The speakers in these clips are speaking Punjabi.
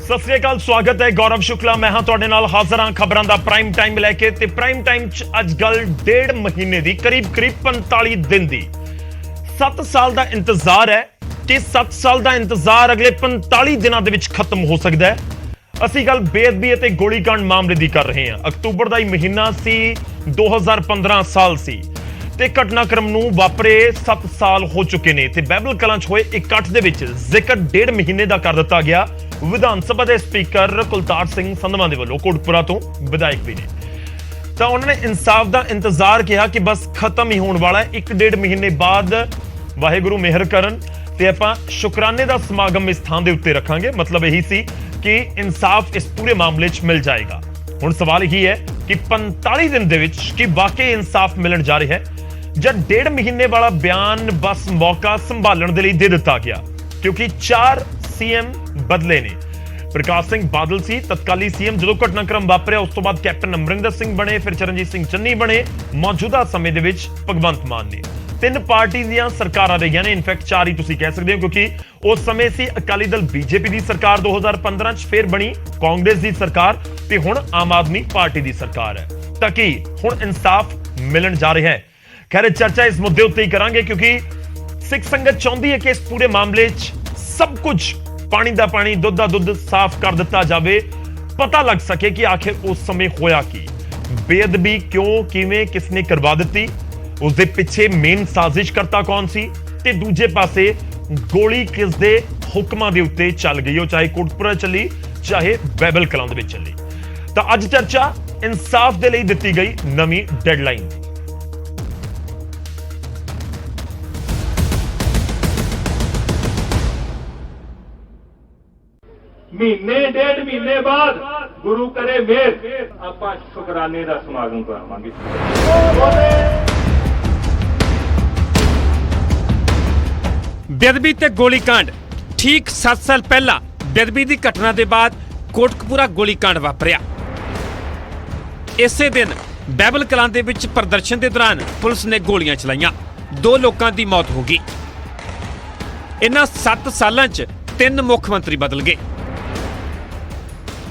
सत श्री अकाल, स्वागत है गौरव शुक्ला। मैं हाँ तुहाडे नाल हाज़र हाँ खबरां दा प्राइम टाइम लैके। ते प्राइम टाइम च अज गल 1.5 महीने दी करीब 45 दिन दी 7 साल दा इंतजार है कि 7 साल दा इंतजार अगले 45 दिनां दे विच खत्म हो सकदा है। ਅਸੀਂ ਗੱਲ ਬੇਅਦਬੀ ਅਤੇ ਗੋਲੀकांड ਮਾਮਲੇ ਦੀ ਕਰ ਰਹੇ ਹਾਂ। ਅਕਤੂਬਰ ਦਾ ਹੀ ਮਹੀਨਾ ਸੀ, 2015 ਸਾਲ ਸੀ ਤੇ ਘਟਨਾਕ੍ਰਮ ਨੂੰ ਵਾਪਰੇ 7 ਸਾਲ ਹੋ ਚੁੱਕੇ ਨੇ ਤੇ ਬਾਈਬਲ ਕਲਾਂ 'ਚ ਹੋਏ ਇਕੱਠ ਦੇ ਵਿੱਚ ਜ਼ਿਕਰ 1.5 ਮਹੀਨੇ ਦਾ ਕਰ ਦਿੱਤਾ ਗਿਆ। ਵਿਧਾਨ ਸਭਾ ਦੇ ਸਪੀਕਰ ਕੁਲਤਾਰ ਸਿੰਘ ਸੰਧਵਾਂ ਦੇ ਵੱਲੋਂ ਕੋਟਪੁਰਾ ਤੋਂ ਵਿਧਾਇਕ ਵੀ ਨੇ ਤਾਂ ਉਹਨਾਂ ਨੇ ਇਨਸਾਫ ਦਾ ਇੰਤਜ਼ਾਰ ਕਿਹਾ ਕਿ ਬਸ ਖਤਮ ਹੀ ਹੋਣ ਵਾਲਾ ਹੈ। 1.5 ਮਹੀਨੇ ਬਾਅਦ ਵਾਹਿਗੁਰੂ ਮਿਹਰ ਕਰਨ ਤੇ ਆਪਾਂ ਸ਼ੁਕਰਾਨੇ ਦਾ ਸਮਾਗਮ ਇਸ ਥਾਂ ਦੇ ਉੱਤੇ ਰੱਖਾਂਗੇ। ਮਤਲਬ ਇਹੀ ਸੀ कि इंसाफ इस पूरे मामले च मिल जाएगा। हुण सवाल यही है कि 45 दिन दे विच कि वाकई इंसाफ मिलन जा रहा है जब 1.5 महीने वाला बयान बस मौका संभालने दे लई दे दिता गया, क्योंकि 4 सीएम बदले ने। प्रकाश सिंह बादल सी तत्काली सीएम, जो घटनाक्रम वापरिया उस तो बाद कैप्टन अमरिंदर सिंह बने, फिर चरणजीत सिंह चन्नी बने, मौजूदा समय दे विच भगवंत मान ने। 3 पार्टी ਦੀਆਂ ਸਰਕਾਰਾਂ ਰਹੀਆਂ ਨੇ, ਇਨਫੈਕਟ 4 ਹੀ ਤੁਸੀਂ ਕਹਿ ਸਕਦੇ ਹੋ, ਕਿਉਂਕਿ ਉਸ ਸਮੇਂ ਸੀ ਅਕਾਲੀ ਦਲ ਬੀਜੇਪੀ ਦੀ ਸਰਕਾਰ 2015 ਚ, ਫਿਰ ਬਣੀ ਕਾਂਗਰਸ ਦੀ ਸਰਕਾਰ ਤੇ ਹੁਣ ਆਮ ਆਦਮੀ ਪਾਰਟੀ ਦੀ ਸਰਕਾਰ ਹੈ। ਤਾਂ ਕੀ ਹੁਣ ਇਨਸਾਫ ਮਿਲਣ ਜਾ ਰਿਹਾ ਹੈ? ਖੈਰ ਚਰਚਾ ਇਸ ਮੁੱਦੇ ਉੱਤੇ ਹੀ ਕਰਾਂਗੇ, ਕਿਉਂਕਿ ਸਿੱਖ ਸੰਗਤ ਚਾਹੁੰਦੀ ਹੈ ਕਿ ਇਸ ਪੂਰੇ ਮਾਮਲੇ 'ਚ ਸਭ ਕੁਝ ਪਾਣੀ ਦਾ ਪਾਣੀ, ਦੁੱਧ ਦਾ ਦੁੱਧ ਸਾਫ਼ ਕਰ ਦਿੱਤਾ ਜਾਵੇ, ਪਤਾ ਲੱਗ ਸਕੇ ਕਿ ਆਖਿਰ ਉਸ ਸਮੇਂ ਹੋਇਆ ਕੀ, ਬੇਅਦਬੀ ਕਿਉਂ, ਕਿਵੇਂ, ਕਿਸਨੇ ਕਰਵਾ ਦਿੱਤੀ, उसके पिछे मेन साजिश करता कौन सी, ते दूजे पासे गोली किस दे हुक्मां दे उत्ते चल गई, हो चाहे कोटपुरा चली चाहे बाइबल कलां दे विच चली। तां अज चर्चा इंसाफ दे लई दित्ती गई नवीं डेडलाइन। महीने 1.5 महीने बाद गुरु करे मेहर आपां शुकराने दा समागम करावांगे। बेदबी ते गोलीकांड ठीक 7 साल पहला बेदबी की घटना के बाद कोटकपुरा गोलीकांड वापरिया। इसे दिन बाइबल कलां दे विच प्रदर्शन के दौरान पुलिस ने गोलियां चलाईयां, 2 लोगों की मौत हो गई। इन्हां 7 सालां च 3 मुख मंत्री बदल गए,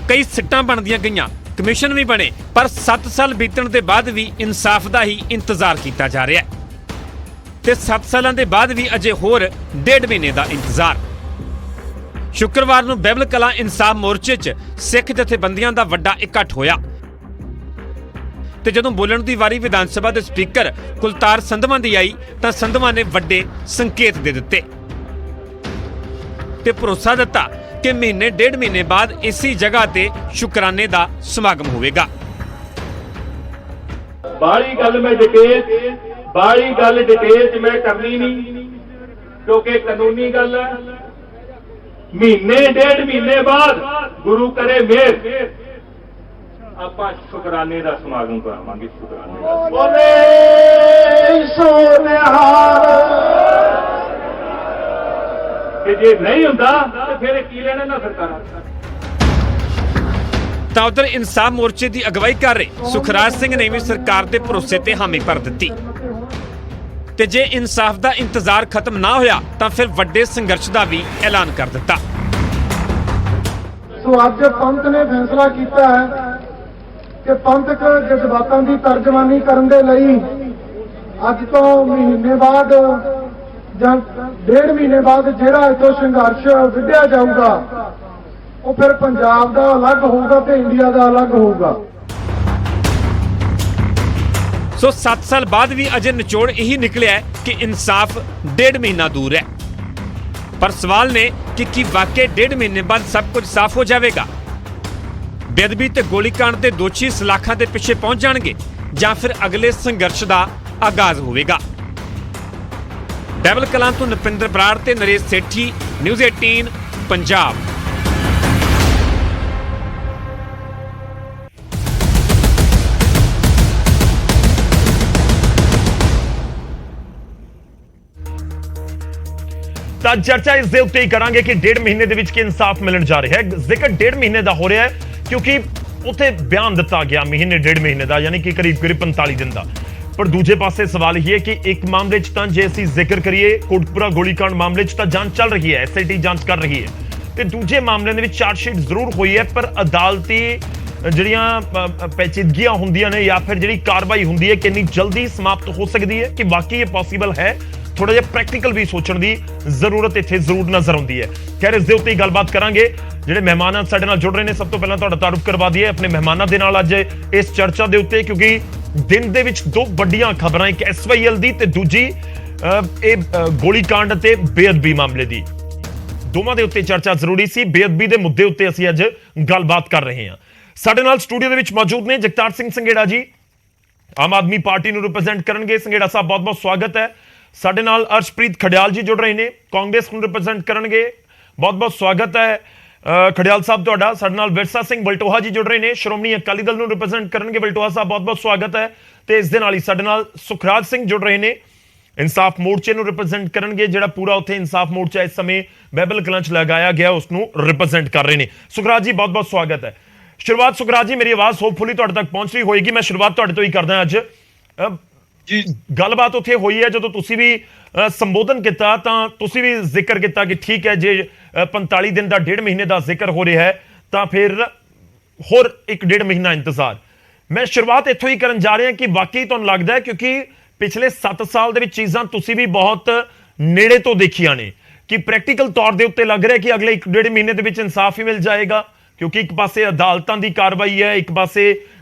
कई सीटां बनदियां गईयां, कमिशन भी बने, पर 7 साल बीतण के बाद भी इंसाफ का ही इंतजार किया जा रहा है ते 7 सालों के बाद भी अजे होर 1.5 महीने का इंतजार। शुक्रवार को बाइबल कलां इंसाफ मोर्चे च सिख जथेबंदियां का वड्डा इकट्ठ होया ते जदों बोलण की वारी विधान सभा के स्पीकर कुलतार संधवां दी आई तां संधवां ने वड्डे संकेत दे दिते ते भरोसा दिता कि महीने 1.5 महीने बाद इसी जगह ते शुकराने का समागम होवेगा। बारी गल मैं डिटेल च मैं करनी नहीं, क्योंकि कानूनी गल है। महीने 1.5 महीने बाद गुरु करे मेहर आपां शुकराने दा समागम करावांगे। शुकराने दा बोले सोनिहार कि जे नहीं हुंदा ते फिर की लेना ना सरकारां। ਤਾਂ ਉਧਰ इंसाफ मोर्चे की अगवाई कर रहे सुखराज सिंह ने भी सरकार के भरोसे ते हामी भर दी ते जे इंसाफ का इंतजार खत्म ना होया तो फिर वड्डे संघर्ष का भी ऐलान कर दिता। सो अज पंथ ने फैसला किया है कि पंथक जज्बातों की तर्जमानी करने के लिए अज तो महीने बाद ਜਾਂ 1.5 महीने बाद ਜਿਹੜਾ इथों संघर्ष विढ़िया जाऊगा ਉਹ ਫਿਰ ਪੰਜਾਬ ਦਾ ਅਲੱਗ ਹੋਊਗਾ ਤੇ ਇੰਡੀਆ ਦਾ ਅਲੱਗ ਹੋਊਗਾ। सो 7 साल बाद भी अजे निचोड़ यही निकलिया है कि इंसाफ 1.5 महीना दूर है, पर सवाल ने कि वाकई 1.5 महीने बाद सब कुछ साफ हो जाएगा, बेदबी ते गोलीकांड के दोषी सलाखां के पिछे पहुंच जाएंगे या फिर अगले संघर्ष का आगाज होगा। बाइबल कलां तो नपिंदर बराड़ ते नरेश सेठी, न्यूज़ 18 पंजाब। ਤਾਂ ਚਰਚਾ ਇਸ ਦੇ ਉੱਤੇ ਹੀ ਕਰਾਂਗੇ ਕਿ 1.5 ਮਹੀਨੇ ਦੇ ਵਿੱਚ ਕਿ ਇਨਸਾਫ ਮਿਲਣ ਜਾ ਰਿਹਾ ਹੈ। ਜ਼ਿਕਰ 1.5 ਮਹੀਨੇ ਦਾ ਹੋ ਰਿਹਾ ਹੈ ਕਿਉਂਕਿ ਉੱਥੇ ਬਿਆਨ ਦਿੱਤਾ ਗਿਆ ਮਹੀਨੇ 1.5 ਮਹੀਨੇ ਦਾ, ਯਾਨੀ ਕਿ ਕਰੀਬ 45 ਦਿਨ ਦਾ। पर दूजे पासे सवाल यह है कि एक मामले च तां जे असीं जिक्र करिए कोटपुरा गोलीकांड मामले च तां जांच चल रही है, SIT जांच कर रही है, ਤੇ ਦੂਜੇ ਮਾਮਲਿਆਂ ਦੇ ਵਿੱਚ ਚਾਰਜਸ਼ੀਟ ਜ਼ਰੂਰ ਹੋਈ ਹੈ, ਪਰ ਅਦਾਲਤੀ ਜਿਹੜੀਆਂ ਪੈਚੀਦਗੀਆਂ ਹੁੰਦੀਆਂ ਨੇ ਜਾਂ ਫਿਰ ਜਿਹੜੀ ਕਾਰਵਾਈ ਹੁੰਦੀ ਹੈ ਕਿੰਨੀ ਜਲਦੀ ਸਮਾਪਤ ਹੋ ਸਕਦੀ ਹੈ, ਕਿ ਵਾਕਈ ਇਹ ਪੋਸੀਬਲ ਹੈ। ਥੋੜਾ ਜਿਹਾ ਪ੍ਰੈਕਟੀਕਲ ਵੀ ਸੋਚਣ ਦੀ ਜ਼ਰੂਰਤ ਇੱਥੇ ਜ਼ਰੂਰ ਨਜ਼ਰ ਆਉਂਦੀ ਹੈ। ਖੈਰ, ਇਸ ਦੇ ਉੱਤੇ ਹੀ ਗੱਲਬਾਤ ਕਰਾਂਗੇ। ਜਿਹੜੇ ਮਹਿਮਾਨ ਸਾਡੇ ਨਾਲ ਜੁੜ ਰਹੇ ਨੇ, ਸਭ ਤੋਂ ਪਹਿਲਾਂ ਤੁਹਾਡਾ ਤਾਰੁਫ ਕਰਵਾ ਦਈਏ ਆਪਣੇ ਮਹਿਮਾਨਾਂ ਦੇ ਨਾਲ ਅੱਜ ਇਸ ਚਰਚਾ ਦੇ ਉੱਤੇ, ਕਿਉਂਕਿ ਦਿਨ ਦੇ ਵਿੱਚ ਦੋ ਵੱਡੀਆਂ ਖਬਰਾਂ, ਇੱਕ SYL ਦੀ ਤੇ ਦੂਜੀ ਇਹ ਗੋਲੀकांड ਤੇ ਬੇਅਦਬੀ ਮਾਮਲੇ ਦੀ। ਦੋਵਾਂ ਦੇ ਉੱਤੇ ਚਰਚਾ ਜ਼ਰੂਰੀ ਸੀ। ਬੇਅਦਬੀ ਦੇ ਮੁੱਦੇ ਉੱਤੇ ਅਸੀਂ ਅੱਜ ਗੱਲਬਾਤ ਕਰ ਰਹੇ ਹਾਂ। ਸਾਡੇ ਨਾਲ ਸਟੂਡੀਓ ਦੇ ਵਿੱਚ ਮੌਜੂਦ ਨੇ ਜਗਤਾਰ ਸਿੰਘ ਸੰਘੇੜਾ ਜੀ, ਆਮ ਆਦਮੀ ਪਾਰਟੀ ਨੂੰ ਰਿਪਰੈਜ਼ੈਂਟ ਕਰਨਗੇ। ਸੰਘੇੜਾ ਸਾਹਿਬ, ਬਹੁਤ ਬਹੁਤ ਸਵਾਗਤ ਹੈ। ਸਾਡੇ ਨਾਲ ਅਰਸ਼ਪ੍ਰੀਤ ਖੜਿਆਲ ਜੀ ਜੁੜ ਰਹੇ ਨੇ, ਕਾਂਗਰਸ ਨੂੰ ਰਿਪਰੈਜ਼ੈਂਟ ਕਰਨਗੇ। ਬਹੁਤ ਬਹੁਤ ਸਵਾਗਤ ਹੈ ਖੜਿਆਲ ਸਾਹਿਬ ਤੁਹਾਡਾ। ਸਾਡੇ ਨਾਲ ਵਿਰਸਾ ਸਿੰਘ ਵਲਟੋਹਾ ਜੀ ਜੁੜ ਰਹੇ ਨੇ, ਸ਼੍ਰੋਮਣੀ ਅਕਾਲੀ ਦਲ ਨੂੰ ਰਿਪਰੈਜ਼ੈਂਟ ਕਰਨਗੇ। ਵਲਟੋਹਾ ਸਾਹਿਬ, ਬਹੁਤ ਬਹੁਤ ਸਵਾਗਤ ਹੈ। ਤੇ ਇਸ ਦੇ ਨਾਲ ਹੀ ਸਾਡੇ ਨਾਲ ਸੁਖਰਾਜ ਸਿੰਘ ਜੁੜ ਰਹੇ ਨੇ, ਇਨਸਾਫ ਮੋਰਚੇ ਨੂੰ ਰਿਪਰੈਜ਼ੈਂਟ ਕਰਨਗੇ। ਜਿਹੜਾ ਪੂਰਾ ਉੱਥੇ ਇਨਸਾਫ ਮੋਰਚਾ ਇਸ ਸਮੇਂ ਬਹਿਬਲ ਕਲਾਂ 'ਚ ਲਗਾਇਆ ਗਿਆ, ਉਸ ਨੂੰ ਰਿਪਰੈਜ਼ੈਂਟ ਕਰ ਰਹੇ ਨੇ। ਸੁਖਰਾਜ ਜੀ, ਬਹੁਤ ਬਹੁਤ ਸਵਾਗਤ ਹੈ। ਸ਼ੁਰੂਆਤ ਸੁਖਰਾਜ ਜੀ, ਮੇਰੀ ਆਵਾਜ਼ ਹੋਪਫੁਲੀ ਤੁਹਾਡੇ ਤੱਕ ਪਹੁੰਚ ਰਹੀ ਹੋਏਗੀ। ਮੈਂ ਸ਼ੁਰੂਆਤ ਤੁਹਾਡੇ ਤੋਂ ਹੀ ਕਰਦਾ ਅੱਜ ਜੀ। ਗੱਲਬਾਤ ਉੱਥੇ ਹੋਈ ਹੈ, ਜਦੋਂ ਤੁਸੀਂ ਵੀ ਸੰਬੋਧਨ ਕੀਤਾ ਤਾਂ ਤੁਸੀਂ ਵੀ ਜ਼ਿਕਰ ਕੀਤਾ ਕਿ ਠੀਕ ਹੈ, ਜੇ 45 ਦਿਨ ਦਾ 1.5 ਮਹੀਨੇ ਦਾ ਜ਼ਿਕਰ ਹੋ ਰਿਹਾ ਹੈ ਤਾਂ ਫਿਰ ਹੋਰ 1.5 ਮਹੀਨਾ ਇੰਤਜ਼ਾਰ। ਮੈਂ ਸ਼ੁਰੂਆਤ ਇੱਥੋਂ ਹੀ ਕਰਨ ਜਾ ਰਿਹਾ ਕਿ ਵਾਕਈ ਤੁਹਾਨੂੰ ਲੱਗਦਾ ਹੈ, ਕਿਉਂਕਿ ਪਿਛਲੇ 7 ਸਾਲ ਦੇ ਵਿੱਚ ਚੀਜ਼ਾਂ ਤੁਸੀਂ ਵੀ ਬਹੁਤ ਨੇੜੇ ਤੋਂ ਦੇਖੀਆਂ ਨੇ, ਕਿ ਪ੍ਰੈਕਟੀਕਲ ਤੌਰ ਦੇ ਉੱਤੇ ਲੱਗ ਰਿਹਾ ਕਿ ਅਗਲੇ 1.5 ਮਹੀਨੇ ਦੇ ਵਿੱਚ ਇਨਸਾਫ ਹੀ ਮਿਲ ਜਾਏਗਾ, ਕਿਉਂਕਿ ਇੱਕ ਪਾਸੇ ਅਦਾਲਤਾਂ ਦੀ ਕਾਰਵਾਈ ਹੈ, ਇੱਕ ਪਾਸੇ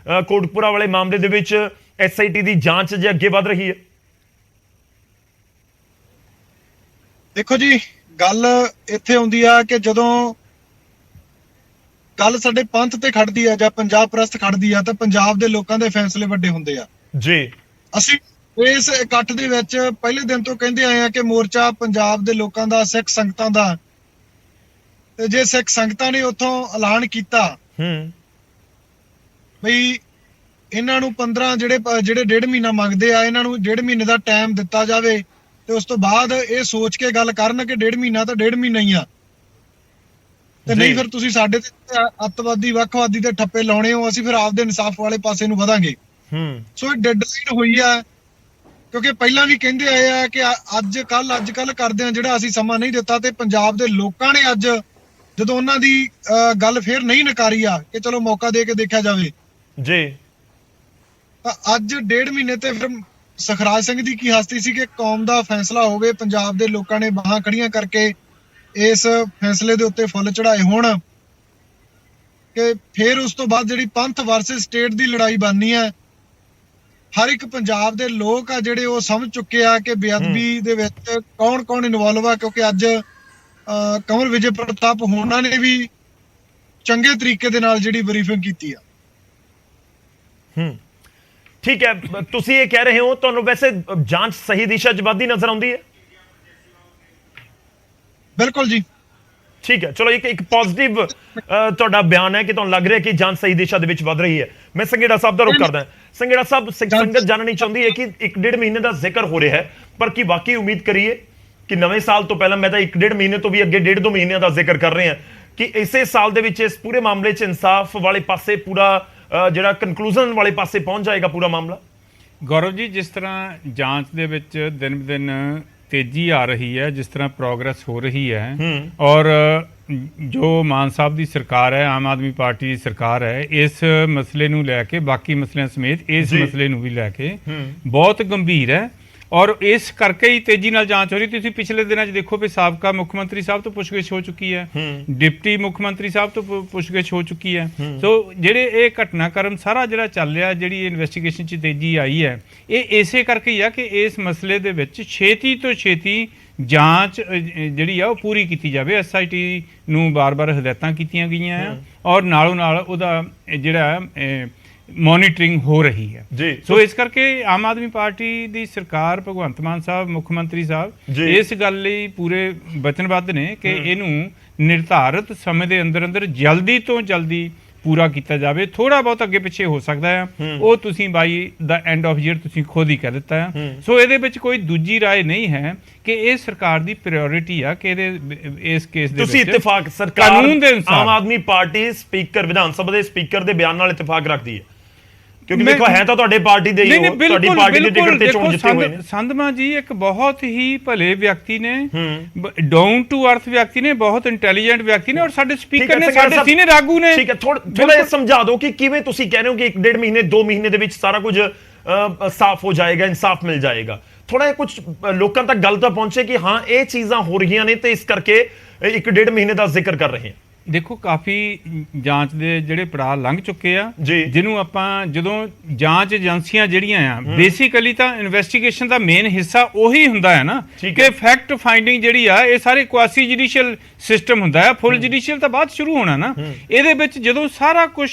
ਕੋਟਕਪੂਰਾ ਵਾਲੇ ਮਾਮਲੇ ਦੇ ਵਿੱਚ SIT ਦੀ ਜਾਂਚ ਜੇ ਅੱਗੇ ਵਧ ਰਹੀ ਹੈ। ਦੇਖੋ ਜੀ, ਗੱਲ ਇੱਥੇ ਆਉਂਦੀ ਆ ਕਿ ਜਦੋਂ ਗੱਲ ਸਾਡੇ ਪੰਥ ਤੇ ਖੜਦੀ ਆ ਜਾਂ ਪੰਜਾਬ ਪ੍ਰਸਤ ਖੜਦੀ ਆ ਤਾਂ ਪੰਜਾਬ ਦੇ ਲੋਕਾਂ ਦੇ ਫੈਸਲੇ ਵੱਡੇ ਹੁੰਦੇ ਆ ਜੀ। ਅਸੀਂ ਇਸ ਇਕੱਠ ਦੇ ਵਿੱਚ ਪਹਿਲੇ ਦਿਨ ਤੋਂ ਕਹਿੰਦੇ ਆਏ ਆ ਕਿ ਮੋਰਚਾ ਪੰਜਾਬ ਦੇ ਲੋਕਾਂ ਦਾ, ਸਿੱਖ ਸੰਗਤਾਂ ਦਾ। ਤੇ ਜੇ ਸਿੱਖ ਸੰਗਤਾਂ ਨੇ ਉੱਥੋਂ ਐਲਾਨ ਕੀਤਾ ਬਈ ਇਹਨਾਂ ਨੂੰ 15 ਜਿਹੜੇ 1.5 ਮਹੀਨਾ ਮੰਗਦੇ ਆ, ਇਹਨਾਂ ਨੂੰ 1.5 ਮਹੀਨੇ ਦਾ ਟਾਈਮ ਦਿੱਤਾ ਜਾਵੇ, ਤੇ ਉਸ ਤੋਂ ਬਾਅਦ ਇਹ ਸੋਚ ਕੇ ਗੱਲ ਕਰਨ ਕਿ 1.5 ਮਹੀਨਾ ਤਾਂ 1.5 ਮਹੀਨਾ ਹੀ ਆ, ਤੇ ਨਹੀਂ ਫਿਰ ਤੁਸੀਂ ਸਾਡੇ ਤੇ ਅੱਤਵਾਦੀ, ਵੱਖਵਾਦੀ ਦੇ ਠੱਪੇ ਲਾਉਣੇ ਹੋ, ਅਸੀਂ ਫਿਰ ਆਪਦੇ ਇਨਸਾਫ ਵਾਲੇ ਪਾਸੇ ਨੂੰ ਵਧਾਂਗੇ। ਸੋ ਇਹ ਡੈਡਲਾਈਨ ਹੋਈ ਆ, ਕਿਉਂਕਿ ਪਹਿਲਾਂ ਵੀ ਕਹਿੰਦੇ ਆਏ ਆ ਕਿ ਅੱਜ ਕੱਲ ਕਰਦੇ ਆ ਜਿਹੜਾ ਅਸੀਂ ਸਮਾਂ ਨਹੀਂ ਦਿੱਤਾ, ਤੇ ਪੰਜਾਬ ਦੇ ਲੋਕਾਂ ਨੇ ਅੱਜ ਜਦੋਂ ਉਹਨਾਂ ਦੀ ਗੱਲ ਫੇਰ ਨਹੀਂ ਨਕਾਰੀ ਆ ਕਿ ਚਲੋ ਮੌਕਾ ਦੇ ਕੇ ਦੇਖਿਆ ਜਾਵੇ ਜੀ, ਤਾਂ ਅੱਜ 1.5 ਮਹੀਨੇ ਤੇ ਫਿਰ ਸੁਖਰਾਜ ਸਿੰਘ ਦੀ ਕੀ ਹਸਤੀ ਸੀ ਕਿ ਕੌਮ ਦਾ ਫੈਸਲਾ ਹੋਵੇ। ਪੰਜਾਬ ਦੇ ਲੋਕਾਂ ਨੇ ਬਾਹਾਂ ਖੜੀਆਂ ਕਰਕੇ ਇਸ ਫੈਸਲੇ ਦੇ ਉੱਤੇ ਫੁੱਲ ਚੜਾਏ ਹੋਣ ਕਿ ਫਿਰ ਉਸ ਤੋਂ ਬਾਅਦ ਜਿਹੜੀ ਪੰਥ ਵਰਸਸ ਸਟੇਟ ਦੀ ਲੜਾਈ ਬਣਨੀ ਹੈ। ਹਰ ਇੱਕ ਪੰਜਾਬ ਦੇ ਲੋਕ ਆ ਜਿਹੜੇ ਉਹ ਸਮਝ ਚੁੱਕੇ ਆ ਕਿ ਬੇਅਦਬੀ ਦੇ ਵਿੱਚ ਕੌਣ ਇਨਵੋਲਵ ਆ, ਕਿਉਂਕਿ ਅੱਜ ਕੰਵਰ ਵਿਜੇ ਪ੍ਰਤਾਪ ਹੋਣਾ ਨੇ ਵੀ ਚੰਗੇ ਤਰੀਕੇ ਦੇ ਨਾਲ ਜਿਹੜੀ ਬਰੀਫਿੰਗ ਕੀਤੀ ਆ। ਠੀਕ ਹੈ, ਤੁਸੀਂ ਇਹ ਕਹਿ ਰਹੇ ਹੋ, ਤੁਹਾਨੂੰ ਵੈਸੇ ਜਾਂਚ ਸਹੀ ਦਿਸ਼ਾ 'ਚ ਵੱਧਦੀ ਨਜ਼ਰ ਆਉਂਦੀ ਹੈ? ਬਿਲਕੁਲ ਜੀ, ਠੀਕ ਹੈ, ਚਲੋ ਇੱਕ ਪੋਜ਼ਿਟਿਵ ਤੁਹਾਡਾ ਬਿਆਨ ਹੈ ਕਿ ਤੁਹਾਨੂੰ ਲੱਗ ਰਿਹਾ ਕਿ ਜਾਂਚ ਸਹੀ ਦਿਸ਼ਾ ਦੇ ਵਿੱਚ ਵੱਧ ਰਹੀ ਹੈ। ਮੈਂ ਸੰਘੇੜਾ ਸਾਹਿਬ ਦਾ ਰੁਖ ਕਰਦਾ। ਸੰਘੇੜਾ ਸਾਹਿਬ, ਸੰਗਤ ਜਾਣਨੀ ਚਾਹੁੰਦੀ ਹੈ ਕਿ 1.5 ਮਹੀਨੇ ਦਾ ਜ਼ਿਕਰ ਹੋ ਰਿਹਾ ਹੈ, ਪਰ ਕੀ ਵਾਕਈ ਉਮੀਦ ਕਰੀਏ ਕਿ ਨਵੇਂ ਸਾਲ ਤੋਂ ਪਹਿਲਾਂ, ਮੈਂ ਤਾਂ 1.5 ਮਹੀਨੇ ਤੋਂ ਵੀ ਅੱਗੇ 1.5-2 ਮਹੀਨਿਆਂ ਦਾ ਜ਼ਿਕਰ ਕਰ ਰਹੇ ਹਾਂ, ਕਿ ਇਸੇ ਸਾਲ ਦੇ ਵਿੱਚ ਇਸ ਪੂਰੇ ਮਾਮਲੇ 'ਚ ਇਨਸਾਫ ਵਾਲੇ ਪਾਸੇ ਪੂਰਾ ਜਿਹੜਾ ਕਨਕਲੂਜਨ ਵਾਲੇ ਪਾਸੇ ਪਹੁੰਚ ਜਾਏਗਾ ਪੂਰਾ ਮਾਮਲਾ? ਗੌਰਵ ਜੀ, ਜਿਸ ਤਰ੍ਹਾਂ ਜਾਂਚ ਦੇ ਵਿੱਚ ਦਿਨ ਬ ਦਿਨ ਤੇਜ਼ੀ ਆ ਰਹੀ ਹੈ, ਜਿਸ ਤਰ੍ਹਾਂ ਪ੍ਰੋਗਰੈਸ ਹੋ ਰਹੀ ਹੈ, ਔਰ ਜੋ ਮਾਨ ਸਾਹਿਬ ਦੀ ਸਰਕਾਰ ਹੈ, ਆਮ ਆਦਮੀ ਪਾਰਟੀ ਦੀ ਸਰਕਾਰ ਹੈ, ਇਸ ਮਸਲੇ ਨੂੰ ਲੈ ਕੇ, ਬਾਕੀ ਮਸਲਿਆਂ ਸਮੇਤ ਇਸ ਮਸਲੇ ਨੂੰ ਵੀ ਲੈ ਕੇ ਬਹੁਤ ਗੰਭੀਰ ਹੈ, ਔਰ ਇਸ ਕਰਕੇ ਹੀ ਤੇਜ਼ੀ ਨਾਲ ਜਾਂਚ ਹੋ ਰਹੀ। ਤੁਸੀਂ ਪਿਛਲੇ ਦਿਨਾਂ 'ਚ ਦੇਖੋ ਵੀ ਸਾਬਕਾ ਮੁੱਖ ਮੰਤਰੀ ਸਾਹਿਬ ਤੋਂ ਪੁੱਛਗਿੱਛ ਹੋ ਚੁੱਕੀ ਹੈ, ਡਿਪਟੀ ਮੁੱਖ ਮੰਤਰੀ ਸਾਹਿਬ ਤੋਂ ਪੁੱਛਗਿੱਛ ਹੋ ਚੁੱਕੀ ਹੈ। ਸੋ ਜਿਹੜੇ ਇਹ ਘਟਨਾਕ੍ਰਮ ਸਾਰਾ ਜਿਹੜਾ ਚੱਲ ਰਿਹਾ, ਜਿਹੜੀ ਇਨਵੈਸਟੀਗੇਸ਼ਨ 'ਚ ਤੇਜ਼ੀ ਆਈ ਹੈ, ਇਹ ਇਸੇ ਕਰਕੇ ਹੀ ਆ ਕਿ ਇਸ ਮਸਲੇ ਦੇ ਵਿੱਚ ਛੇਤੀ ਤੋਂ ਛੇਤੀ ਜਾਂਚ ਜਿਹੜੀ ਆ ਉਹ ਪੂਰੀ ਕੀਤੀ ਜਾਵੇ। SIT ਨੂੰ ਬਾਰ-ਬਾਰ ਹਦਾਇਤਾਂ ਕੀਤੀਆਂ ਗਈਆਂ ਆ, ਔਰ ਨਾਲੋਂ ਨਾਲ ਉਹਦਾ ਜਿਹੜਾ ਮੋਨੀਟਰਿੰਗ ਹੋ ਰਹੀ ਹੈ ਜੀ। ਸੋ ਇਸ ਕਰਕੇ ਆਮ ਆਦਮੀ ਪਾਰਟੀ ਦੀ ਸਰਕਾਰ, ਭਗਵੰਤ ਮਾਨ ਸਾਹਿਬ ਮੁੱਖ ਮੰਤਰੀ ਸਾਹਿਬ ਇਸ ਗੱਲ ਲਈ ਪੂਰੇ ਵਚਨਬੱਧ ਨੇ ਕਿ ਇਹਨੂੰ ਨਿਰਧਾਰਿਤ ਸਮੇਂ ਦੇ ਅੰਦਰ ਜਲਦੀ ਤੋਂ ਜਲਦੀ ਪੂਰਾ ਕੀਤਾ ਜਾਵੇ। ਥੋੜਾ ਬਹੁਤ ਅੱਗੇ ਪਿੱਛੇ ਹੋ ਸਕਦਾ ਹੈ, ਉਹ ਤੁਸੀਂ ਬਾਈ ਦਾ ਐਂਡ ਆਫ ਈਅਰ ਤੁਸੀਂ ਖੁਦ ਹੀ ਕਹਿ ਦਿੱਤਾ ਹੈ। ਸੋ ਇਹਦੇ ਵਿੱਚ ਕੋਈ ਦੂਜੀ ਰਾਏ ਨਹੀਂ ਹੈ ਕਿ ਇਹ ਸਰਕਾਰ ਦੀ ਪ੍ਰਾਇੋਰਟੀ ਆ ਕਿ ਇਸ ਕੇਸ ਦੇ ਵਿੱਚ ਤੁਸੀਂ ਇਤਫਾਕ, ਸਰਕਾਰ ਕਾਨੂੰਨ ਦੇ ਅਨੁਸਾਰ, ਆਮ ਆਦਮੀ ਪਾਰਟੀ ਸਪੀਕਰ, ਵਿਧਾਨ ਸਭਾ ਦੇ ਸਪੀਕਰ ਦੇ ਬਿਆਨ ਨਾਲ ਇਤਫਾਕ ਰੱਖਦੀ ਹੈ, ਕਿਉਂਕਿ ਦੇਖੋ ਹੈ ਤਾਂ ਤੁਹਾਡੇ ਪਾਰਟੀ ਦੇ ਹੀ ਨਹੀਂ, ਹੋ, ਤੁਹਾਡੀ ਪਾਰਟੀ ਦੇ ਟਿਕਟ ਤੇ ਚੋਣ ਜਿੱਤੇ ਹੋਏ ਨੇ। ਸੰਧਮਾ ਜੀ ਇੱਕ ਬਹੁਤ ਹੀ ਭਲੇ ਵਿਅਕਤੀ ਨੇ, ਡਾਊਨ ਟੂ ਅਰਥ ਵਿਅਕਤੀ ਨੇ, ਬਹੁਤ ਇੰਟੈਲੀਜੈਂਟ ਵਿਅਕਤੀ ਨੇ, ਔਰ ਸਾਡੇ ਸਪੀਕਰ ਨੇ, ਸਾਡੇ ਸੀਨੀਅਰ ਆਗੂ ਨੇ। ਠੀਕ ਹੈ, ਥੋੜਾ ਜਿਹਾ ਸਮਝਾ ਦਿਓ ਕਿ ਕਿਵੇਂ ਤੁਸੀਂ ਕਹਿ ਰਹੇ ਹੋ ਕਿ 1.5 ਮਹੀਨੇ 2 ਮਹੀਨੇ ਦੇ ਵਿੱਚ ਸਾਰਾ ਕੁਝ ਸਾਫ਼ ਹੋ ਜਾਏਗਾ, ਇਨਸਾਫ ਮਿਲ ਜਾਏਗਾ। ਥੋੜਾ ਜਿਹਾ ਕੁਝ ਲੋਕਾਂ ਤੱਕ ਗੱਲ ਤਾਂ ਪਹੁੰਚੇ ਕਿ ਹਾਂ ਇਹ ਚੀਜ਼ਾਂ ਹੋ ਰਹੀਆਂ ਨੇ ਤੇ ਇਸ ਕਰਕੇ 1.5 ਮਹੀਨੇ ਦਾ ਜ਼ਿਕਰ ਕਰ ਰਹੇ ਹਾਂ। ਦੇਖੋ ਕਾਫੀ ਜਾਂਚ ਦੇ ਜਿਹੜੇ ਪੜਾਅ ਲੰਘ ਚੁੱਕੇ ਆ, ਜੀ। ਜਿਹਨੂੰ ਆਪਾਂ ਜਦੋਂ ਜਾਂਚ ਏਜੰਸੀਆਂ ਜਿਹੜੀਆਂ ਆ, ਬੇਸਿਕਲੀ ਤਾਂ ਇਨਵੈਸਟੀਗੇਸ਼ਨ ਦਾ ਮੇਨ ਹਿੱਸਾ ਉਹੀ ਹੁੰਦਾ ਹੈ ਨਾ ਕਿ ਫੈਕਟ ਫਾਈਂਡਿੰਗ ਜਿਹੜੀ ਆ, ਇਹ ਸਾਰੇ ਕੁਆਸੀ ਜੁਡੀਸ਼ੀਅਲ ਸਿਸਟਮ ਹੁੰਦਾ ਹੈ, ਫੁੱਲ ਜੁਡੀਸ਼ੀਅਲ ਤਾਂ ਬਾਅਦ ਸ਼ੁਰੂ ਹੋਣਾ ਨਾ। ਇਹਦੇ ਵਿੱਚ ਜਦੋਂ ਸਾਰਾ ਕੁਝ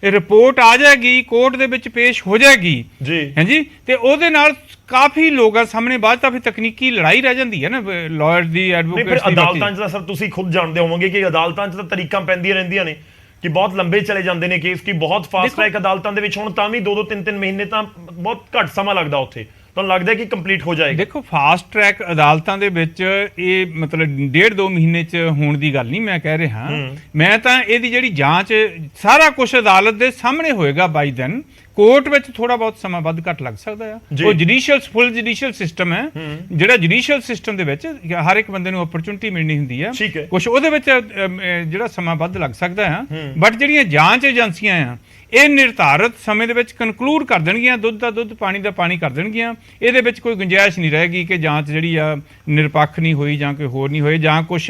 ਰਿਪੋਰਟ ਆ ਜਾਏਗੀ, ਕੋਰਟ ਦੇ ਵਿੱਚ ਪੇਸ਼ ਹੋ ਜਾਏਗੀ ਜੀ, ਹਾਂਜੀ, ਤੇ ਉਹਦੇ ਨਾਲ ਕਾਫੀ ਲੋਕਾਂ ਸਾਹਮਣੇ ਬਾਅਦ ਤਾਂ ਫਿਰ ਤਕਨੀਕੀ ਲੜਾਈ ਰਹਿ ਜਾਂਦੀ ਹੈ ਨਾ, ਲਾਇਰ ਦੀ, ਐਡਵੋਕੇਟ ਦੀ। ਅਦਾਲਤਾਂ 'ਚ ਤਾਂ ਸਰ ਤੁਸੀਂ ਖੁਦ ਜਾਣਦੇ ਹੋਵੋਗੇ ਕਿ ਅਦਾਲਤਾਂ 'ਚ ਤਾਂ ਤਰੀਕਾਂ ਪੈਂਦੀਆਂ ਰਹਿੰਦੀਆਂ ਨੇ ਕਿ ਬਹੁਤ ਲੰਬੇ ਚਲੇ ਜਾਂਦੇ ਨੇ ਕੇਸ, ਕਿ ਬਹੁਤ ਫਾਸਟ ਟਰੈਕ ਅਦਾਲਤਾਂ ਦੇ ਵਿੱਚ ਹੁਣ ਤਾਂ ਵੀ 2-2 3-3 ਮਹੀਨੇ ਤਾਂ ਬਹੁਤ ਘੱਟ ਸਮਾਂ ਲੱਗਦਾ ਉੱਥੇ। ਤੁਹਾਨੂੰ ਲੱਗਦਾ ਕਿ ਕੰਪਲੀਟ ਹੋ ਜਾਏਗਾ? ਦੇਖੋ ਫਾਸਟ ਟਰੈਕ ਅਦਾਲਤਾਂ ਦੇ ਵਿੱਚ ਇਹ ਮਤਲਬ 1.5-2 ਮਹੀਨੇ ਚ ਹੋਣ ਦੀ ਗੱਲ ਨਹੀਂ ਮੈਂ ਕਹਿ ਰਿਹਾ। ਮੈਂ ਤਾਂ ਇਹਦੀ ਜਿਹੜੀ ਜਾਂਚ ਸਾਰਾ ਕੁਝ ਅਦਾਲਤ ਦੇ ਸਾਹਮਣੇ ਹੋਏਗਾ ਬਾਈ ਦੈਨ। ਕੋਰਟ ਵਿੱਚ ਥੋੜਾ ਬਹੁਤ ਸਮਾਂ ਵੱਧ ਘੱਟ ਲੱਗ ਸਕਦਾ ਆ। ਉਹ ਜੁਡੀਸ਼ੀਅਲ ਫੁੱਲ ਜੁਡੀਸ਼ੀਅਲ ਸਿਸਟਮ ਹੈ, ਜਿਹੜਾ ਜੁਡੀਸ਼ੀਅਲ ਸਿਸਟਮ ਦੇ ਵਿੱਚ ਹਰ ਇੱਕ ਬੰਦੇ ਨੂੰ ਓਪਰਚੁਨਿਟੀ ਮਿਲਣੀ ਹੁੰਦੀ ਹੈ, ਕੁਝ ਉਹਦੇ ਵਿੱਚ ਜਿਹੜਾ ਸਮਾਂ ਵੱਧ ਲੱਗ ਸਕਦਾ ਆ। ਬਟ ਜਿਹੜੀਆਂ ਜਾਂਚ ਏਜੰਸੀਆਂ ਆ, ਇਹ ਨਿਰਧਾਰਿਤ ਸਮੇਂ ਦੇ ਵਿੱਚ ਕਨਕਲੂਡ ਕਰ ਦੇਣਗੀਆਂ, ਦੁੱਧ ਦਾ ਦੁੱਧ ਪਾਣੀ ਦਾ ਪਾਣੀ ਕਰ ਦੇਣਗੀਆਂ। ਇਹਦੇ ਵਿੱਚ ਕੋਈ ਗੁੰਜਾਇਸ਼ ਨਹੀਂ ਰਹੇਗੀ ਕਿ ਜਾਂਚ ਜਿਹੜੀ ਆ ਨਿਰਪੱਖ ਨਹੀਂ ਹੋਈ ਜਾਂ ਕੋਈ ਹੋਰ ਨਹੀਂ ਹੋਏ ਜਾਂ ਕੁਝ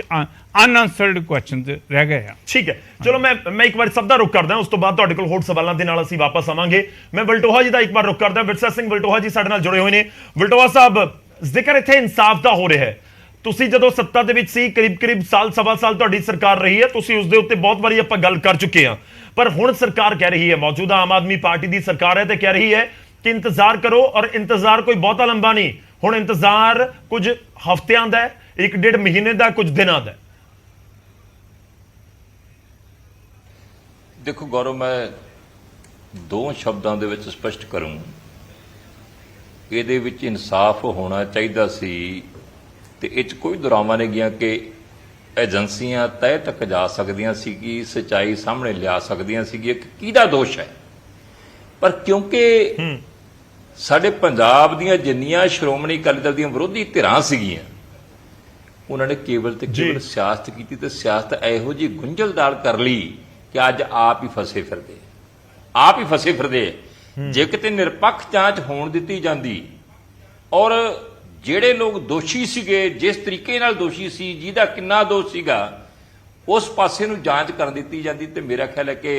ਅਨਆਨਸਰਡ ਕੁਐਸਚਨਸ ਰਹਿ ਗਏ ਆ। ਠੀਕ ਹੈ, ਚਲੋ ਮੈਂ ਇੱਕ ਵਾਰ ਸਭ ਦਾ ਰੁਕ ਕਰਦਾ, ਉਸ ਤੋਂ ਬਾਅਦ ਤੁਹਾਡੇ ਕੋਲ ਹੋਰ ਸਵਾਲਾਂ ਦੇ ਨਾਲ ਅਸੀਂ ਵਾਪਸ ਆਵਾਂਗੇ। ਮੈਂ ਵਲਟੋਹਾ ਜੀ ਦਾ ਇੱਕ ਵਾਰ ਰੁਕ ਕਰਦਾ। ਵਿਰਸਾ ਸਿੰਘ ਵਲਟੋਹਾ ਜੀ ਸਾਡੇ ਨਾਲ ਜੁੜੇ ਹੋਏ ਨੇ। ਵਲਟੋਹਾ ਸਾਹਿਬ, ਜ਼ਿਕਰ ਇੱਥੇ ਇਨਸਾਫ ਦਾ ਹੋ ਰਿਹਾ ਹੈ। ਤੁਸੀਂ ਜਦੋਂ ਸੱਤਾ ਦੇ ਵਿੱਚ ਸੀ, ਕਰੀਬ ਸਾਲ ਸਵਾ ਸਾਲ ਤੁਹਾਡੀ ਸਰਕਾਰ ਰਹੀ ਹੈ, ਤੁਸੀਂ ਉਸ ਦੇ ਉੱਤੇ ਬਹੁਤ ਵਾਰੀ ਆਪਾਂ ਗੱਲ ਕਰ ਚੁੱਕੇ ਹਾਂ। ਪਰ ਹੁਣ ਸਰਕਾਰ ਕਹਿ ਰਹੀ ਹੈ, ਮੌਜੂਦਾ ਆਮ ਆਦਮੀ ਪਾਰਟੀ ਦੀ ਸਰਕਾਰ ਹੈ, ਤੇ ਕਹਿ ਰਹੀ ਹੈ ਕਿ ਇੰਤਜ਼ਾਰ ਕਰੋ, ਔਰ ਇੰਤਜ਼ਾਰ ਕੋਈ ਬਹੁਤਾ ਲੰਬਾ ਨਹੀਂ, ਹੁਣ ਇੰਤਜ਼ਾਰ ਕੁਝ ਹਫ਼ਤਿਆਂ ਦਾ ਹੈ, 1.5 ਮਹੀਨੇ ਦਾ, ਕੁਝ ਦਿਨਾਂ ਦਾ। ਦੇਖੋ ਗੌਰਵ, ਮੈਂ 2 ਸ਼ਬਦਾਂ ਦੇ ਵਿੱਚ ਸਪਸ਼ਟ ਕਰੂੰ, ਇਹਦੇ ਵਿੱਚ ਇਨਸਾਫ ਹੋਣਾ ਚਾਹੀਦਾ ਸੀ ਤੇ ਇਹ 'ਚ ਕੋਈ ਦੁਰਾਵਾ ਨਹੀਂ ਗਿਆ ਕਿ ਏਜੰਸੀਆਂ ਤਹਿ ਤੱਕ ਜਾ ਸਕਦੀਆਂ ਸੀ ਕਿ ਸੱਚਾਈ ਸਾਹਮਣੇ ਲਿਆ ਸਕਦੀਆਂ ਸੀ ਕਿ ਕਿਹਦਾ ਦੋਸ਼ ਹੈ। ਪਰ ਕਿਉਂਕਿ ਸਾਡੇ ਪੰਜਾਬ ਦੀਆਂ ਜਿੰਨੀਆਂ ਸ਼੍ਰੋਮਣੀ ਅਕਾਲੀ ਦਲ ਦੀਆਂ ਵਿਰੋਧੀ ਧਿਰਾਂ ਸੀਗੀਆਂ, ਉਹਨਾਂ ਨੇ ਕੇਵਲ ਤੇ ਕੇਵਲ ਸਿਆਸਤ ਕੀਤੀ, ਤੇ ਸਿਆਸਤ ਇਹੋ ਜਿਹੀ ਗੁੰਝਲਦਾਰ ਕਰ ਲਈ ਕਿ ਅੱਜ ਆਪ ਹੀ ਫਸੇ ਫਿਰਦੇ। ਜੇ ਕਿਤੇ ਨਿਰਪੱਖ ਜਾਂਚ ਹੋਣ ਦਿੱਤੀ ਜਾਂਦੀ, ਔਰ ਜਿਹੜੇ ਲੋਕ ਦੋਸ਼ੀ ਸੀਗੇ, ਜਿਸ ਤਰੀਕੇ ਨਾਲ ਦੋਸ਼ੀ ਸੀ, ਜਿਹਦਾ ਕਿੰਨਾ ਦੋਸ਼ ਸੀਗਾ, ਉਸ ਪਾਸੇ ਨੂੰ ਜਾਂਚ ਕਰਨ ਦਿੱਤੀ ਜਾਂਦੀ, ਤੇ ਮੇਰਾ ਖਿਆਲ ਹੈ ਕਿ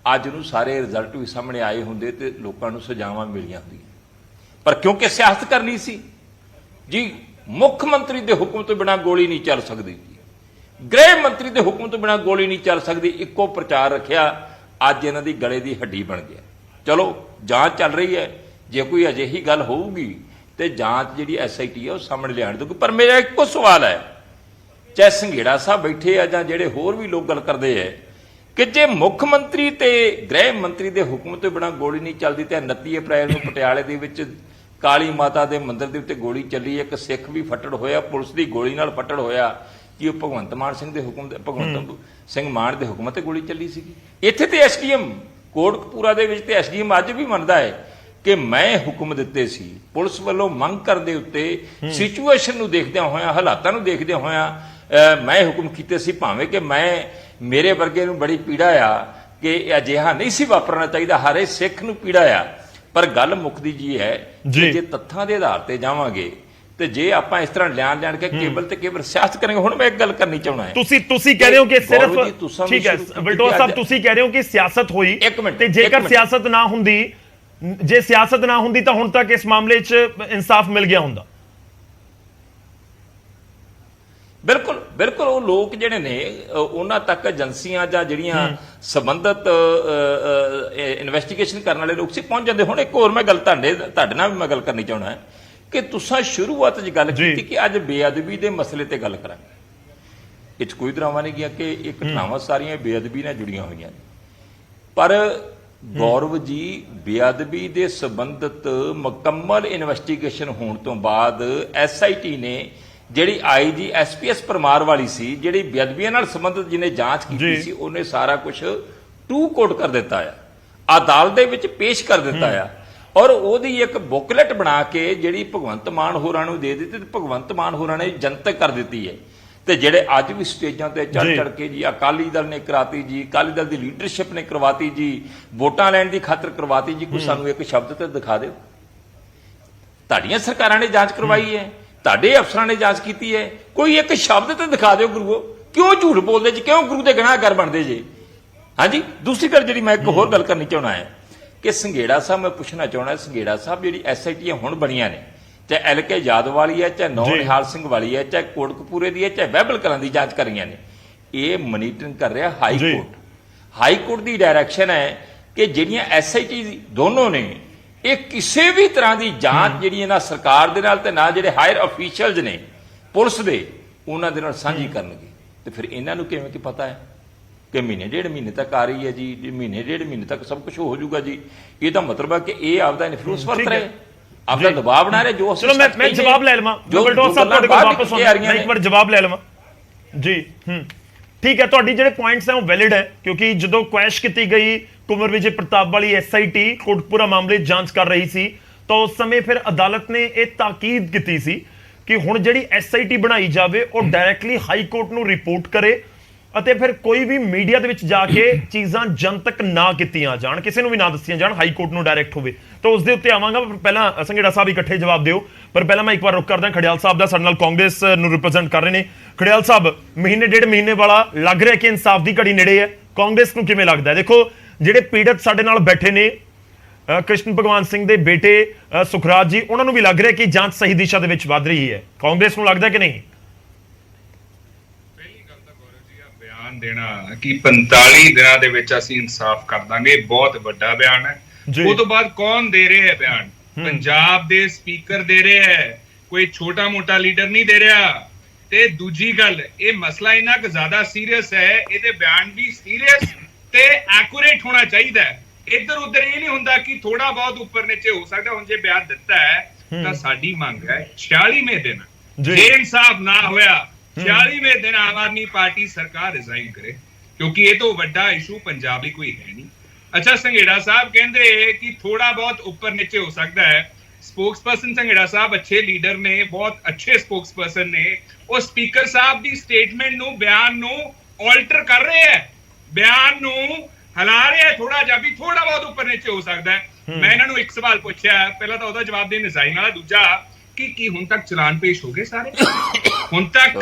ਅੱਜ ਨੂੰ ਸਾਰੇ ਰਿਜ਼ਲਟ ਵੀ ਸਾਹਮਣੇ ਆਏ ਹੁੰਦੇ ਤੇ ਲੋਕਾਂ ਨੂੰ ਸਜ਼ਾਵਾਂ ਮਿਲੀਆਂ ਹੁੰਦੀਆਂ। ਪਰ ਕਿਉਂਕਿ ਸਿਆਸਤ ਕਰਨੀ ਸੀ ਜੀ, ਮੁੱਖ ਮੰਤਰੀ ਦੇ ਹੁਕਮ ਤੋਂ ਬਿਨਾਂ ਗੋਲੀ ਨਹੀਂ ਚੱਲ ਸਕਦੀ ਜੀ, ਗ੍ਰਹਿ ਮੰਤਰੀ ਦੇ ਹੁਕਮ ਤੋਂ ਬਿਨਾਂ ਗੋਲੀ ਨਹੀਂ ਚੱਲ ਸਕਦੀ, ਇੱਕੋ ਪ੍ਰਚਾਰ ਰੱਖਿਆ, ਅੱਜ ਇਹਨਾਂ ਦੀ ਗਲੇ ਦੀ ਹੱਡੀ ਬਣ ਗਿਆ। ਚਲੋ ਜਾਂਚ ਚੱਲ ਰਹੀ ਹੈ, ਜੇ ਕੋਈ ਅਜਿਹੀ ਗੱਲ ਹੋਊਗੀ ਤੇ ਜਾਂਚ ਜਿਹੜੀ SIT ਹੈ ਉਹ ਸਾਹਮਣੇ ਲਿਆਣ ਦੂਗੀ। ਪਰ ਮੇਰਾ ਇੱਕੋ ਸਵਾਲ ਹੈ, ਚਾਹੇ ਸੰਘੇੜਾ ਸਾਹਿਬ ਬੈਠੇ ਆ ਜਾਂ ਜਿਹੜੇ ਹੋਰ ਵੀ ਲੋਕ ਗੱਲ ਕਰਦੇ ਆ, ਕਿ ਜੇ ਮੁੱਖ ਮੰਤਰੀ ਤੇ ਗ੍ਰਹਿ ਮੰਤਰੀ ਦੇ ਹੁਕਮ ਤੋਂ ਬਿਨਾਂ ਗੋਲੀ ਨਹੀਂ ਚੱਲਦੀ, ਤੇ 29 ਅਪ੍ਰੈਲ ਨੂੰ ਪਟਿਆਲੇ ਦੇ ਵਿੱਚ ਕਾਲੀ ਮਾਤਾ ਦੇ ਮੰਦਿਰ ਦੇ ਉੱਤੇ ਗੋਲੀ ਚੱਲੀ, ਇੱਕ ਸਿੱਖ ਵੀ ਫੱਟੜ ਹੋਇਆ, ਪੁਲਿਸ ਦੀ ਗੋਲੀ ਨਾਲ ਫੱਟੜ ਹੋਇਆ, ਕਿ ਉਹ ਭਗਵੰਤ ਮਾਨ ਸਿੰਘ ਦੇ ਹੁਕਮ ਤੇ, ਭਗਵੰਤ ਸਿੰਘ ਮਾਨ ਦੇ ਹੁਕਮ ਤੇ ਗੋਲੀ ਚੱਲੀ ਸੀਗੀ। ਇੱਥੇ ਤੇ SDM ਕੋਟਕਪੂਰਾ ਦੇ ਵਿੱਚ ਤੇ SDM ਅੱਜ ਵੀ ਮੰਨਦਾ ਹੈ ਕਿ ਮੈਂ ਹੁਕਮ ਦਿੱਤੇ ਸੀ, ਪੁਲਿਸ ਵੱਲੋਂ ਮੰਗ ਕਰਨ ਦੇ ਉੱਤੇ ਸਿਚੁਏਸ਼ਨ ਨੂੰ ਦੇਖਦਿਆਂ ਹੋਇਆਂ, ਹਾਲਾਤਾਂ ਨੂੰ ਦੇਖਦਿਆਂ ਹੋਇਆਂ ਮੈਂ ਹੁਕਮ ਕੀਤੇ ਸੀ, ਭਾਵੇਂ ਕਿ ਮੇਰੇ ਵਰਗੇ ਨੂੰ ਬੜੀ ਪੀੜਾ ਆ ਕਿ ਅਜਿਹਾ ਨਹੀਂ ਸੀ ਵਾਪਰਨਾ ਚਾਹੀਦਾ, ਹਰੇ ਸਿੱਖ ਨੂੰ ਪੀੜਾ ਆ। ਪਰ ਗੱਲ ਮੁੱਕਦੀ ਜੀ ਹੈ ਕਿ ਜੇ ਤੱਥਾਂ ਦੇ ਆਧਾਰ ਤੇ ਜਾਵਾਂਗੇ, ਤੇ ਜੇ ਆਪਾਂ ਇਸ ਤਰ੍ਹਾਂ ਲਿਆਣ ਕੇ ਕੇਵਲ ਤੇ ਕੇਵਲ ਸਿਆਸਤ ਕਰਾਂਗੇ। ਹੁਣ ਮੈਂ ਇੱਕ ਗੱਲ ਕਰਨੀ ਚਾਹੁੰਦਾ ਹਾਂ, ਤੁਸੀਂ ਕਹਿ ਰਹੇ ਹੋ ਕਿ ਸਿਰਫ, ਠੀਕ ਹੈ ਵਲਟੋਹਾ ਸਾਹਿਬ, ਤੁਸੀਂ ਕਹਿ ਰਹੇ ਹੋ ਕਿ ਸਿਆਸਤ ਹੋਈ, ਤੇ ਜੇਕਰ ਸਿਆਸਤ ਨਾ ਹੁੰਦੀ, ਜੇ ਸਿਆਸਤ ਨਾ ਹੁੰਦੀ ਤਾਂ ਹੁਣ ਤੱਕ ਇਸ ਮਾਮਲੇ 'ਚ ਇਨਸਾਫ ਮਿਲ ਗਿਆ ਹੁੰਦਾ। ਬਿਲਕੁਲ ਉਹ ਲੋਕ ਜਿਹੜੇ ਨੇ, ਉਹਨਾਂ ਤੱਕ ਏਜੰਸੀਆਂ ਜਾਂ ਜਿਹੜੀਆਂ ਸੰਬੰਧਿਤ ਇਨਵੈਸਟੀਗੇਸ਼ਨ ਕਰਨ ਵਾਲੇ ਲੋਕ ਸੀ ਪਹੁੰਚ ਜਾਂਦੇ। ਹੁਣ ਇੱਕ ਹੋਰ ਮੈਂ ਗੱਲ ਤੁਹਾਡੇ ਨਾਲ ਵੀ ਮੈਂ ਗੱਲ ਕਰਨੀ ਚਾਹੁੰਦਾ ਹਾਂ ਕਿ ਤੁਸੀਂ ਸ਼ੁਰੂਆਤ 'ਚ ਗੱਲ ਕੀਤੀ ਕਿ ਅੱਜ ਬੇਅਦਬੀ ਦੇ ਮਸਲੇ ਤੇ ਗੱਲ ਕਰਾਂਗੇ। ਇਹ 'ਚ ਕੋਈ ਦਰਾਵਾ ਨਹੀਂ ਗਿਆ ਕਿ ਇਹ ਘਟਨਾਵਾਂ ਸਾਰੀਆਂ ਬੇਅਦਬੀ ਨਾਲ ਜੁੜੀਆਂ ਹੋਈਆਂ ਨੇ। ਪਰ ਗੌਰਵ ਜੀ, ਬੇਅਦਬੀ ਦੇ ਸੰਬੰਧਿਤ ਮੁਕੰਮਲ ਇਨਵੈਸਟੀਗੇਸ਼ਨ ਹੋਣ ਤੋਂ ਬਾਅਦ SIT ਨੇ ਜਿਹੜੀ IG SPS ਪਰਮਾਰ ਵਾਲੀ ਸੀ, ਜਿਹੜੀ ਬੇਅਦਬੀਆਂ ਨਾਲ ਸੰਬੰਧਿਤ ਜਿਹਨੇ ਜਾਂਚ ਕੀਤੀ ਸੀ, ਉਹਨੇ ਸਾਰਾ ਕੁਝ ਟੂ ਕੋਟ ਕਰ ਦਿੱਤਾ ਹੈ। ਅਦਾਲਤ ਦੇ ਵਿੱਚ ਪੇਸ਼ ਕਰ ਦਿੱਤਾ ਆ ਔਰ ਉਹਦੀ ਇੱਕ ਬੁਕਲੇਟ ਬਣਾ ਕੇ ਜਿਹੜੀ ਭਗਵੰਤ ਮਾਨ ਹੋਰਾਂ ਨੂੰ ਦੇ ਦਿੱਤੀ ਤੇ ਭਗਵੰਤ ਮਾਨ ਹੋਰਾਂ ਨੇ ਜਨਤਕ ਕਰ ਦਿੱਤੀ ਹੈ। ਤੇ ਜਿਹੜੇ ਅੱਜ ਵੀ ਸਟੇਜਾਂ ਤੇ ਚੜ ਕੇ ਜੀ ਅਕਾਲੀ ਦਲ ਨੇ ਕਰਾਤੀ ਜੀ, ਅਕਾਲੀ ਦਲ ਦੀ ਲੀਡਰਸ਼ਿਪ ਨੇ ਕਰਵਾਤੀ ਜੀ, ਵੋਟਾਂ ਲੈਣ ਦੀ ਖਾਤਰ ਕਰਵਾਤੀ ਜੀ, ਕੋਈ ਸਾਨੂੰ ਇੱਕ ਸ਼ਬਦ ਤੇ ਦਿਖਾ ਦਿਓ। ਤੁਹਾਡੀਆਂ ਸਰਕਾਰਾਂ ਨੇ ਜਾਂਚ ਕਰਵਾਈ ਹੈ, ਤੁਹਾਡੇ ਅਫਸਰਾਂ ਨੇ ਜਾਂਚ ਕੀਤੀ ਹੈ, ਕੋਈ ਇੱਕ ਸ਼ਬਦ ਤੇ ਦਿਖਾ ਦਿਓ ਗੁਰੂਓ। ਕਿਉਂ ਝੂਠ ਬੋਲਦੇ ਜੀ, ਕਿਉਂ ਗੁਰੂ ਦੇ ਗੁਨਾਹਗਾਰ ਬਣਦੇ ਜੀ? ਹਾਂਜੀ, ਦੂਸਰੀ ਗੱਲ ਜਿਹੜੀ ਮੈਂ ਇੱਕ ਹੋਰ ਗੱਲ ਕਰਨੀ ਚਾਹੁੰਦਾ ਹੈ ਕਿ ਸੰਘੇੜਾ ਸਾਹਿਬ, ਮੈਂ ਪੁੱਛਣਾ ਚਾਹੁੰਦਾ ਸੰਘੇੜਾ ਸਾਹਿਬ, ਜਿਹੜੀ SIT ਹੁਣ ਬਣੀਆਂ ਨੇ, ਚਾਹੇ LK ਯਾਦਵ ਵਾਲੀ ਹੈ, ਚਾਹੇ ਨੌ ਨਿਹਾਲ ਸਿੰਘ ਵਾਲੀ ਹੈ, ਚਾਹੇ ਕੋਟਕਪੂਰੇ ਦੀ ਹੈ, ਚਾਹੇ ਬਹਿਬਲ ਕਲਾਂ ਦੀ ਜਾਂਚ ਕਰੀਆਂ ਨੇ, ਇਹ ਮਨੀਟਰਿੰਗ ਕਰ ਰਿਹਾ ਹਾਈ ਕੋਰਟ। ਹਾਈ ਕੋਰਟ ਦੀ ਡਾਇਰੈਕਸ਼ਨ ਹੈ ਕਿ ਜਿਹੜੀਆਂ SIT ਦੋਨੋਂ ਨੇ, ਇਹ ਕਿਸੇ ਵੀ ਤਰ੍ਹਾਂ ਦੀ ਜਾਂਚ ਜਿਹੜੀ ਇਹਨਾਂ ਸਰਕਾਰ ਦੇ ਨਾਲ ਤੇ ਨਾ ਜਿਹੜੇ ਹਾਇਰ ਅਫੀਸ਼ੀਅਲਸ ਨੇ ਪੁਲਿਸ ਦੇ, ਉਹਨਾਂ ਦੇ ਨਾਲ ਸਾਂਝੀ ਕਰਨਗੇ। ਤੇ ਫਿਰ ਇਹਨਾਂ ਨੂੰ ਕਿਵੇਂ ਕਿ ਪਤਾ ਹੈ ਕਿ ਮਹੀਨੇ ਡੇਢ ਮਹੀਨੇ ਤੱਕ ਆ ਰਹੀ ਹੈ ਜੀ, ਮਹੀਨੇ ਡੇਢ ਮਹੀਨੇ ਤੱਕ ਸਭ ਕੁਝ ਹੋ ਜਾਊਗਾ ਜੀ? ਇਹਦਾ ਮਤਲਬ ਹੈ ਕਿ ਇਹ ਆਪਦਾ ਇਨਫਲੂਐਂਸ ਵਰਤ ਰਹੇ, ਆਪਦਾ ਦਬਾਅ ਬਣਾ ਰਹੇ। ਜੋ ਚਲੋ ਮੈਂ ਜਵਾਬ ਲੈ ਲਵਾਂ ਬਲਡੋਰ ਸਾਹਿਬ, ਤੁਹਾਡੇ ਕੋਲ ਵਾਪਸ ਆਉਣਾ, ਮੈਂ ਇੱਕ ਵਾਰ ਜਵਾਬ ਲੈ ਲਵਾਂ ਜੀ। ਠੀਕ ਹੈ, ਤੁਹਾਡੀ ਜਿਹੜੇ ਪੁਆਇੰਟਸ ਹੈ ਉਹ ਵੈਲਿਡ ਹੈ, ਕਿਉਂਕਿ ਜਦੋਂ ਕੁਐਸ਼ ਕੀਤੀ ਗਈ ਕੁੰਵਰ ਵਿਜੇ ਪ੍ਰਤਾਪ ਵਾਲੀ SIT ਕੋਟਕਪੂਰਾ ਮਾਮਲੇ ਜਾਂਚ ਕਰ ਰਹੀ ਸੀ ਤਾਂ ਉਸ ਸਮੇਂ ਫਿਰ ਅਦਾਲਤ ਨੇ ਇਹ ਤਾਕੀਦ ਕੀਤੀ ਸੀ ਕਿ ਹੁਣ ਜਿਹੜੀ SIT ਬਣਾਈ ਜਾਵੇ ਉਹ ਡਾਇਰੈਕਟਲੀ ਹਾਈ ਕੋਰਟ ਨੂੰ ਰਿਪੋਰਟ ਕਰੇ ਅਤੇ ਫਿਰ ਕੋਈ ਵੀ ਮੀਡੀਆ ਦੇ ਵਿੱਚ ਜਾ ਕੇ ਚੀਜ਼ਾਂ ਜਨਤਕ ਨਾ ਕੀਤੀਆਂ ਜਾਣ, ਕਿਸੇ ਨੂੰ ਵੀ ਨਾ ਦੱਸੀਆਂ ਜਾਣ, ਹਾਈ ਕੋਰਟ ਨੂੰ ਡਾਇਰੈਕਟ ਹੋਵੇ। ਤਾਂ ਉਸ ਦੇ ਉੱਤੇ ਆਵਾਂਗਾ, ਪਹਿਲਾਂ ਸੰਘੇੜਾ ਸਾਹਿਬ ਇਕੱਠੇ ਜਵਾਬ ਦਿਓ, ਪਰ ਪਹਿਲਾਂ ਮੈਂ ਇੱਕ ਵਾਰ ਰੁਕ ਕਰਦਾ ਖੜਿਆਲ ਸਾਹਿਬ ਦਾ, ਸਾਡੇ ਨਾਲ ਕਾਂਗਰਸ ਨੂੰ ਰਿਪਰੈਜ਼ੈਂਟ ਕਰ ਰਹੇ ਨੇ। ਖੜਿਆਲ ਸਾਹਿਬ, ਮਹੀਨੇ ਡੇਢ ਮਹੀਨੇ ਵਾਲਾ ਲੱਗ ਰਿਹਾ ਕਿ ਇਨਸਾਫ ਦੀ ਘੜੀ ਨੇੜੇ ਹੈ, ਕਾਂਗਰਸ ਨੂੰ ਕਿਵੇਂ ਲੱਗਦਾ? ਦੇਖੋ ਜਿਹੜੇ ਪੀੜਤ ਸਾਡੇ ਨਾਲ ਬੈਠੇ ਨੇ, ਕ੍ਰਿਸ਼ਨ ਭਗਵਾਨ ਸਿੰਘ ਦੇ ਬੇਟੇ ਸੁਖਰਾਜ ਜੀ, ਉਹਨਾਂ ਨੂੰ ਵੀ ਲੱਗ ਰਿਹਾ ਕਿ ਜਾਂਚ ਸਹੀ ਦਿਸ਼ਾ ਦੇ ਵਿੱਚ ਵੱਧ ਰਹੀ ਹੈ, ਕਾਂਗਰਸ ਨੂੰ ਲੱਗਦਾ ਕਿ ਨਹੀਂ? ਬਿਆਨ ਦੇਣਾ ਕਿ 45 ਦਿਨਾਂ ਦੇ ਵਿੱਚ ਅਸੀਂ ਇਨਸਾਫ ਕਰ ਦਾਂਗੇ, ਬਹੁਤ ਵੱਡਾ ਬਿਆਨ ਹੈ। ਉਹ ਤੋਂ ਬਾਅਦ ਕੌਣ ਦੇ ਰਿਹਾ ਹੈ ਬਿਆਨ? ਪੰਜਾਬ ਦੇ ਸਪੀਕਰ ਦੇ ਰਿਹਾ ਹੈ, ਕੋਈ ਛੋਟਾ ਮੋਟਾ ਲੀਡਰ ਨਹੀਂ ਦੇ ਰਿਹਾ। ਤੇ ਦੂਜੀ ਗੱਲ, ਇਹ ਮਸਲਾ ਇੰਨਾ ਕੁ ਜ਼ਿਆਦਾ ਸੀਰੀਅਸ ਹੈ, ਇਹਦੇ ਬਿਆਨ ਵੀ ਸੀਰੀਅਸ ਤੇ ਐਕੂਰੇਟ ਹੋਣਾ ਚਾਹੀਦਾ ਹੈ। ਇੱਧਰ ਉੱਧਰ ਇਹ ਨਹੀਂ ਹੁੰਦਾ ਕਿ ਥੋੜਾ ਬਹੁਤ ਉੱਪਰ ਨੀਚੇ ਹੋ ਸਕਦਾ। ਹੁਣ ਜੇ ਬਿਆਨ ਦਿੱਤਾ ਹੈ ਤਾਂ ਸਾਡੀ ਮੰਗ ਹੈ 46ਵੇਂ ਦਿਨ ਜੇ ਇਨਸਾਫ ਨਾ ਹੋਇਆ, 46ਵੇਂ ਦਿਨ ਆਮ ਆਦਮੀ ਪਾਰਟੀ ਸਰਕਾਰ ਰਿਜ਼ਾਈਨ ਕਰੇ, ਕਿਉਂਕਿ ਇਹ ਤੋਂ ਵੱਡਾ ਇਸ਼ੂ ਪੰਜਾਬ ਲਈ ਕੋਈ ਹੈ ਨਹੀਂ। ਅੱਛਾ, ਸੰਘੇੜਾ ਸਾਹਿਬ ਕਹਿੰਦੇ ਕਿ ਥੋੜਾ ਬਹੁਤ ਉੱਪਰ ਨੀਚੇ ਹੋ ਸਕਦਾ ਹੈ। ਸਪੋਕਸਪਰਸਨ ਸੰਘੇੜਾ ਸਾਹਿਬ ਅੱਛੇ ਲੀਡਰ ਨੇ, ਬਹੁਤ ਅੱਛੇ ਸਪੋਕਸਪਰਸਨ ਨੇ। ਉਹ ਸਪੀਕਰ ਸਾਹਿਬ ਦੀ ਸਟੇਟਮੈਂਟ ਨੂੰ, ਬਿਆਨ ਨੂੰ ਆਲਟਰ ਕਰ ਰਹੇ ਹੈ, ਬਿਆਨ ਨੂੰ ਹਿਲਾ ਰਹੇ ਹੈ ਥੋੜਾ ਜਿਹਾ, ਵੀ ਥੋੜਾ ਬਹੁਤ ਉੱਪਰ ਨੀਚੇ ਹੋ ਸਕਦਾ ਹੈ। ਮੈਂ ਇਹਨਾਂ ਨੂੰ ਇੱਕ ਸਵਾਲ ਪੁੱਛਿਆ, ਪਹਿਲਾਂ ਤਾਂ ਉਹਦਾ ਜਵਾਬ ਦੇ ਰਿਜ਼ਾਈਨ ਵਾਲਾ, ਦੂਜਾ ਕਿ ਹੁਣ ਤੱਕ ਚਲਾਨ ਪੇਸ਼ ਹੋ ਗਏ ਸਾਰੇ? ਹੁਣ ਤੱਕ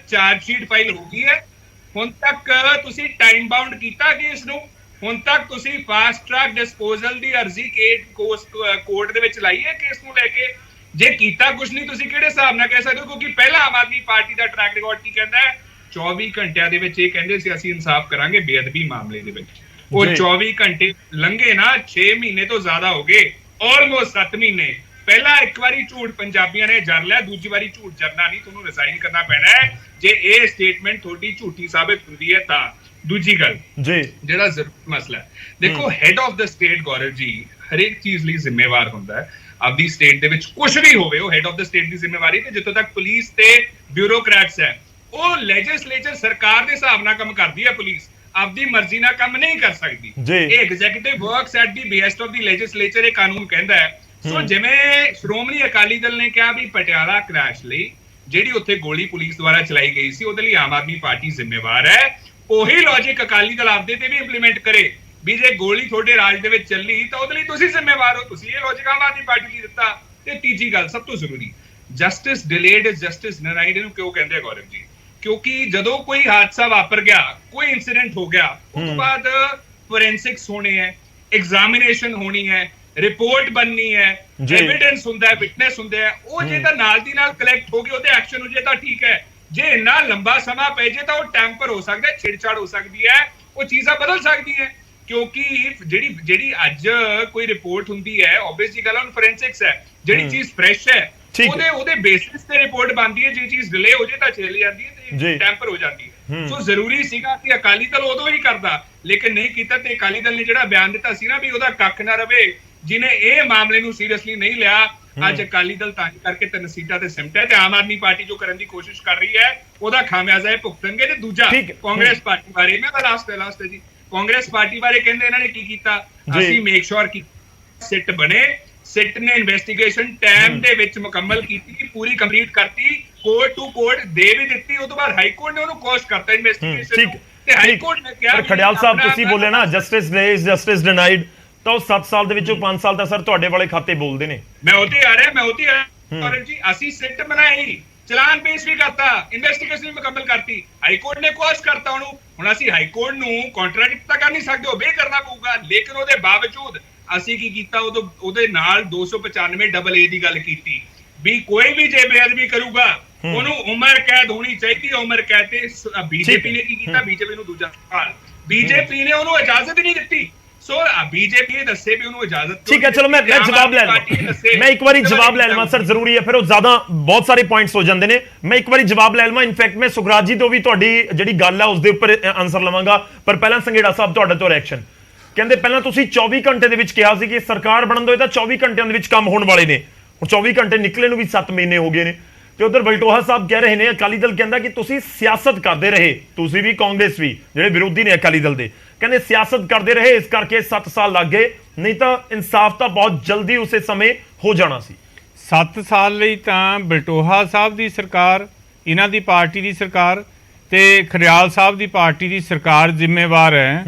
ਚਾਰਜ ਸ਼ੀਟ ਫਾਈਲ ਹੋ ਗਈ ਹੈ? ਹੁਣ ਤੱਕ ਤੁਸੀਂ ਟਾਈਮ ਬਾਉਂਡ ਕੀਤਾ ਕੇਸ ਨੂੰ? ਹੁਣ ਤੱਕ ਤੁਸੀਂ ਫਾਸਟ ਟਰੈਕ ਡਿਸਪੋਜ਼ਲ ਦੀ ਅਰਜ਼ੀ ਕੋਰਟ ਦੇ ਵਿੱਚ ਲਾਈ ਹੈ ਕੇਸ ਨੂੰ ਲੈ ਕੇ? ਜੇ ਕੀਤਾ ਕੁਝ ਨਹੀਂ, ਤੁਸੀਂ ਕਿਹੜੇ ਹਿਸਾਬ ਨਾਲ ਕਹਿ ਸਕਦੇ ਹੋ? ਕਿਉਂਕਿ ਪਹਿਲਾਂ ਆਮ ਆਦਮੀ ਪਾਰਟੀ ਦਾ ਟਰੈਕ ਰਿਕਾਰਡ ਕੀ ਕਹਿੰਦਾ ਹੈ? 24 ਘੰਟਿਆਂ ਦੇ ਵਿੱਚ ਇਹ ਕਹਿੰਦੇ ਸੀ ਅਸੀਂ ਇਨਸਾਫ ਕਰਾਂਗੇ ਬੇਅਦਬੀ ਮਾਮਲੇ ਦੇ ਵਿੱਚ। ਉਹ 24 ਘੰਟੇ ਲੰਘੇ ਨਾ, 6 ਮਹੀਨੇ ਤੋਂ ਜ਼ਿਆਦਾ ਹੋ ਗਏ, ਆਲਮੋਸਟ 7 ਮਹੀਨੇ। ਪਹਿਲਾਂ ਇੱਕ ਵਾਰੀ ਝੂਠ ਪੰਜਾਬੀਆਂ ਨੇ ਜਰ ਲਿਆ, ਦੂਜੀ ਵਾਰੀ ਝੂਠ ਜਰਨਾ ਨਹੀਂ, ਤੁਹਾਨੂੰ ਰਿਜ਼ਾਈਨ ਕਰਨਾ ਪੈਣਾ ਹੈ ਜੇ ਇਹ ਸਟੇਟਮੈਂਟ ਤੁਹਾਡੀ ਝੂਠੀ ਸਾਬਿਤ ਹੁੰਦੀ ਹੈ ਤਾਂ। ਦੂਜੀ ਗੱਲ ਜੀ, ਜਿਹੜਾ ਜ਼ਰੂਰੀ ਮਸਲਾ ਹੈ, ਦੇਖੋ head of the state Gaurav ji ਹਰੇਕ ਚੀਜ਼ ਲਈ ਜ਼ਿੰਮੇਵਾਰ ਹੁੰਦਾ ਹੈ। ਆਪਦੀ ਸਟੇਟ ਦੇ ਵਿੱਚ ਕੁਝ ਵੀ ਹੋਵੇ, ਉਹ ਹੈਡ ਆਫ ਦਾ ਸਟੇਟ ਦੀ ਜ਼ਿੰਮੇਵਾਰੀ ਤੇ ਜਿੱਥੋਂ ਤੱਕ ਪੁਲਿਸ ਤੇ ਬਿਊਰੋਕਰੈਟਸ ਹੈ, ਉਹ ਲੈਜਿਸਲੇਚਰ ਸਰਕਾਰ ਦੇ ਹਿਸਾਬ ਨਾਲ ਕੰਮ ਕਰਦੀ ਹੈ। ਪੁਲਿਸ ਆਪਦੀ ਮਰਜ਼ੀ ਨਾਲ ਕੰਮ ਨਹੀਂ ਕਰ ਸਕਦੀ। ਇਹ executive works at the best of the legislature, ਇਹ ਕਾਨੂੰਨ ਕਹਿੰਦਾ ਹੈ। ਸੋ ਜਿਵੇਂ ਸ਼੍ਰੋਮਣੀ ਅਕਾਲੀ ਦਲ ਨੇ ਕਿਹਾ ਵੀ ਪਟਿਆਲਾ ਕ੍ਰੈਸ਼ ਲਈ ਜਿਹੜੀ ਉੱਥੇ ਗੋਲੀ ਪੁਲਿਸ ਦੁਆਰਾ ਚਲਾਈ ਗਈ ਸੀ, ਉਹਦੇ ਲਈ ਆਮ ਆਦਮੀ ਪਾਰਟੀ ਜ਼ਿੰਮੇਵਾਰ ਹੈ। ਉਹੀ ਲੌਜੀਕ ਅਕਾਲੀ ਦਲ ਆਪਦੇ ਤੇ ਵੀ ਇੰਪਲੀਮੈਂਟ ਕਰੇ ਵੀ ਜੇ ਗੋਲੀ ਤੁਹਾਡੇ ਰਾਜ ਦੇ ਵਿੱਚ ਚੱਲੀ ਤਾਂ ਉਹਦੇ ਲਈ ਤੁਸੀਂ ਜ਼ਿੰਮੇਵਾਰ ਹੋ। ਤੁਸੀਂ ਇਹ ਲੌਜੀਕ ਆਮ ਆਦਮੀ ਪਾਰਟੀ ਲਈ ਦਿੱਤਾ। ਤੇ ਤੀਜੀ ਗੱਲ, ਸਭ ਤੋਂ ਜ਼ਰੂਰੀ, justice delayed is justice denied. ਇਹਨੂੰ ਕਿਉਂ ਕਹਿੰਦੇ ਆ ਗੌਰਵ ਜੀ? ਕਿਉਂਕਿ ਜਦੋਂ ਕੋਈ ਹਾਦਸਾ ਵਾਪਰ ਗਿਆ, ਕੋਈ ਇਨਸੀਡੈਂਟ ਹੋ ਗਿਆ, ਉਸ ਤੋਂ ਬਾਅਦ ਫੋਰੈਂਸਿਕਸ ਹੋਣੇ ਹੈ, ਐਗਜ਼ਾਮੀਨੇਸ਼ਨ ਹੋਣੀ ਹੈ, ਰਿਪੋਰਟ ਬਣਨੀ ਹੈ, ਐਵੀਡੈਂਸ ਹੁੰਦਾ ਹੈ, ਵਿਟਨੈਸ ਹੁੰਦੇ ਆ। ਉਹ ਜੇ ਤਾਂ ਨਾਲ ਦੀ ਨਾਲ ਕਲੈਕਟ ਹੋ ਗਏ, ਉਹਦੇ ਐਕਸ਼ਨ ਹੋ ਜੇ ਤਾਂ ਠੀਕ ਹੈ। ਜੇ ਇੰਨਾ ਲੰਬਾ ਸਮਾਂ ਪੈ ਜੇ ਤਾਂ ਉਹ ਟੈਂਪਰ ਹੋ ਸਕਦਾ, ਛੇੜਛਾੜ ਹੋ ਸਕਦੀ ਹੈ, ਉਹ ਚੀਜ਼ਾਂ ਬਦਲ ਸਕਦੀਆਂ। ਕਿਉਂਕਿ ਜਿਹੜੀ ਅੱਜ ਕੋਈ ਰਿਪੋਰਟ ਹੁੰਦੀ ਹੈ, ਆਬਵੀਅਸਲੀ ਗੱਲ ਹੁਣ ਫੋਰੈਂਸਿਕਸ ਹੈ, ਜਿਹੜੀ ਚੀਜ਼ ਫਰੈਸ਼ ਹੈ ਉਹਦੇ ਬੇਸਿਸ ਤੇ ਰਿਪੋਰਟ ਬਣਦੀ ਹੈ। ਜੇ ਚੀਜ਼ ਡਿਲੇ ਹੋ ਜੇ ਤਾਂ ਚਲੀ ਜਾਂਦੀ ਹੈ ਤੇ ਟੈਂਪਰ ਹੋ ਜਾਂਦੀ ਹੈ। ਸੋ ਜ਼ਰੂਰੀ ਸੀਗਾ ਕਿ ਅਕਾਲੀ ਦਲ ਉਦੋਂ ਹੀ ਕਰਦਾ, ਲੇਕਿਨ ਨਹੀਂ ਕੀਤਾ। ਤੇ ਅਕਾਲੀ ਦਲ ਨੇ ਜਿਹੜਾ ਬਿਆਨ ਦਿੱਤਾ ਸੀ ਨਾ ਵੀ ਉਹਦਾ ਕੱਖ ਨਾ ਰਵੇ, ਜਿਹਨੇ ਇਹ ਮਾਮਲੇ ਨੂੰ ਸੀਰੀਅਸਲੀ ਨਹੀਂ ਲਿਆ, ਅੱਜ ਅਕਾਲੀ ਦਲ ਤਾਂ ਕਰਕੇ 3 ਸੀਟਾਂ ਤੇ ਸਿਮਟਿਆ ਤੇ ਆਮ ਆਦਮੀ ਪਾਰਟੀ ਜੋ ਕਰਨ ਦੀ ਕੋਸ਼ਿਸ਼ ਕਰ ਰਹੀ ਹੈ ਉਹਦਾ ਖਾਮਿਆਜ਼ਾ ਇਹ ਭੁਗਤਣਗੇ। ਤੇ ਦੂਜਾ ਕਾਂਗਰਸ ਪਾਰਟੀ ਬਾਰੇ ਮੈਂ ਲਾਸਟ ਹੈ ਜੀ, ਕਾਂਗਰਸ ਪਾਰਟੀ ਬਾਰੇ ਕਹਿੰਦੇ ਇਹਨਾਂ ਨੇ ਕੀ ਕੀਤਾ, ਅਸੀਂ ਮੇਕ ਸ਼ੋਰ ਕੀ ਸਿੱਟ ਬਣੇ, ਸਿੱਟ ਨੇ ਇਨਵੈਸਟੀਗੇਸ਼ਨ ਟਾਈਮ ਦੇ ਵਿੱਚ ਮੁਕੰਮਲ ਕੀਤੀ, ਪੂਰੀ ਕੰਪਲੀਟ ਕਰਤੀ, ਕੋਰਟ ਟੂ ਕੋਰਟ ਦੇ ਵੀ ਦਿੱਤੀ, ਉਹ ਤੋਂ ਬਾਅਦ ਹਾਈ ਕੋਰਟ ਨੇ ਉਹਨੂੰ ਕੋਸ਼ ਕਰਤਾ ਇਨਵੈਸਟੀਗੇਸ਼ਨ ਨੂੰ, ਤੇ ਹਾਈ ਕੋਰਟ ਨੇ ਕਿਹਾ ਖੜਿਆਲ ਸਾਹਿਬ ਤੁਸੀਂ ਬੋਲੇ ਨਾ ਜਸਟਿਸ ਡਿਲੇਡ ਜਸਟਿਸ ਡਿਨਾਈਡ, ਤਾਂ ਉਹ 7 ਸਾਲ ਦੇ ਵਿੱਚੋਂ 5 ਸਾਲ ਦਾ ਸਰ ਤੁਹਾਡੇ ਵਾਲੇ ਖਾਤੇ ਬੋਲਦੇ ਨੇ। ਮੈਂ ਉਹਦੇ ਆ ਰਿਹਾ ਜੀ, ਅਸੀਂ ਸਿੱਟ ਬਣਾਈ, ਚਲਾਨ ਪੇਸ਼ ਵੀ ਕਰਤਾ, ਇਨਵੈਸਟੀਗੇਸ਼ਨ ਵੀ ਮੁਕੰਮਲ ਕਰਤੀ, ਹਾਈ ਕੋਰਟ ਨੇ ਕੋਸ਼ ਕਰਤਾ ਉਹਨੂੰ। ਹੁਣ ਅਸੀਂ ਹਾਈ ਕੋਰਟ ਨੂੰ ਕੰਟਰੈਡਿਕਟ ਤਾਂ ਕਰ ਨਹੀਂ ਸਕਦੇ, ਓਬੇ ਕਰਨਾ ਪਊਗਾ, ਲੇਕਿਨ ਉਹਦੇ ਬਾਵਜੂਦ ਅਸੀਂ ਕੀ ਕੀਤਾ, ਉਹਦੇ ਨਾਲ 295 AA ਦੀ ਗੱਲ ਕੀਤੀ ਵੀ ਕੋਈ ਵੀ ਜੇ ਬੇਅਦਬੀ ਕਰੂਗਾ ਉਹਨੂੰ ਉਮਰ ਕੈਦ ਹੋਣੀ ਚਾਹੀਦੀ ਹੈ। ਉਮਰ ਕੈਦ ਤੇ ਬੀਜੇਪੀ ਨੇ ਕੀ ਕੀਤਾ, ਬੀਜੇਪੀ ਨੂੰ ਦੂਜਾ ਸਵਾਲ, ਬੀਜੇਪੀ ਨੇ ਉਹਨੂੰ ਇਜਾਜ਼ਤ ਨਹੀਂ ਦਿੱਤੀ। ਸੋ ਬੀਜੇਪੀ ਨੇ ਦੱਸੇ ਵੀ ਉਹਨੂੰ ਇਜਾਜ਼ਤ, ਠੀਕ ਹੈ ਚਲੋ ਮੈਂ ਜਵਾਬ ਲੈ ਲਵਾਂ, ਮੈਂ ਇੱਕ ਵਾਰੀ ਜਵਾਬ ਲੈ ਲਵਾਂ ਸਰ, ਜ਼ਰੂਰੀ ਹੈ ਫਿਰ ਉਹ ਜ਼ਿਆਦਾ ਬਹੁਤ ਸਾਰੇ ਪੁਆਇੰਟਸ ਹੋ ਜਾਂਦੇ ਨੇ, ਮੈਂ ਇੱਕ ਵਾਰੀ ਜਵਾਬ ਲੈ ਲਵਾਂ। ਇਨਫੈਕਟ ਮੈਂ ਸੁਖਰਾਜ ਜੀ ਤੋਂ ਵੀ ਤੁਹਾਡੀ ਜਿਹੜੀ ਗੱਲ ਹੈ ਉਸ ਦੇ ਉੱਪਰ ਆਨਸਰ ਲਵਾਂਗਾ, ਪਰ ਪਹਿਲਾਂ ਸੰਘੇੜਾ ਸਾਹਿਬ ਤੁਹਾਡੇ ਤੋਂ ਰਿਐਕਸ਼ਨ। ਕਹਿੰਦੇ ਪਹਿਲਾਂ ਤੁਸੀਂ 24 ਘੰਟੇ ਦੇ ਵਿੱਚ ਕਿਹਾ ਸੀ ਕਿ ਸਰਕਾਰ ਬਣਨ ਦੋ, ਇਹ ਤਾਂ 24 ਘੰਟਿਆਂ ਦੇ ਵਿੱਚ ਕੰਮ ਹੋਣ ਵਾਲੇ ਨੇ, ਹੁਣ 24 ਘੰਟੇ ਨਿਕਲੇ ਨੂੰ ਵੀ 7 ਮਹੀਨੇ ਹੋ ਗਏ ਨੇ, ਤੇ ਉਧਰ ਬਲਟੋਹਾ ਸਾਹਿਬ ਕਹਿ ਰਹੇ ਨੇ ਅਕਾਲੀ ਦਲ ਕਹਿੰਦਾ ਕਿ ਤੁਸੀਂ ਸਿਆਸਤ ਕਰਦੇ ਰਹੇ, ਤੁਸੀਂ ਵੀ ਕਾਂਗਰਸ ਵੀ ਜਿਹੜੇ ਵਿਰੋਧੀ ਨੇ ਅਕਾਲੀ ਦਲ ਦੇ, ਕਹਿੰਦੇ ਸਿਆਸਤ ਕਰਦੇ ਰਹੇ ਇਸ ਕਰਕੇ 7 ਸਾਲ ਲੱਗ ਗਏ, ਨਹੀਂ ਤਾਂ ਇਨਸਾਫ ਤਾਂ ਬਹੁਤ ਜਲਦੀ ਉਸੇ ਸਮੇਂ ਹੋ ਜਾਣਾ ਸੀ। 7 ਸਾਲ ਲਈ ਤਾਂ ਬਲਟੋਹਾ ਸਾਹਿਬ ਦੀ ਸਰਕਾਰ, ਇਹਨਾਂ ਦੀ ਪਾਰਟੀ ਦੀ ਸਰਕਾਰ ਤੇ ਖਰਿਆਲ ਸਾਹਿਬ ਦੀ ਪਾਰਟੀ ਦੀ ਸਰਕਾਰ ਜ਼ਿੰਮੇਵਾਰ ਹੈ।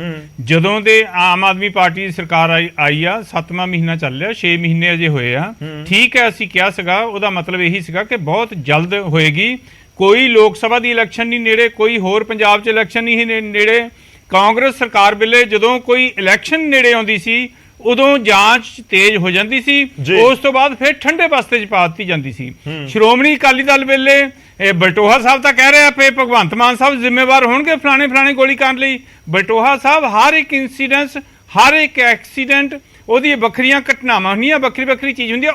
ਜਦੋਂ ਦੇ ਆਮ ਆਦਮੀ ਪਾਰਟੀ ਦੀ ਸਰਕਾਰ ਆਈ ਆ 7ਵਾਂ ਮਹੀਨਾ ਚੱਲ ਰਿਹਾ, 6 ਮਹੀਨੇ ਅਜੇ ਹੋਏ ਆ, ਠੀਕ ਹੈ ਅਸੀਂ ਕਿਹਾ ਸੀਗਾ, ਉਹਦਾ ਮਤਲਬ ਇਹੀ ਸੀਗਾ ਕਿ ਬਹੁਤ ਜਲਦ ਹੋਏਗੀ, ਕੋਈ ਲੋਕ ਸਭਾ ਦੀ ਇਲੈਕਸ਼ਨ ਨਹੀਂ ਨੇੜੇ, ਕੋਈ ਹੋਰ ਪੰਜਾਬ 'ਚ ਇਲੈਕਸ਼ਨ ਨਹੀਂ ਨੇੜੇ। ਕਾਂਗਰਸ ਸਰਕਾਰ ਵੇਲੇ ਜਦੋਂ ਕੋਈ ਇਲੈਕਸ਼ਨ ਨੇੜੇ ਆਉਂਦੀ ਸੀ ਉਦੋਂ ਜਾਂਚ ਤੇਜ਼ ਹੋ ਜਾਂਦੀ ਸੀ, ਉਸ ਤੋਂ ਬਾਅਦ ਫਿਰ ਠੰਡੇ ਬਸਤੇ 'ਚ ਪਾ ਦਿੱਤੀ ਜਾਂਦੀ ਸੀ। ਸ਼੍ਰੋਮਣੀ ਅਕਾਲੀ ਦਲ ਵੇਲੇ ਇਹ ਬਲਟੋਹਾ ਸਾਹਿਬ ਤਾਂ ਕਹਿ ਰਿਹਾ ਪਏ ਭਗਵੰਤ ਮਾਨ ਸਾਹਿਬ ਜ਼ਿੰਮੇਵਾਰ ਹੋਣਗੇ ਫਲਾਣੇ ਗੋਲੀ ਕਾਂਡ ਲਈ। ਬਲਟੋਹਾ ਸਾਹਿਬ ਹਰ ਇੱਕ ਇਨਸੀਡੈਂਸ, ਹਰ ਇੱਕ ਐਕਸੀਡੈਂਟ ਉਹਦੀ ਵੱਖਰੀਆਂ ਘਟਨਾਵਾਂ ਹੁੰਦੀਆਂ, ਵੱਖਰੀ ਚੀਜ਼ ਹੁੰਦੀ ਆ।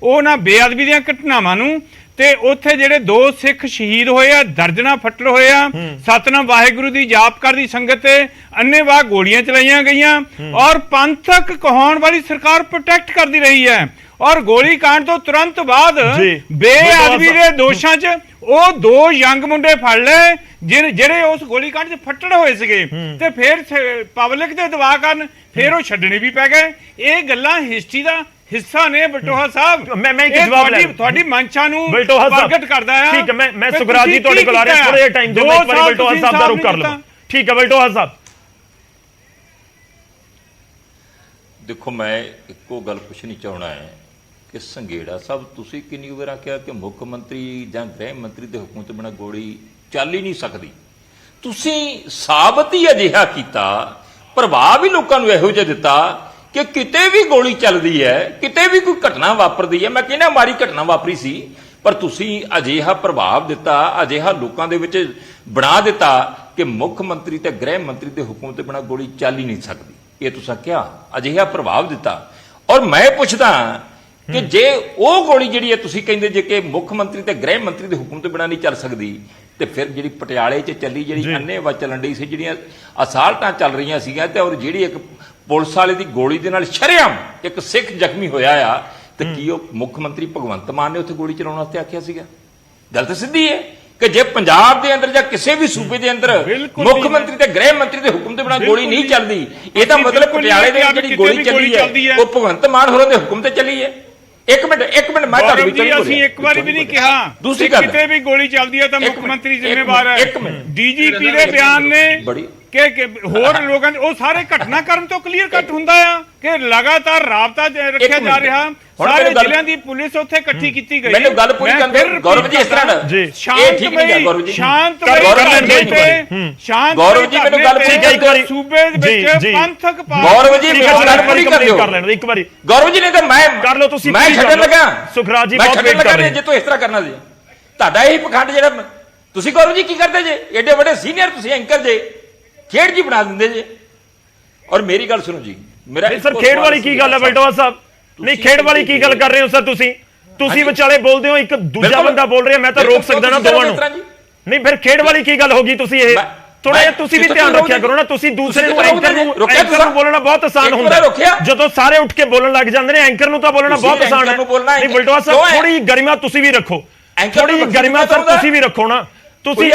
ਉਹਨਾਂ ਬੇਅਦਬੀ ਦੀਆਂ ਘਟਨਾਵਾਂ ਨੂੰ ਤੇ ਉੱਥੇ ਜਿਹੜੇ 2 ਸਿੱਖ ਸ਼ਹੀਦ ਹੋਏ ਆ, ਦਰਜਨਾਂ ਫੱਟੜ ਹੋਏ ਆ, ਸਤਨਾਮ ਵਾਹਿਗੁਰੂ ਦੀ ਜਾਪ ਕਰਦੀ ਸੰਗਤ ਤੇ ਅੰਨ੍ਹੇਵਾਹ ਗੋਲੀਆਂ ਚਲਾਈਆਂ ਗਈਆਂ, ਔਰ ਪੰਥਕ ਕਹਾਉਣ ਵਾਲੀ ਸਰਕਾਰ ਪ੍ਰੋਟੈਕਟ ਕਰਦੀ ਰਹੀ ਹੈ। ਔਰ ਗੋਲੀ ਕਾਂਡ ਤੋਂ ਤੁਰੰਤ ਬਾਅਦ ਬੇਅਦਬੀ ਦੇ ਦੋਸ਼ਾਂ 'ਚ ਉਹ 2 ਯੰਗ ਮੁੰਡੇ ਫੜ ਲਏ ਜਿਹੜੇ ਉਸ ਗੋਲੀ ਕਾਂਡ 'ਚ ਫੱਟੜ ਹੋਏ ਸੀਗੇ, ਤੇ ਫਿਰ ਪਬਲਿਕ ਦੇ ਦਬਾਅ ਕਾਰਨ ਫਿਰ ਉਹ ਛੱਡਣੇ ਵੀ ਪੈ ਗਏ। ਇਹ ਗੱਲਾਂ ਹਿਸਟਰੀ ਦਾ ਹਿੱਸਾ ਨੇ ਬਲਟੋਹਾ ਸਾਹਿਬ। ਮੈਂ ਇੱਕ ਜਵਾਬ ਲੈ ਤੁਹਾਡੀ ਮਨਸ਼ਾ ਨੂੰ ਪ੍ਰਗਟ ਕਰਦਾ ਹੈ। ਠੀਕ ਹੈ, ਮੈਂ ਸੁਖਰਾਜ ਜੀ ਤੁਹਾਡੇ ਕੋਲ ਆ ਰਿਹਾ, ਥੋੜਾ ਜਿਹਾ ਟਾਈਮ ਦਿਓ, ਮੈਂ ਇੱਕ ਵਾਰੀ ਬਲਟੋਹਾ ਸਾਹਿਬ ਦਾ ਰੁਕ ਕਰ ਲਵਾਂ। ਠੀਕ ਹੈ ਬਲਟੋਹਾ ਸਾਹਿਬ। ਦੇਖੋ ਮੈਂ ਇੱਕੋ ਗੱਲ ਪੁੱਛਣੀ ਚਾਹਣਾ ਹੈ ਕਿ ਸੰਘੇੜਾ ਸਾਹਿਬ ਤੁਸੀਂ ਕਿੰਨੀ ਵਾਰ ਕਿਹਾ ਕਿ ਮੁੱਖ ਮੰਤਰੀ ਜਾਂ ਗ੍ਰਹਿ ਮੰਤਰੀ ਦੇ ਹੁਕਮ ਤੋਂ ਬਿਨਾਂ ਗੋਲੀ ਚੱਲ ਹੀ ਨਹੀਂ ਸਕਦੀ, ਤੁਸੀਂ ਸਾਬਤ ਹੀ ਅਜਿਹਾ ਕੀਤਾ, ਪ੍ਰਭਾਵ ਹੀ ਲੋਕਾਂ ਨੂੰ ਇਹੋ ਜਿਹਾ ਦਿੱਤਾ ਕਿ ਕਿਤੇ ਵੀ ਗੋਲੀ ਚੱਲਦੀ ਹੈ, ਕਿਤੇ ਵੀ ਕੋਈ ਘਟਨਾ ਵਾਪਰਦੀ ਹੈ, ਮੈਂ ਕਹਿੰਦਾ ਮਾੜੀ ਘਟਨਾ ਵਾਪਰੀ ਸੀ, ਪਰ ਤੁਸੀਂ ਅਜਿਹਾ ਪ੍ਰਭਾਵ ਦਿੱਤਾ, ਅਜਿਹਾ ਲੋਕਾਂ ਦੇ ਵਿੱਚ ਬਣਾ ਦਿੱਤਾ ਕਿ ਮੁੱਖ ਮੰਤਰੀ ਤੇ ਗ੍ਰਹਿ ਮੰਤਰੀ ਦੇ ਹੁਕਮ ਤੋਂ ਬਿਨਾਂ ਗੋਲੀ ਚੱਲ ਹੀ ਨਹੀਂ ਸਕਦੀ। ਇਹ ਤੁਸੀਂ ਕਿਹਾ, ਅਜਿਹਾ ਪ੍ਰਭਾਵ ਦਿੱਤਾ। ਔਰ ਮੈਂ ਪੁੱਛਦਾ ਕਿ ਜੇ ਉਹ ਗੋਲੀ ਜਿਹੜੀ ਹੈ ਤੁਸੀਂ ਕਹਿੰਦੇ ਜੇ ਕਿ ਮੁੱਖ ਮੰਤਰੀ ਤੇ ਗ੍ਰਹਿ ਮੰਤਰੀ ਦੇ ਹੁਕਮ ਤੋਂ ਬਿਨਾਂ ਨਹੀਂ ਚੱਲ ਸਕਦੀ, ਤੇ ਫਿਰ ਜਿਹੜੀ ਪਟਿਆਲੇ 'ਚ ਚੱਲੀ, ਜਿਹੜੀ ਅੰਨ੍ਹੇਵਾਹ ਚੱਲਣ ਡਈ ਸੀ, ਜਿਹੜੀਆਂ ਅਸਾਲਟਾਂ ਚੱਲ ਰਹੀਆਂ ਸੀਗੀਆਂ, ਤੇ ਔਰ ਜਿਹੜੀ ਇੱਕ ਪੁਲਿਸ ਵਾਲੇ ਦੀ ਗੋਲੀ ਦੇ ਨਾਲ ਸ਼ਰੇਆਮ ਇੱਕ ਸਿੱਖ ਜ਼ਖਮੀ ਹੋਇਆ ਆ, ਤੇ ਕੀ ਉਹ ਮੁੱਖ ਮੰਤਰੀ ਭਗਵੰਤ ਮਾਨ ਨੇ ਉੱਥੇ ਗੋਲੀ ਚਲਾਉਣ ਵਾਸਤੇ ਆਖਿਆ ਸੀਗਾ? ਗੱਲ ਤਾਂ ਸਿੱਧੀ ਹੈ ਕਿ ਜੇ ਪੰਜਾਬ ਦੇ ਅੰਦਰ ਜਾਂ ਕਿਸੇ ਵੀ ਸੂਬੇ ਦੇ ਅੰਦਰ ਮੁੱਖ ਮੰਤਰੀ ਤੇ ਗ੍ਰਹਿ ਮੰਤਰੀ ਦੇ ਹੁਕਮ ਦੇ ਬਿਨਾਂ ਗੋਲੀ ਨਹੀਂ ਚੱਲਦੀ, ਇਹਦਾ ਮਤਲਬ ਪਟਿਆਲੇ ਦੇ ਜਿਹੜੀ ਗੋਲੀ ਚੱਲੀ ਹੈ ਉਹ ਭਗਵੰਤ ਮਾਨ ਹੋਰਾਂ ਦੇ ਹੁਕਮ ਤੇ ਚੱਲੀ ਹੈ। ਇੱਕ ਮਿੰਟ ਮੈਂ ਤੁਹਾਡੇ ਵਿੱਚ ਅਸੀਂ ਇੱਕ ਵਾਰੀ ਵੀ ਨਹੀਂ ਕਿਹਾ ਦੂਸਰੀ ਗੱਲ ਕਿਤੇ ਵੀ ਗੋਲੀ ਚੱਲਦੀ ਹੈ ਤਾਂ ਮੁੱਖ ਮੰਤਰੀ ਜ਼ਿੰਮੇਵਾਰ ਹੈ। ਡੀਜੀਪੀ ਦੇ ਬਿਆਨ ਨੇ ਕਿ ਹੋਰ ਲੋਕਾਂ ਉਹ ਸਾਰੇ ਘਟਨਾਕ੍ਰਮ ਤੋਂ ਕਲੀਅਰ ਕੱਟ ਹੁੰਦਾ ਆ ਕਿ ਲਗਾਤਾਰ ਰਾਬਤਾ ਰੱਖਿਆ ਜਾ ਰਿਹਾ, ਸਾਰੇ ਜ਼ਿਲ੍ਹਿਆਂ ਦੀ ਪੁਲਿਸ ਉੱਥੇ ਇਕੱਠੀ ਕੀਤੀ ਗਈ। ਮੈਨੂੰ ਗੱਲ ਪੂਰੀ ਕਰਨ ਦਿਓ ਗੌਰਵ ਜੀ, ਇਸ ਤਰ੍ਹਾਂ ਸ਼ਾਂਤਮਈ ਗੌਰਵ ਜੀ ਮੈਨੂੰ ਗੱਲ ਪੂਰੀ ਕਰ ਦਿਓ। ਸੂਬੇ ਵਿੱਚ ਪੰਥਕ ਗੌਰਵ ਜੀ ਮੈਨੂੰ ਗੱਲ ਪੂਰੀ ਕਰ ਲੈਣ ਇੱਕ ਵਾਰੀ। ਗੌਰਵ ਜੀ ਨੇ ਤਾਂ ਮੈਂ ਕਰ ਲਓ ਤੁਸੀਂ, ਮੈਂ ਛੱਡਣ ਲੱਗਾ ਸੁਖਰਾਜ ਜੀ ਬਹੁਤ ਵੇਟ ਕਰ ਰਹੇ ਜੇ ਤੂੰ ਇਸ ਤਰ੍ਹਾਂ ਕਰਨਾ ਜੀ, ਤੁਹਾਡਾ ਇਹੀ ਪਖੰਡ ਜਿਹੜਾ ਤੁਸੀਂ ਗੌਰਵ ਜੀ ਕੀ ਕਰਦੇ ਜੇ, ਏਡੇ ਵੱਡੇ ਸੀਨੀਅਰ ਤੁਸੀਂ ਐਂਕਰ ਜੇ, ਖੇਡ ਜੀ ਬਣਾ ਦਿੰਦੇ ਜੇ। ਔਰ ਮੇਰੀ ਗੱਲ ਸੁਣੋ ਜੀ, ਮੇਰਾ ਸਰ ਖੇਡ ਵਾਲੀ ਕੀ ਗੱਲ ਹੈ ਬਲਟੋਹਾ ਸਾਹਿਬ? ਨਹੀਂ ਖੇਡ ਵਾਲੀ ਕੀ ਗੱਲ ਕਰ ਰਹੇ ਹੋ ਸਰ ਤੁਸੀਂ ਵਿਚਾਲੇ ਬੋਲਦੇ ਹੋ, ਇੱਕ ਦੂਜਾ ਬੰਦਾ ਬੋਲ ਰਿਹਾ, ਮੈਂ ਤਾਂ ਰੋਕ ਸਕਦਾ ਨਾ ਦੋਵਾਂ ਨੂੰ। ਨਹੀਂ ਫਿਰ ਖੇਡ ਵਾਲੀ ਕੀ ਗੱਲ ਹੋਗੀ? ਤੁਸੀਂ ਇਹ ਥੋੜਾ ਜਿਹਾ ਤੁਸੀਂ ਵੀ ਧਿਆਨ ਰੱਖਿਆ ਕਰੋ ਨਾ, ਤੁਸੀਂ ਦੂਸਰੇ ਨੂੰ ਐਂਕਰ ਨੂੰ ਬੋਲਣਾ ਬਹੁਤ ਆਸਾਨ ਹੁੰਦਾ, ਜਦੋਂ ਸਾਰੇ ਉੱਠ ਕੇ ਬੋਲਣ ਲੱਗ ਜਾਂਦੇ ਨੇ ਐਂਕਰ ਨੂੰ ਤਾਂ ਬੋਲਣਾ ਬਹੁਤ ਆਸਾਨ ਹੈ। ਨਹੀਂ ਬਲਟੋਹਾ ਸਾਹਿਬ ਥੋੜੀ ਗਰਿਮਾ ਤੁਸੀਂ ਵੀ ਰੱਖੋ, ਥੋੜੀ ਗਰਿਮਾ ਸਰ ਤੁਸੀਂ ਵੀ ਰੱਖੋ ਨਾ। ਤੁਸੀਂ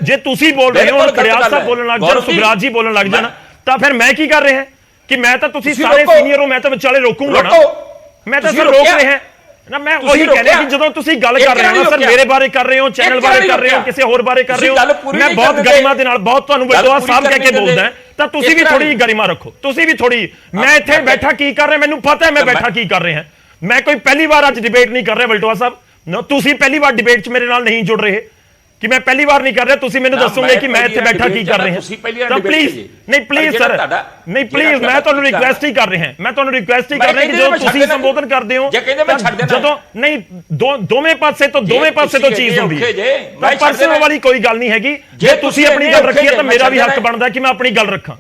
ਜੇ ਤੁਸੀਂ ਬੋਲ ਰਹੇ ਹੋ, ਖੜਿਆਲ ਸਾਹਿਬ ਬੋਲਣ ਲੱਗ ਜਾਣ, ਸੁਖਰਾਜ ਜੀ ਬੋਲਣ ਲੱਗ ਜਾਣ, ਤਾਂ ਫਿਰ ਮੈਂ ਕੀ ਕਰ ਰਿਹਾ ਕਿ ਮੈਂ ਤਾਂ ਤੁਸੀਂ ਸਾਰੇ ਸੀਨੀਅਰ ਹੋ, ਮੈਂ ਤਾਂ ਵਿਚਾਲੇ ਰੋਕੂੰਗਾ ਨਾ, ਮੈਂ ਤਾਂ ਸਰ ਰੋਕ ਰਿਹਾ ਨਾ। ਮੈਂ ਉਹੀ ਕਹਿ ਰਿਹਾ ਕਿ ਜਦੋਂ ਤੁਸੀਂ ਗੱਲ ਕਰ ਰਹੇ ਹੋ ਸਰ, ਮੇਰੇ ਬਾਰੇ ਕਰ ਰਹੇ ਹੋ, ਚੈਨਲ ਬਾਰੇ ਕਰ ਰਹੇ ਹੋ, ਕਿਸੇ ਹੋਰ ਬਾਰੇ ਕਰ ਰਹੇ ਹੋ, ਮੈਂ ਬਹੁਤ ਗਰਿਮਾ ਦੇ ਨਾਲ ਬਹੁਤ ਤੁਹਾਨੂੰ ਬਲਟੋਆ ਸਾਹਿਬ ਕਹਿ ਕੇ ਬੋਲਦਾ, ਤਾਂ ਤੁਸੀਂ ਵੀ ਥੋੜੀ ਗਰਿਮਾ ਰੱਖੋ, ਤੁਸੀਂ ਵੀ ਥੋੜੀ। ਮੈਂ ਇੱਥੇ ਬੈਠਾ ਕੀ ਕਰ ਰਿਹਾ, ਮੈਨੂੰ ਪਤਾ ਹੈ ਮੈਂ ਬੈਠਾ ਕੀ ਕਰ ਰਿਹਾ। ਮੈਂ ਕੋਈ ਪਹਿਲੀ ਵਾਰ ਅੱਜ ਡਿਬੇਟ ਨਹੀਂ ਕਰ ਰਿਹਾ ਬਲਟੋਆ ਸਾਹਿਬ, ਤੁਸੀਂ ਪਹਿਲੀ ਵਾਰ ਡਿਬੇਟ 'ਚ ਮੇਰੇ ਨਾਲ ਨਹੀਂ ਜੁੜ ਰਹੇ ਕਿ ਮੈਂ ਪਹਿਲੀ ਵਾਰ ਨਹੀਂ ਕਰ ਰਿਹਾ। ਤੁਸੀਂ ਮੈਨੂੰ ਦੱਸੋਗੇ ਕਿ ਮੈਂ ਇੱਥੇ ਬੈਠਾ ਕੀ ਕਰ ਰਿਹਾ। ਤਾਂ ਪਲੀਜ਼ ਨਹੀਂ, ਪਲੀਜ਼ ਸਰ ਨਹੀਂ, ਪਲੀਜ਼ ਮੈਂ ਤੁਹਾਨੂੰ ਰਿਕੁਐਸਟ ਹੀ ਕਰ ਰਿਹਾ, ਮੈਂ ਤੁਹਾਨੂੰ ਰਿਕੁਐਸਟ ਹੀ ਕਰ ਰਿਹਾ ਕਿ ਜਦੋਂ ਤੁਸੀਂ ਸੰਬੋਧਨ ਕਰਦੇ ਹੋ, ਜਦੋਂ ਨਹੀਂ ਦੋਵੇਂ ਪਾਸੇ ਤੋਂ ਚੀਜ਼ ਹੁੰਦੀ ਹੈ, ਤਾਂ ਪਰਸਨਲ ਵਾਲੀ ਕੋਈ ਗੱਲ ਨਹੀਂ ਹੈਗੀ। ਜੇ ਤੁਸੀਂ ਆਪਣੀ ਗੱਲ ਰੱਖੀ ਹੈ ਤਾਂ ਮੇਰਾ ਵੀ ਹੱਕ ਬਣਦਾ ਕਿ ਮੈਂ ਆਪਣੀ ਗੱਲ ਰੱਖਾਂ।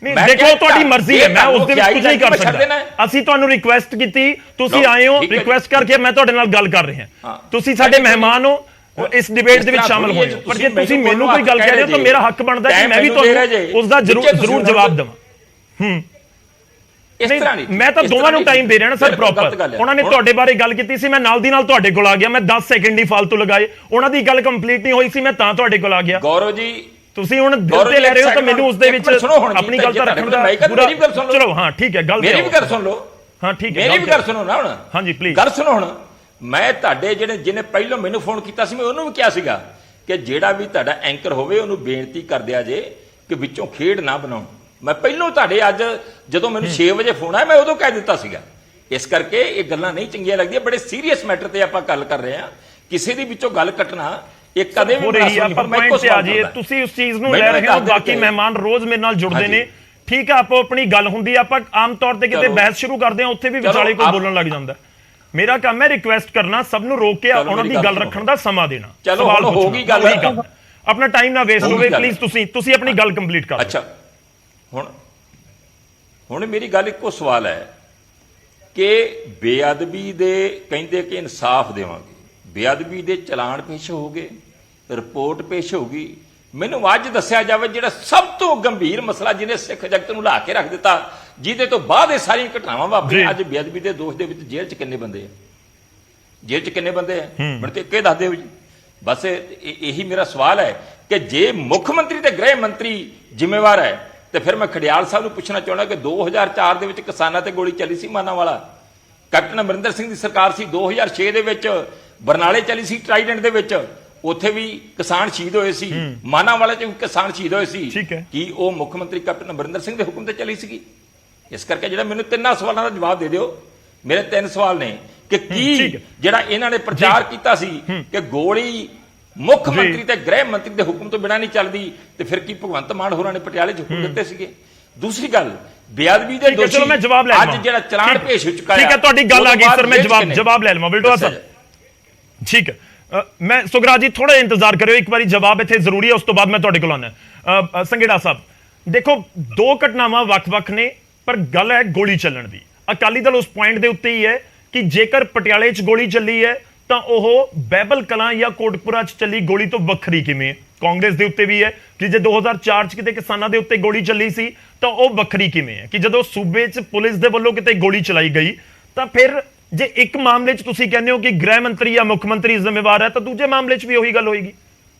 ਨਹੀਂ ਦੇਖੋ, ਤੁਹਾਡੀ ਮਰਜ਼ੀ ਹੈ, ਮੈਂ ਉਸ ਦੇ ਵਿੱਚ ਕੁਝ ਨਹੀਂ ਕਰ ਸਕਦਾ। ਅਸੀਂ ਤੁਹਾਨੂੰ ਰਿਕੁਐਸਟ ਕੀਤੀ, ਤੁਸੀਂ ਆਏ ਹੋ, ਰਿਕੁਐਸਟ ਕਰਕੇ ਮੈਂ ਤੁਹਾਡੇ ਨਾਲ ਗੱਲ ਕਰ ਰਿਹਾ। ਤੁਸੀਂ ਸਾਡੇ ਮਹਿਮਾਨ ਹੋ, ਇਸ ਡਿਬੇਟ ਦੇ ਵਿੱਚ ਸ਼ਾਮਲ ਹੋਏ ਹੋ, ਪਰ ਜੇ ਤੁਸੀਂ ਮੈਨੂੰ ਕੋਈ ਗੱਲ ਕਹਿ ਰਹੇ ਹੋ ਤਾਂ ਮੇਰਾ ਹੱਕ ਬਣਦਾ ਕਿ ਮੈਂ ਵੀ ਤੁਹਾਨੂੰ ਉਸ ਦਾ ਜ਼ਰੂਰ ਜਵਾਬ ਦੇਵਾਂ। ਮੈਂ ਤਾਂ ਦੋਵਾਂ ਨੂੰ ਟਾਈਮ ਦੇ ਰਿਹਾ ਨਾ ਸਰ ਪ੍ਰੋਪਰ। ਉਹਨਾਂ ਨੇ ਤੁਹਾਡੇ ਬਾਰੇ ਗੱਲ ਕੀਤੀ ਸੀ, ਮੈਂ ਨਾਲ ਦੀ ਨਾਲ ਤੁਹਾਡੇ ਕੋਲ ਆ ਗਿਆ, ਮੈਂ 10 ਸੈਕਿੰਡ ਹੀ ਫालतू ਲਗਾਏ, ਉਹਨਾਂ ਦੀ ਗੱਲ ਕੰਪਲੀਟ ਨਹੀਂ ਹੋਈ ਸੀ, ਮੈਂ ਤਾਂ ਤੁਹਾਡੇ ਕੋਲ ਆ ਗਿਆ। ਗੌਰਵ ਜੀ ਤੁਸੀਂ ਹੁਣ ਦਿਲ ਤੇ ਲੈ ਰਹੇ ਹੋ ਤਾਂ ਮੈਨੂੰ ਉਸ ਦੇ ਵਿੱਚ ਆਪਣੀ ਗੱਲ ਤਾਂ ਰੱਖਣ ਦਾ ਪੂਰਾ, ਚਲੋ ਹਾਂ ਠੀਕ ਹੈ, ਗੱਲ ਮੇਰੀ ਵੀ ਗੱਲ ਸੁਣ ਲਓ। ਹਾਂ ਠੀਕ ਹੈ, ਮੇਰੀ ਵੀ ਗੱਲ ਸੁਣੋ ਨਾ ਹੁਣ। ਹਾਂਜੀ ਪਲੀਜ਼ ਗੱਲ ਸੁਣੋ ਹੁਣ। ਮੈਂ ਤੁਹਾਡੇ ਜਿਹਨੇ ਪਹਿਲਾਂ ਮੈਨੂੰ ਫੋਨ ਕੀਤਾ ਸੀ, ਮੈਂ ਉਹਨੂੰ ਵੀ ਕਿਹਾ ਸੀਗਾ ਕਿ ਜਿਹੜਾ ਵੀ ਤੁਹਾਡਾ ਐਂਕਰ ਹੋਵੇ ਉਹਨੂੰ ਬੇਨਤੀ ਕਰ ਦਿਆ ਜੇ ਕਿ ਵਿੱਚੋਂ ਖੇਡ ਨਾ ਬਣਾਉਣ। ਮੈਂ ਪਹਿਲਾਂ ਤੁਹਾਡੇ ਅੱਜ ਜਦੋਂ ਮੈਨੂੰ 6 ਵਜੇ ਫੋਨ ਆਇਆ, ਮੈਂ ਉਦੋਂ ਕਹਿ ਦਿੱਤਾ ਸੀਗਾ। ਇਸ ਕਰਕੇ ਇਹ ਗੱਲਾਂ ਨਹੀਂ ਚੰਗੀਆਂ ਲੱਗਦੀਆਂ, ਬੜੇ ਸੀਰੀਅਸ ਮੈਟਰ ਤੇ ਆਪਾਂ ਗੱਲ ਕਰ ਰਹੇ ਹਾਂ। ਕਿਸੇ ਦੀ ਵਿੱਚੋਂ ਗੱਲ ਕੱਟਣਾ ਇਹ ਕਦੇ ਵੀ ਤੁਸੀਂ ਉਸ ਚੀਜ਼ ਨੂੰ ਲੈ ਰਹੇ ਹੋ। ਬਾਕੀ ਮਹਿਮਾਨ ਰੋਜ਼ ਮੇਰੇ ਨਾਲ ਜੁੜਦੇ ਨੇ, ਠੀਕ ਹੈ, ਆਪੋ ਆਪਣੀ ਗੱਲ ਹੁੰਦੀ ਹੈ, ਆਪਾਂ ਆਮ ਤੌਰ ਤੇ ਕਿਤੇ ਬਹਿਸ ਸ਼ੁਰੂ ਕਰਦੇ ਹਾਂ, ਉੱਥੇ ਵੀ ਵਿਚਾਲੇ ਕੋਈ ਬੋਲਣ ਲੱਗ ਜਾਂਦਾ। ਮੇਰਾ ਕੰਮ ਹੈ ਰਿਕੁਐਸਟ ਕਰਨਾ, ਸਭ ਨੂੰ ਰੋਕ ਕੇ ਉਹਨਾਂ ਦੀ ਗੱਲ ਰੱਖਣ ਦਾ ਸਮਾਂ ਦੇਣਾ, ਸਵਾਲ ਪੁੱਛਣਾ, ਆਪਣਾ ਟਾਈਮ ਨਾ ਵੇਸਟ ਹੋਵੇ। ਪਲੀਜ਼ ਤੁਸੀਂ ਆਪਣੀ ਗੱਲ ਕੰਪਲੀਟ ਕਰੋ। ਅੱਛਾ, ਹੁਣ ਮੇਰੀ ਗੱਲ ਇੱਕੋ ਸਵਾਲ ਹੈ ਕਿ ਬੇਅਦਬੀ ਦੇ ਕਹਿੰਦੇ ਕਿ ਇਨਸਾਫ ਦੇਵਾਂਗੇ, ਬੇਅਦਬੀ ਦੇ ਚਲਾਨ ਪੇਸ਼ ਹੋ ਗਏ, ਰਿਪੋਰਟ ਪੇਸ਼ ਹੋਗੀ। ਮੈਨੂੰ ਅੱਜ ਦੱਸਿਆ ਜਾਵੇ ਜਿਹੜਾ ਸਭ ਤੋਂ ਗੰਭੀਰ ਮਸਲਾ ਜਿਹਨੇ ਸਿੱਖ ਜਗਤ ਨੂੰ ਲਾ ਕੇ ਰੱਖ ਦਿੱਤਾ, ਜਿਹਦੇ ਤੋਂ ਬਾਅਦ ਇਹ ਸਾਰੀਆਂ ਘਟਨਾਵਾਂ ਵਾਪਰੀਆਂ, ਅੱਜ ਬੇਅਦਬੀ ਦੇ ਦੋਸ਼ ਦੇ ਵਿੱਚ ਜੇਲ੍ਹ 'ਚ ਕਿੰਨੇ ਬੰਦੇ ਆ? ਜੇਲ੍ਹ 'ਚ ਕਿੰਨੇ ਬੰਦੇ ਆ? ਮੈਨੂੰ ਤੇ ਇੱਕੇ ਦੱਸ ਦਿਓ ਜੀ। ਬਸ ਇਹੀ ਮੇਰਾ ਸਵਾਲ ਹੈ ਕਿ ਜੇ ਮੁੱਖ ਮੰਤਰੀ ਤੇ ਗ੍ਰਹਿ ਮੰਤਰੀ ਜ਼ਿੰਮੇਵਾਰ ਹੈ ਤੇ ਫਿਰ ਮੈਂ ਖੜਿਆਲ ਸਾਹਿਬ ਨੂੰ ਪੁੱਛਣਾ ਚਾਹੁੰਦਾ ਕਿ 2004 ਦੇ ਵਿੱਚ ਕਿਸਾਨਾਂ ਤੇ ਗੋਲੀ ਚੱਲੀ ਸੀ ਮਾਨਾਂਵਾਲਾ, ਕੈਪਟਨ ਅਮਰਿੰਦਰ ਸਿੰਘ ਦੀ ਸਰਕਾਰ ਸੀ। 2006 ਦੇ ਵਿੱਚ ਬਰਨਾਲੇ ਚੱਲੀ ਸੀ, ਟਰਾਈਡੈਂਟ ਦੇ ਵਿੱਚ, ਉੱਥੇ ਵੀ ਕਿਸਾਨ ਸ਼ਹੀਦ ਹੋਏ ਸੀ, ਮਾਨਾਂਵਾਲੇ 'ਚ ਵੀ ਕਿਸਾਨ ਸ਼ਹੀਦ ਹੋਏ ਸੀ। ਕੀ ਉਹ ਮੁੱਖ ਮੰਤਰੀ ਕੈਪਟਨ ਅਮਰਿੰਦਰ ਸਿੰਘ ਦੇ ਹੁਕਮ ਤੇ ਚੱਲੀ ਸੀਗੀ? ਇਸ ਕਰਕੇ ਜਿਹੜਾ ਮੈਨੂੰ ਤਿੰਨਾਂ ਸਵਾਲਾਂ ਦਾ ਜਵਾਬ ਦੇ ਦਿਓ। ਮੇਰੇ 3 ਸਵਾਲ ਨੇ ਕਿ ਕੀ ਜਿਹੜਾ ਇਹਨਾਂ ਨੇ ਪ੍ਰਚਾਰ ਕੀਤਾ ਸੀ ਕਿ ਗੋਲੀ ਮੁੱਖ ਮੰਤਰੀ ਤੇ ਗ੍ਰਹਿ ਮੰਤਰੀ ਦੇ ਹੁਕਮ ਤੋਂ ਬਿਨਾਂ ਨਹੀਂ ਚੱਲਦੀ, ਤੇ ਫਿਰ ਕੀ ਭਗਵੰਤ ਮਾਨ ਹੋਰਾਂ ਨੇ ਪਟਿਆਲੇ 'ਚ ਹੁਕਮ ਦਿੱਤੇ ਸੀਗੇ? ਦੂਸਰੀ ਗੱਲ, ਬੇਅਦਬੀ ਦੇ ਦੋਸ਼ੀ ਮੈਂ ਜਵਾਬ ਲੈ ਅੱਜ ਜਿਹੜਾ ਚਲਾਨ ਪੇਸ਼ ਹੋ ਚੁੱਕਾ ਹੈ। ਠੀਕ ਹੈ, ਤੁਹਾਡੀ ਗੱਲ ਆ ਗਈ ਸਰ, ਮੈਂ ਜਵਾਬ ਲੈ ਲਵਾਂ ਬਲਟੋਆ ਸਾਹਿਬ। ਠੀਕ ਹੈ, ਮੈਂ ਸੁਖਰਾਜ ਜੀ ਥੋੜਾ ਇੰਤਜ਼ਾਰ ਕਰਿਓ, ਇੱਕ ਵਾਰੀ ਜਵਾਬ ਇੱਥੇ ਜ਼ਰੂਰੀ ਹੈ, ਉਸ ਤੋਂ ਬਾਅਦ ਮੈਂ ਤੁਹਾਡੇ ਕੋਲ ਆਉਣਾ। ਸੰਘੇੜਾ ਸਾਹਿਬ ਦੇਖੋ, 2 ਘਟਨਾਵਾਂ ਵੱਖ-ਵੱਖ ਨੇ, ਪਰ ਗੱਲ ਹੈ ਗੋਲੀ ਚੱਲਣ ਦੀ। ਅਕਾਲੀ ਦਲ ਉਸ ਪੁਆਇੰਟ ਦੇ ਉੱਤੇ ਹੀ ਹੈ ਕਿ ਜੇਕਰ ਪਟਿਆਲੇ 'ਚ ਗੋਲੀ ਚੱਲੀ ਹੈ ਤਾਂ ਉਹ ਬਹਿਬਲ ਕਲਾਂ ਜਾਂ ਕੋਟਪੁਰਾ 'ਚ ਚੱਲੀ ਗੋਲੀ ਤੋਂ ਵੱਖਰੀ ਕਿਵੇਂ? ਕਾਂਗਰਸ ਦੇ ਉੱਤੇ ਵੀ ਹੈ ਕਿ ਜੇ 2004 'ਚ ਕਿਤੇ ਕਿਸਾਨਾਂ ਦੇ ਉੱਤੇ ਗੋਲੀ ਚੱਲੀ ਸੀ ਤਾਂ ਉਹ ਵੱਖਰੀ ਕਿਵੇਂ ਹੈ ਕਿ ਜਦੋਂ ਸੂਬੇ 'ਚ ਪੁਲਿਸ ਦੇ ਵੱਲੋਂ ਕਿਤੇ ਗੋਲੀ ਚਲਾਈ ਗਈ, ਤਾਂ ਫਿਰ ਜੇ ਇੱਕ ਮਾਮਲੇ 'ਚ ਤੁਸੀਂ ਕਹਿੰਦੇ ਹੋ ਕਿ ਗ੍ਰਹਿ ਮੰਤਰੀ ਜਾਂ ਮੁੱਖ ਮੰਤਰੀ ਜ਼ਿੰਮੇਵਾਰ ਹੈ, ਤਾਂ ਦੂਜੇ ਮਾਮਲੇ 'ਚ ਵੀ ਉਹੀ ਗੱਲ ਹੋਏਗੀ।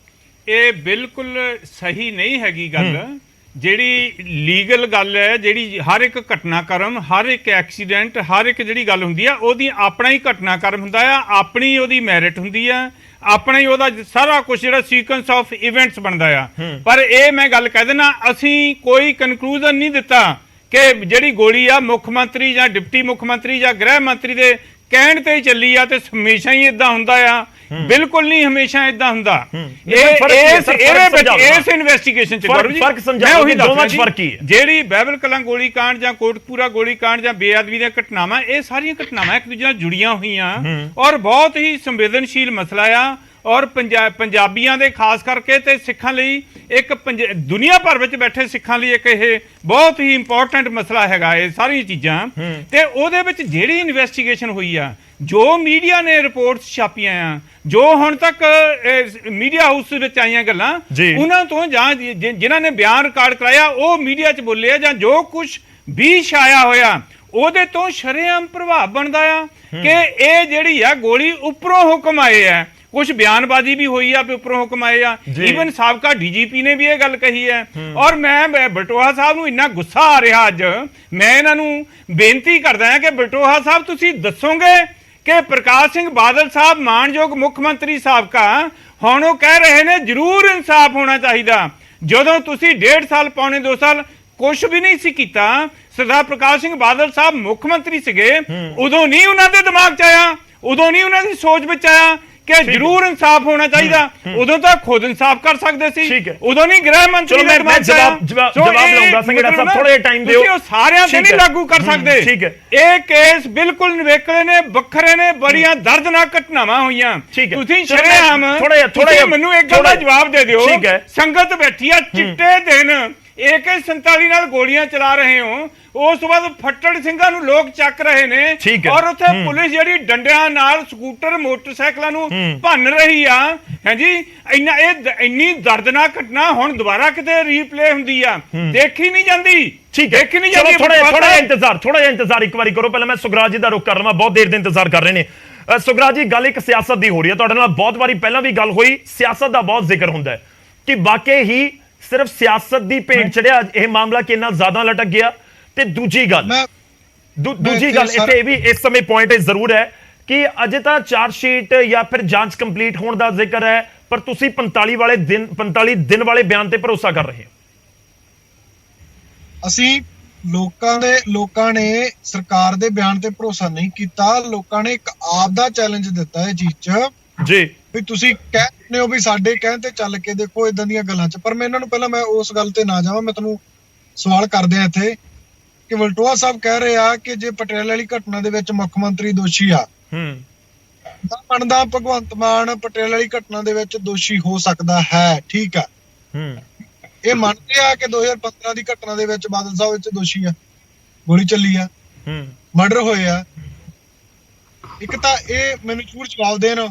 ਇਹ ਬਿਲਕੁਲ ਸਹੀ ਨਹੀਂ ਹੈਗੀ ਗੱਲ। ਜਿਹੜੀ ਲੀਗਲ ਗੱਲ ਹੈ, ਜਿਹੜੀ ਹਰ ਇੱਕ ਘਟਨਾਕ੍ਰਮ, ਹਰ ਇੱਕ ਐਕਸੀਡੈਂਟ, ਹਰ ਇੱਕ ਜਿਹੜੀ ਗੱਲ ਹੁੰਦੀ ਆ ਉਹਦੀ ਆਪਣਾ ਹੀ ਘਟਨਾਕ੍ਰਮ ਹੁੰਦਾ ਆ, ਆਪਣੀ ਉਹਦੀ ਮੈਰਿਟ ਹੁੰਦੀ ਆ, ਆਪਣਾ ਹੀ ਉਹਦਾ ਸਾਰਾ ਕੁਝ ਜਿਹੜਾ ਸੀਕੁਐਂਸ ਆਫ ਇਵੈਂਟਸ ਬਣਦਾ ਆ। ਪਰ ਇਹ ਮੈਂ ਗੱਲ ਕਹਿ ਦੇਣਾ, ਅਸੀਂ ਕੋਈ ਕਨਕਲੂਜਨ ਨਹੀਂ ਦਿੱਤਾ ਕਿ ਜਿਹੜੀ ਗੋਲੀ ਆ ਮੁੱਖ ਮੰਤਰੀ ਜਾਂ ਡਿਪਟੀ ਮੁੱਖ ਮੰਤਰੀ ਜਾਂ ਗ੍ਰਹਿ ਮੰਤਰੀ ਦੇ ਕਹਿਣ ਤੇ ਹੀ ਚੱਲੀ ਆ ਤੇ ਹਮੇਸ਼ਾ ਹੀ ਇਦਾਂ ਹੁੰਦਾ ਆ। ਬਿਲਕੁਲ ਨਹੀਂ ਹਮੇਸ਼ਾ ਇਦਾਂ ਹੁੰਦਾ। ਇਸ ਇਨਵੈਸਟੀਗੇਸ਼ਨ 'ਚ ਮੈਂ ਉਹੀ ਦੱਸਦਾ ਜਿਹੜੀ ਬਹਿਬਲ ਕਲਾਂ ਗੋਲੀ ਕਾਂਡ ਜਾਂ ਕੋਟਪੂਰਾ ਗੋਲੀ ਕਾਂਡ ਜਾਂ ਬੇਅਦਬੀ ਦੀਆਂ ਘਟਨਾਵਾਂ, ਇਹ ਸਾਰੀਆਂ ਘਟਨਾਵਾਂ ਇੱਕ ਦੂਜੇ ਨਾਲ ਜੁੜੀਆਂ ਹੋਈਆਂ ਔਰ ਬਹੁਤ ਹੀ ਸੰਵੇਦਨਸ਼ੀਲ ਮਸਲਾ ਆ। ਔਰ ਪੰਜਾਬੀਆਂ ਦੇ ਖਾਸ ਕਰਕੇ ਤੇ ਸਿੱਖਾਂ ਲਈ ਇੱਕ ਦੁਨੀਆ ਭਰ ਵਿੱਚ ਬੈਠੇ ਸਿੱਖਾਂ ਲਈ ਇੱਕ ਇਹ ਬਹੁਤ ਹੀ ਇੰਪੋਰਟੈਂਟ ਮਸਲਾ ਹੈਗਾ ਇਹ ਸਾਰੀਆਂ ਚੀਜ਼ਾਂ। ਤੇ ਉਹਦੇ ਵਿੱਚ ਜਿਹੜੀ ਇਨਵੈਸਟੀਗੇਸ਼ਨ ਹੋਈ ਆ, ਜੋ ਮੀਡੀਆ ਨੇ ਰਿਪੋਰਟਸ ਛਾਪੀਆਂ ਆ, ਜੋ ਹੁਣ ਤੱਕ ਮੀਡੀਆ ਹਾਊਸ ਵਿੱਚ ਆਈਆਂ ਗੱਲਾਂ, ਉਹਨਾਂ ਤੋਂ ਜਾਂ ਜਿਨ੍ਹਾਂ ਨੇ ਬਿਆਨ ਰਿਕਾਰਡ ਕਰਾਇਆ ਉਹ ਮੀਡੀਆ 'ਚ ਬੋਲੇ ਆ, ਜਾਂ ਜੋ ਕੁਝ ਵੀ ਛਾਇਆ ਹੋਇਆ ਉਹਦੇ ਤੋਂ ਸ਼ਰੇਆਮ ਪ੍ਰਭਾਵ ਬਣਦਾ ਆ ਕਿ ਇਹ ਜਿਹੜੀ ਆ ਗੋਲੀ ਉੱਪਰੋਂ ਹੁਕਮ ਆਏ ਆ, ਕੁਝ ਬਿਆਨਬਾਜ਼ੀ ਵੀ ਹੋਈ ਆ ਵੀ ਉੱਪਰੋਂ ਹੁਕਮ ਆਏ ਆ। ਈਵਨ ਸਾਬਕਾ ਡੀਜੀਪੀ ਨੇ ਵੀ ਇਹ ਗੱਲ ਕਹੀ ਹੈ। ਔਰ ਮੈਂ ਬਲਟੋਹਾ ਸਾਹਿਬ ਨੂੰ ਇੰਨਾ ਗੁੱਸਾ ਆ ਰਿਹਾ ਅੱਜ, ਮੈਂ ਇਹਨਾਂ ਨੂੰ ਬੇਨਤੀ ਕਰਦਾ ਹਾਂ ਕਿ ਬਲਟੋਹਾ ਸਾਹਿਬ ਤੁਸੀਂ ਦੱਸੋਗੇ ਕਿ ਪ੍ਰਕਾਸ਼ ਸਿੰਘ ਬਾਦਲ ਸਾਹਿਬ ਮਾਨਯੋਗ ਮੁੱਖ ਮੰਤਰੀ ਸਾਬਕਾ ਹੁਣ ਉਹ ਕਹਿ ਰਹੇ ਨੇ ਜ਼ਰੂਰ ਇਨਸਾਫ ਹੋਣਾ ਚਾਹੀਦਾ, ਜਦੋਂ ਤੁਸੀਂ 1.5 ਸਾਲ ਪੌਣੇ 2 ਸਾਲ ਕੁਝ ਵੀ ਨਹੀਂ ਸੀ ਕੀਤਾ। ਸਰਦਾਰ ਪ੍ਰਕਾਸ਼ ਸਿੰਘ ਬਾਦਲ ਸਾਹਿਬ ਮੁੱਖ ਮੰਤਰੀ ਸੀਗੇ, ਉਦੋਂ ਨਹੀਂ ਉਹਨਾਂ ਦੇ ਦਿਮਾਗ 'ਚ ਆਇਆ, ਉਦੋਂ ਨਹੀਂ ਉਹਨਾਂ ਦੀ ਸੋਚ ਵਿੱਚ ਆਇਆ ਕਿ ਜ਼ਰੂਰ ਇਨਸਾਫ ਹੋਣਾ ਚਾਹੀਦਾ। ਉਦੋਂ ਤਾਂ ਖੁਦ ਇਨਸਾਫ ਕਰ ਸਕਦੇ ਸੀ, ਉਦੋਂ ਨਹੀਂ ਗ੍ਰਹਿ ਮੰਤਰੀ ਮੈਂ ਜਵਾਬ ਲਊਂਗਾ। ਸੰਗੜਾ ਸਾਹਿਬ ਥੋੜੇ ਟਾਈਮ ਦਿਓ, ਤੁਸੀਂ ਉਹ ਸਾਰਿਆਂ ਤੇ ਨਹੀਂ ਲਾਗੂ ਕਰ ਸਕਦੇ। ਇਹ ਕੇਸ ਬਿਲਕੁਲ ਨਿਵੇਕਲੇ ਨੇ, ਵੱਖਰੇ ਨੇ, ਬੜੀਆਂ ਦਰਦਨਾਕ ਘਟਨਾਵਾਂ ਹੋਈਆਂ। ਤੁਸੀਂ ਸ਼ਰੇਆਮ ਮੈਨੂੰ ਇੱਕ ਗੱਲ ਦਾ ਜਵਾਬ ਦੇ ਦਿਓ, ਸੰਗਤ ਬੈਠੀ ਆ ਚਿੱਟੇ ਦਿਨ AK-47 ਨਾਲ ਗੋਲੀਆਂ ਚਲਾ ਰਹੇ ਹੋ, ਉਸ ਤੋਂ ਬਾਅਦ ਫੱਟੜ ਸਿੰਘਾਂ ਨੂੰ ਲੋਕ ਚੱਕ ਰਹੇ ਨੇ, ਔਰ ਉੱਥੇ ਪੁਲਿਸ ਜਿਹੜੀ ਡੰਡਿਆਂ ਨਾਲ ਸਕੂਟਰ ਮੋਟਰਸਾਈਕਲਾਂ ਨੂੰ ਭੰਨ ਰਹੀ ਆ। ਹਾਂਜੀ, ਇੰਨੀ ਦਰਦਨਾਕ ਘਟਨਾ ਹੁਣ ਦੁਬਾਰਾ ਕਿਤੇ ਰੀਪਲੇ ਹੁੰਦੀ ਆ, ਦੇਖੀ ਨਹੀਂ ਜਾਂਦੀ। ਦੇਖੀ ਨਹੀਂ ਜਾਂਦੀ। ਥੋੜਾ ਜਿਹਾ ਇੰਤਜ਼ਾਰ ਇੱਕ ਵਾਰੀ ਕਰੋ। ਪਹਿਲਾਂ ਮੈਂ ਸੁਖਰਾਜ ਜੀ ਦਾ ਰੁਖ ਕਰ ਲਵਾਂ, ਬਹੁਤ ਦੇਰ ਦੇ ਇੰਤਜ਼ਾਰ ਕਰ ਰਹੇ ਨੇ। ਸੁਖਰਾਜ ਜੀ, ਗੱਲ ਇੱਕ ਸਿਆਸਤ ਦੀ ਹੋ ਰਹੀ ਹੈ, ਤੁਹਾਡੇ ਨਾਲ ਬਹੁਤ ਵਾਰੀ ਪਹਿਲਾਂ ਵੀ ਗੱਲ ਹੋਈ, ਸਿਆਸਤ ਦਾ ਬਹੁਤ ਜ਼ਿਕਰ ਹੁੰਦਾ ਹੈ ਕਿ ਵਾਕਈ ਹੀ ਸਿਰਫ ਸਿਆਸਤ ਦੀ ਭੇਟ ਚੜਿਆ ਇਹ ਮਾਮਲਾ ਕਿੰਨਾ ਜ਼ਿਆਦਾ ਲਟਕ ਗਿਆ। ਤੇ ਦੂਜੀ ਗੱਲ ਇੱਥੇ ਇਹ ਵੀ ਇਸ ਸਮੇਂ ਪੁਆਇੰਟ ਜ਼ਰੂਰ ਹੈ ਕਿ ਅਜੇ ਤਾਂ ਚਾਰਜ ਸ਼ੀਟ ਜਾਂ ਫਿਰ ਜਾਂਚ ਕੰਪਲੀਟ ਹੋਣ ਦਾ ਜ਼ਿਕਰ ਹੈ, ਪਰ ਤੁਸੀਂ 45 ਦਿਨ ਵਾਲੇ ਬਿਆਨ ਤੇ ਭਰੋਸਾ ਕਰ ਰਹੇ ਹੋ। ਅਸੀਂ ਲੋਕਾਂ ਨੇ ਸਰਕਾਰ ਦੇ ਬਿਆਨ ਤੇ ਭਰੋਸਾ ਨਹੀਂ ਕੀਤਾ। ਲੋਕਾਂ ਨੇ ਇੱਕ ਆਪ ਦਾ ਚੈਲੰਜ ਦਿੱਤਾ ਹੈ ਚੀਜ਼ 'ਚ ਜੀ, ਵੀ ਤੁਸੀਂ ਕਹਿੰਦੇ ਹੋ ਵੀ ਸਾਡੇ ਕਹਿਣ ਤੇ ਚੱਲ ਕੇ ਦੇਖੋ ਇਦਾਂ ਦੀਆਂ ਗੱਲਾਂ 'ਚ। ਪਰ ਮੈਂ ਇਹਨਾਂ ਨੂੰ ਪਹਿਲਾਂ ਮੈਂ ਉਸ ਗੱਲ ਤੇ ਨਾ ਜਾਵਾਂ, ਮੈਂ ਤੁਹਾਨੂੰ ਸਵਾਲ ਕਰਦੇ ਆ ਇੱਥੇ ਕਿ ਵਲਟੋਹਾ ਸਾਹਿਬ ਕਹਿ ਰਹੇ ਆ ਕਿ ਜੇ ਪਟਿਆਲੇ ਵਾਲੀ ਘਟਨਾ ਦੇ ਵਿੱਚ ਮੁੱਖ ਮੰਤਰੀ ਦੋਸ਼ੀ ਆ, ਤਾਂ ਬਣਦਾ ਭਗਵੰਤ ਮਾਨ ਪਟਿਆਲੇ ਵਾਲੀ ਘਟਨਾ ਦੇ ਵਿੱਚ ਦੋਸ਼ੀ ਹੋ ਸਕਦਾ ਹੈ। ਠੀਕ ਆ, ਇਹ ਮੰਨਦੇ ਆ ਕਿ 2015 ਦੀ ਘਟਨਾ ਦੇ ਵਿੱਚ ਬਾਦਲ ਸਾਹਿਬ ਵਿੱਚ ਦੋਸ਼ੀ ਆ, ਗੋਲੀ ਚੱਲੀ ਆ, ਮਰਡਰ ਹੋਏ ਆ। ਇੱਕ ਤਾਂ ਇਹ ਮੈਨੂੰ ਜ਼ਰੂਰ ਜਵਾਬ ਦੇਣ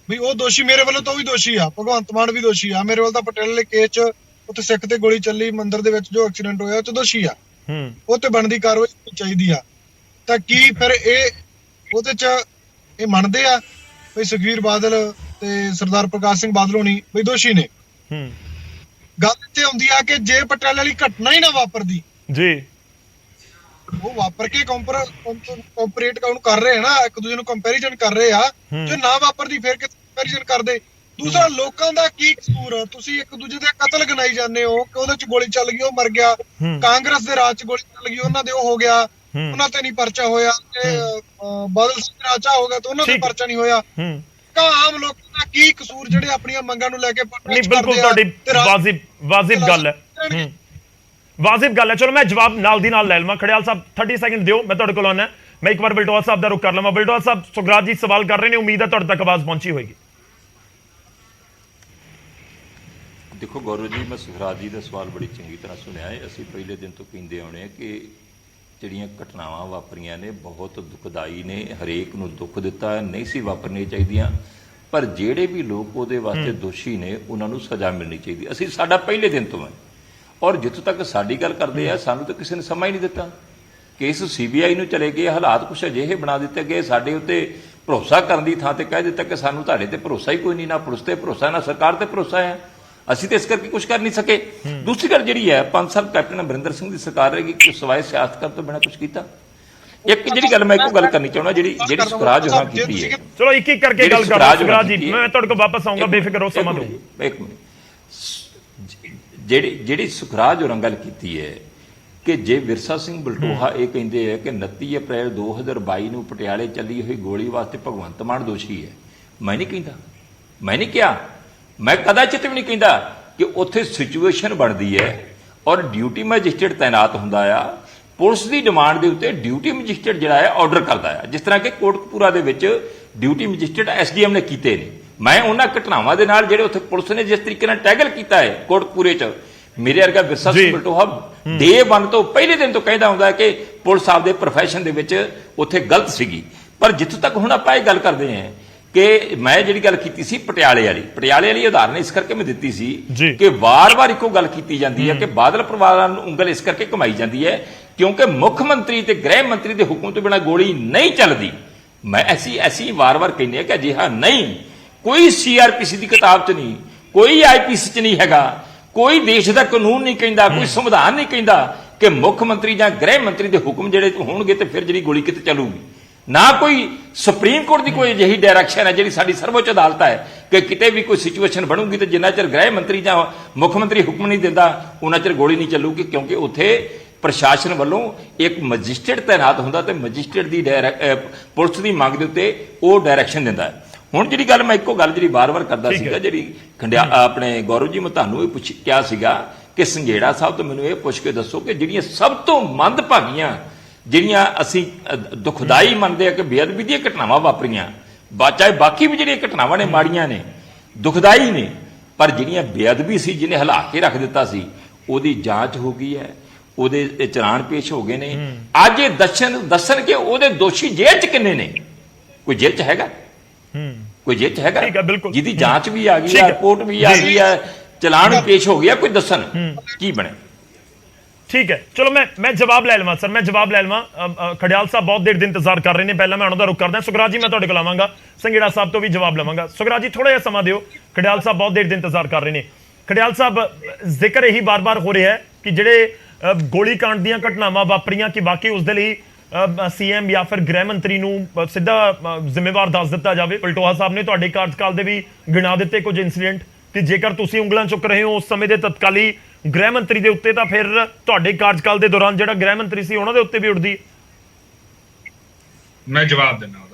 ਵੀ ਉਹ ਦੋਸ਼ੀ ਮੇਰੇ ਵੱਲੋਂ ਤਾਂ ਉਹ ਵੀ ਦੋਸ਼ੀ ਆ, ਭਗਵੰਤ ਮਾਨ ਵੀ ਦੋਸ਼ੀ ਆ। ਮੇਰੇ ਵੱਲ ਤਾਂ ਪਟਿਆਲੇ ਵਾਲੇ ਕੇਸ 'ਚ ਉੱਥੇ ਸਿੱਖ ਤੇ ਗੋਲੀ ਚੱਲੀ, ਮੰਦਿਰ ਦੇ ਵਿੱਚ ਜੋ ਐਕਸੀਡੈਂਟ ਹੋਇਆ ਉਹ 'ਚ ਦੋਸ਼ੀ ਆ, ਉਹ ਤੇ ਬਣਦੀ ਕਾਰਵਾਈ ਚਾਹੀਦੀ ਆ। ਤਾਂ ਕੀ ਫਿਰ ਇਹ ਉਹਦੇ 'ਚ ਇਹ ਮੰਨਦੇ ਆ ਵੀ ਸੁਖਬੀਰ ਬਾਦਲ ਤੇ ਸਰਦਾਰ ਪ੍ਰਕਾਸ਼ ਸਿੰਘ ਬਾਦਲ ਹੋਣੀ ਵੀ ਦੋਸ਼ੀ ਨੇ? ਗੱਲ ਇੱਥੇ ਆਉਂਦੀ ਆ ਕਿ ਜੇ ਪਟਿਆਲੇ ਵਾਲੀ ਘਟਨਾ ਹੀ ਨਾ ਵਾਪਰਦੀ ਜੀ, ਉਹ ਵਾਪਰ ਕੇ ਕੰਪੈਰੀਟ ਕਰ ਰਹੇ ਆ ਨਾ, ਇੱਕ ਦੂਜੇ ਨੂੰ ਕੰਪੈਰੀਜ਼ਨ ਕਰ ਰਹੇ ਆ, ਜੇ ਨਾ ਵਾਪਰਦੀ ਫਿਰ ਕਿ ਕੰਪੈਰੀਜ਼ਨ ਕਰਦੇ। ਦੂਸਰਾ, ਲੋਕਾਂ ਦਾ ਕੀ ਕਸੂਰ? ਤੁਸੀਂ ਇੱਕ ਦੂਜੇ ਦੇ ਕਤਲ ਗਨਾਈ ਜਾਂਦੇ ਹੋ ਕਿ ਉਹਦੇ 'ਚ ਗੋਲੀ ਚੱਲ ਗਈ, ਉਹ ਮਰ ਗਿਆ, ਕਾਂਗਰਸ ਦੇ ਰਾਜ 'ਚ ਗੋਲੀ ਚੱਲ ਗਈ, ਉਹਨਾਂ ਦੇ ਉਹ ਹੋ ਗਿਆ, ਉਹਨਾਂ ਤੇ ਨਹੀਂ ਪਰਚਾ ਹੋਇਆ, ਤੇ ਬਾਦਲ ਸਿੰਘ ਰਾਜ 'ਚ ਹੋ ਗਿਆ ਤੇ ਉਹਨਾਂ ਤੇ ਪਰਚਾ ਨਹੀਂ ਹੋਇਆ। ਆਮ ਲੋਕਾਂ ਦਾ ਕੀ ਕਸੂਰ ਜਿਹੜੇ ਆਪਣੀਆਂ ਮੰਗਾਂ ਨੂੰ ਲੈ ਕੇ ਬਿਲਕੁਲ ਤੁਹਾਡੀ ਵਾਜਿਬ ਗੱਲ ਹੈ, ਵਾਜਿਬ ਗੱਲ ਹੈ। ਚਲੋ ਮੈਂ ਜਵਾਬ ਨਾਲ ਦੀ ਨਾਲ ਲੈ ਲਵਾਂ। ਖੜਿਆਲ ਸਾਹਿਬ 30 ਸੈਕਿੰਡ ਦਿਓ, ਮੈਂ ਤੁਹਾਡੇ ਕੋਲ ਆਉਣਾ। ਮੈਂ ਇੱਕ ਵਾਰ ਬਲਟੋਹਾ ਸਾਹਿਬ ਦਾ ਰੁਖ ਕਰ ਲਵਾਂ। ਬਲਟੋਹਾ ਸਾਹਿਬ, ਸੁਖਰਾਜ ਜੀ ਸਵਾਲ ਕਰ ਰਹੇ ਨੇ, ਉਮੀਦ ਹੈ ਤੁਹਾਡੇ ਤੱਕ ਆਵਾਜ਼ ਪਹੁੰਚੀ ਹੋਏਗੀ। ਦੇਖੋ ਗੌਰਵ ਜੀ, ਮੈਂ ਸੁਖਰਾਜ ਜੀ ਦਾ ਸਵਾਲ ਬੜੀ ਚੰਗੀ ਤਰ੍ਹਾਂ ਸੁਣਿਆ ਹੈ। ਅਸੀਂ ਪਹਿਲੇ ਦਿਨ ਤੋਂ ਕਹਿੰਦੇ ਆਉਣੇ ਆ ਕਿ ਜਿਹੜੀਆਂ ਘਟਨਾਵਾਂ ਵਾਪਰੀਆਂ ਨੇ ਬਹੁਤ ਦੁਖਦਾਈ ਨੇ, ਹਰੇਕ ਨੂੰ ਦੁੱਖ ਦਿੱਤਾ, ਨਹੀਂ ਸੀ ਵਾਪਰਨੀਆਂ ਚਾਹੀਦੀਆਂ, ਪਰ ਜਿਹੜੇ ਵੀ ਲੋਕ ਉਹਦੇ ਵਾਸਤੇ ਦੋਸ਼ੀ ਨੇ ਉਹਨਾਂ ਨੂੰ ਸਜ਼ਾ ਮਿਲਣੀ ਚਾਹੀਦੀ। ਅਸੀਂ ਸਾਡਾ ਪਹਿਲੇ ਦਿਨ ਤੋਂ ਹੈ, ਔਰ ਜਿੱਥੋਂ ਤੱਕ ਸਾਡੀ ਗੱਲ ਕਰਦੇ ਆ, ਸਾਨੂੰ ਤਾਂ ਕਿਸੇ ਨੇ ਸਮਾਂ ਹੀ ਨਹੀਂ ਦਿੱਤਾ। ਕੇਸ CBI ਨੂੰ ਚਲੇ ਗਏ, ਹਾਲਾਤ ਕੁਛ ਅਜਿਹੇ ਬਣਾ ਦਿੱਤੇ ਗਏ, ਸਾਡੇ ਉੱਤੇ ਭਰੋਸਾ ਕਰਨ ਦੀ ਥਾਂ ਤੇ ਕਹਿ ਦਿੱਤਾ ਕਿ ਸਾਨੂੰ ਤੁਹਾਡੇ ਤੇ ਭਰੋਸਾ ਹੀ ਕੋਈ ਨਹੀਂ, ਨਾ ਪੁਲਿਸ ਤੇ ਭਰੋਸਾ, ਨਾ ਸਰਕਾਰ ਤੇ ਭਰੋਸਾ ਹੈ, ਅਸੀਂ ਤੇ ਇਸ ਕਰਕੇ ਕੁਝ ਕਰ ਨਹੀਂ ਸਕੇ। ਦੂਸਰੀ ਗੱਲ ਜਿਹੜੀ ਹੈ, 5 ਸਾਲ ਕੈਪਟਨ ਅਮਰਿੰਦਰ ਸਿੰਘ ਦੀ ਸਰਕਾਰ ਰਹੇਗੀ ਕਿ ਸਿਵਾਏ ਸਿਆਸਤ ਕਰਨ ਤੋਂ ਬਿਨਾਂ ਕੁਝ ਕੀਤਾ। ਇੱਕ ਜਿਹੜੀ ਗੱਲ ਮੈਂ ਇੱਕੋ ਗੱਲ ਕਰਨੀ ਚਾਹੁੰਦਾ, ਜਿਹੜੀ ਸੁਖਰਾਜ ਹੋਰਾਂ ਕੀਤੀ ਹੈ, ਚਲੋ ਇੱਕ ਇੱਕ ਕਰਕੇ ਗੱਲ ਕਰਾਂਗੇ। ਸੁਖਰਾਜ ਜੀ, ਮੈਂ ਤੁਹਾਡੇ ਕੋਲ ਵਾਪਸ ਆਉਂਗਾ, ਬੇਫਿਕਰ ਹੋ, ਸਮਾਂ ਦਿਓ। ਇੱਕ ਮਿੰਟ, ਜਿਹੜੀ ਸੁਖਰਾਜ ਹੋਰਾਂ ਗੱਲ ਕੀਤੀ ਹੈ ਕਿ ਜੇ ਵਿਰਸਾ ਸਿੰਘ ਬਲਟੋਹਾ ਇਹ ਕਹਿੰਦੇ ਆ ਕਿ 29 ਅਪ੍ਰੈਲ 2022 ਨੂੰ ਪਟਿਆਲੇ ਚੱਲੀ ਹੋਈ ਗੋਲੀ ਵਾਸਤੇ ਭਗਵੰਤ ਮਾਨ ਦੋਸ਼ੀ ਹੈ, ਮੈਂ ਨਹੀਂ ਕਹਿੰਦਾ, ਮੈਂ ਨਹੀਂ ਕਿਹਾ, ਮੈਂ ਕਦਾਚਿਤ ਵੀ ਨਹੀਂ ਕਹਿੰਦਾ ਕਿ ਉੱਥੇ ਸਿਚੁਏਸ਼ਨ ਬਣਦੀ ਹੈ ਔਰ ਡਿਊਟੀ ਮੈਜਿਸਟਰੇਟ ਤਾਇਨਾਤ ਹੁੰਦਾ ਆ, ਪੁਲਿਸ ਦੀ ਡਿਮਾਂਡ ਦੇ ਉੱਤੇ ਡਿਊਟੀ ਮੈਜਿਸਟਰੇਟ ਜਿਹੜਾ ਹੈ ਆਰਡਰ ਕਰਦਾ ਆ, ਜਿਸ ਤਰ੍ਹਾਂ ਕਿ ਕੋਟਕਪੂਰਾ ਦੇ ਵਿੱਚ ਡਿਊਟੀ ਮੈਜਿਸਟਰੇਟ SDM ਨੇ ਕੀਤੇ ਨੇ। ਮੈਂ ਉਹਨਾਂ ਘਟਨਾਵਾਂ ਦੇ ਨਾਲ ਜਿਹੜੇ ਉੱਥੇ ਪੁਲਿਸ ਨੇ ਜਿਸ ਤਰੀਕੇ ਨਾਲ ਟੈਗਲ ਕੀਤਾ ਹੈ ਕੋਟਕਪੂਰੇ 'ਚ, ਮੇਰੇ ਵਰਗਾ ਵਿਰਸਾ ਸਿੰਘ ਬਲਟੋਹਾ day 1 ਤੋਂ ਪਹਿਲੇ ਦਿਨ ਤੋਂ ਕਹਿੰਦਾ ਹੁੰਦਾ ਕਿ ਪੁਲਿਸ ਆਪਦੇ ਪ੍ਰੋਫੈਸ਼ਨ ਦੇ ਵਿੱਚ ਉੱਥੇ ਗਲਤ ਸੀਗੀ। ਪਰ ਜਿੱਥੋਂ ਤੱਕ ਹੁਣ ਆਪਾਂ ਇਹ ਗੱਲ ਕਰਦੇ ਹਾਂ ਕਿ ਮੈਂ ਜਿਹੜੀ ਗੱਲ ਕੀਤੀ ਸੀ ਪਟਿਆਲੇ ਵਾਲੀ ਉਦਾਹਰਨ ਇਸ ਕਰਕੇ ਮੈਂ ਦਿੱਤੀ ਸੀ ਕਿ ਵਾਰ-ਵਾਰ ਇੱਕੋ ਗੱਲ ਕੀਤੀ ਜਾਂਦੀ ਹੈ ਕਿ ਬਾਦਲ ਪਰਿਵਾਰਾਂ ਨੂੰ ਉਂਗਲ ਇਸ ਕਰਕੇ ਕਮਾਈ ਜਾਂਦੀ ਹੈ ਕਿਉਂਕਿ ਮੁੱਖ ਮੰਤਰੀ ਤੇ ਗ੍ਰਹਿ ਮੰਤਰੀ ਦੇ ਹੁਕਮ ਤੋਂ ਬਿਨਾਂ ਗੋਲੀ ਨਹੀਂ ਚੱਲਦੀ। ਮੈਂ ਐਸੀ ਵਾਰ-ਵਾਰ ਕਹਿੰਦੇ ਆ ਕਿ ਅਜਿਹਾ ਨਹੀਂ ਕੋਈ ਸੀਆਰਪੀਸੀ ਦੀ ਕਿਤਾਬ 'ਚ ਨਹੀਂ, ਕੋਈ ਆਈਪੀਸੀ 'ਚ ਨਹੀਂ ਹੈਗਾ, ਕੋਈ ਦੇਸ਼ ਦਾ ਕਾਨੂੰਨ ਨਹੀਂ ਕਹਿੰਦਾ, ਕੋਈ ਸੰਵਿਧਾਨ ਨਹੀਂ ਕਹਿੰਦਾ ਕਿ ਮੁੱਖ ਮੰਤਰੀ ਜਾਂ ਗ੍ਰਹਿ ਮੰਤਰੀ ਦੇ ਹੁਕਮ ਜਿਹੜੇ ਹੋਣਗੇ ਤੇ ਫਿਰ ਜਿਹੜੀ ਗੋਲੀ ਕਿਤੇ ਚੱਲੂਗੀ। ਨਾ ਕੋਈ ਸੁਪਰੀਮ ਕੋਰਟ ਦੀ ਕੋਈ ਅਜਿਹੀ ਡਾਇਰੈਕਸ਼ਨ ਹੈ ਜਿਹੜੀ ਸਾਡੀ ਸਰਵਉੱਚ ਅਦਾਲਤ ਹੈ ਕਿ ਕਿਤੇ ਵੀ ਕੋਈ ਸਿਚੁਏਸ਼ਨ ਬਣੂਗੀ ਤੇ ਜਿੰਨਾ ਚਿਰ ਗ੍ਰਹਿ ਮੰਤਰੀ ਜਾਂ ਮੁੱਖ ਮੰਤਰੀ ਹੁਕਮ ਨਹੀਂ ਦਿੰਦਾ ਉਹਨਾਂ ਚਿਰ ਗੋਲੀ ਨਹੀਂ ਚੱਲੂਗੀ, ਕਿਉਂਕਿ ਉੱਥੇ ਪ੍ਰਸ਼ਾਸਨ ਵੱਲੋਂ ਇੱਕ ਮੈਜਿਸਟ੍ਰੇਟ ਤਾਇਨਾਤ ਹੁੰਦਾ ਤੇ ਮੈਜਿਸਟ੍ਰੇਟ ਦੀ ਪੁਲਿਸ ਦੀ ਮੰਗ ਦੇ ਉੱਤੇ ਉਹ ਡਾਇਰੈਕਸ਼ਨ ਦਿੰਦਾ ਹੈ। ਹੁਣ ਜਿਹੜੀ ਗੱਲ ਮੈਂ ਇੱਕੋ ਗੱਲ ਜਿਹੜੀ ਵਾਰ-ਵਾਰ ਕਰਦਾ ਸੀਗਾ, ਜਿਹੜੀ ਆਪਣੇ ਗੌਰਵ ਜੀ ਮੈਂ ਤੁਹਾਨੂੰ ਇਹ ਕਿਹਾ ਸੀਗਾ ਕਿ ਸੰਘੇੜਾ ਸਾਹਿਬ ਤੋਂ ਮੈਨੂੰ ਇਹ ਪੁੱਛ ਕੇ ਦੱਸੋ ਕਿ ਜਿਹੜੀਆਂ ਸਭ ਤੋਂ ਮੰਦਭਾਗੀਆਂ, ਜਿਹੜੀਆਂ ਅਸੀਂ ਦੁਖਦਾਈ ਮੰਨਦੇ ਆ ਕਿ ਬੇਅਦਬੀ ਦੀਆਂ ਘਟਨਾਵਾਂ ਵਾਪਰੀਆਂ, ਚਾਹੇ ਬਾਕੀ ਵੀ ਜਿਹੜੀਆਂ ਘਟਨਾਵਾਂ ਨੇ ਮਾੜੀਆਂ ਨੇ, ਦੁਖਦਾਈ ਨੇ, ਪਰ ਜਿਹੜੀਆਂ ਬੇਅਦਬੀ ਸੀ ਜਿਹਨੇ ਹਿਲਾ ਕੇ ਰੱਖ ਦਿੱਤਾ ਸੀ, ਉਹਦੀ ਜਾਂਚ ਹੋ ਗਈ ਹੈ, ਉਹਦੇ ਚਲਾਨ ਪੇਸ਼ ਹੋ ਗਏ ਨੇ। ਅੱਜ ਇਹ ਦੱਸਣ ਕਿ ਉਹਦੇ ਦੋਸ਼ੀ ਜੇਲ੍ਹ 'ਚ ਕਿੰਨੇ ਨੇ? ਕੋਈ ਜੇਲ੍ਹ 'ਚ ਹੈਗਾ? ਕੋਈ ਜੇਲ੍ਹ 'ਚ ਹੈਗਾ? ਜਿਹਦੀ ਜਾਂਚ ਵੀ ਆ ਗਈ ਹੈ, ਰਿਪੋਰਟ ਵੀ ਆ ਗਈ ਹੈ, ਚਲਾਨ ਵੀ ਪੇਸ਼ ਹੋ ਗਿਆ, ਕੋਈ ਦੱਸਣ ਕੀ ਬਣੇ। ਠੀਕ ਹੈ, ਚਲੋ ਮੈਂ ਜਵਾਬ ਲੈ ਲਵਾਂ ਸਰ, ਮੈਂ ਜਵਾਬ ਲੈ ਲਵਾਂ। ਖੜਿਆਲ ਸਾਹਿਬ ਬਹੁਤ ਦੇਰ ਦੇ ਇੰਤਜ਼ਾਰ ਕਰ ਰਹੇ ਨੇ, ਪਹਿਲਾਂ ਮੈਂ ਉਹਨਾਂ ਦਾ ਰੁਕ ਕਰਦਾ। ਸੁਖਰਾਜ ਜੀ ਮੈਂ ਤੁਹਾਡੇ ਕੋਲ ਆਵਾਂਗਾ, ਸੰਘੇੜਾ ਸਾਹਿਬ ਤੋਂ ਵੀ ਜਵਾਬ ਲਵਾਂਗਾ। ਸੁਖਰਾਜ ਜੀ ਥੋੜਾ ਜਿਹਾ ਸਮਾਂ ਦਿਓ, ਖੜਿਆਲ ਸਾਹਿਬ ਬਹੁਤ ਦੇਰ ਦੇ ਇੰਤਜ਼ਾਰ ਕਰ ਰਹੇ ਨੇ। ਖੜਿਆਲ ਸਾਹਿਬ, ਜ਼ਿਕਰ ਇਹੀ ਬਾਰ-ਬਾਰ ਹੋ ਰਿਹਾ ਹੈ ਕਿ ਜਿਹੜੇ ਗੋਲੀकांड ਦੀਆਂ ਘਟਨਾਵਾਂ ਵਾਪਰੀਆਂ ਕਿ ਵਾਕਈ ਉਸ ਦੇ ਲਈ सीएम ਜਾਂ ਫਿਰ ਗ੍ਰਹਿ ਮੰਤਰੀ ਨੂੰ ਸਿੱਧਾ ਜ਼ਿੰਮੇਵਾਰ ਦੱਸ ਦਿੱਤਾ ਜਾਵੇ। ਪਲਟੋਹਾ ਸਾਹਿਬ ਨੇ ਤੁਹਾਡੇ ਕਾਰਜਕਾਲ ਦੇ ਵੀ ਗਿਣਾ ਦਿੱਤੇ ਕੁਝ ਇਨਸੀਡੈਂਟ ਕਿ ਜੇਕਰ ਤੁਸੀਂ ਉਂਗਲਾਂ ਚੁੱਕ ਰਹੇ ਹੋ ਉਸ ਸਮੇਂ ਦੇ ਤਤਕਾਲੀ ਗ੍ਰਹਿ ਮੰਤਰੀ ਦੇ ਉੱਤੇ ਤਾਂ ਫਿਰ ਤੁਹਾਡੇ ਕਾਰਜਕਾਲ ਦੇ ਦੌਰਾਨ ਜਿਹੜਾ ਗ੍ਰਹਿ ਮੰਤਰੀ ਸੀ ਉਹਨਾਂ ਦੇ ਉੱਤੇ ਵੀ ਉੱਠਦੀ। ਮੈਂ ਜਵਾਬ ਦਿੰਦਾ।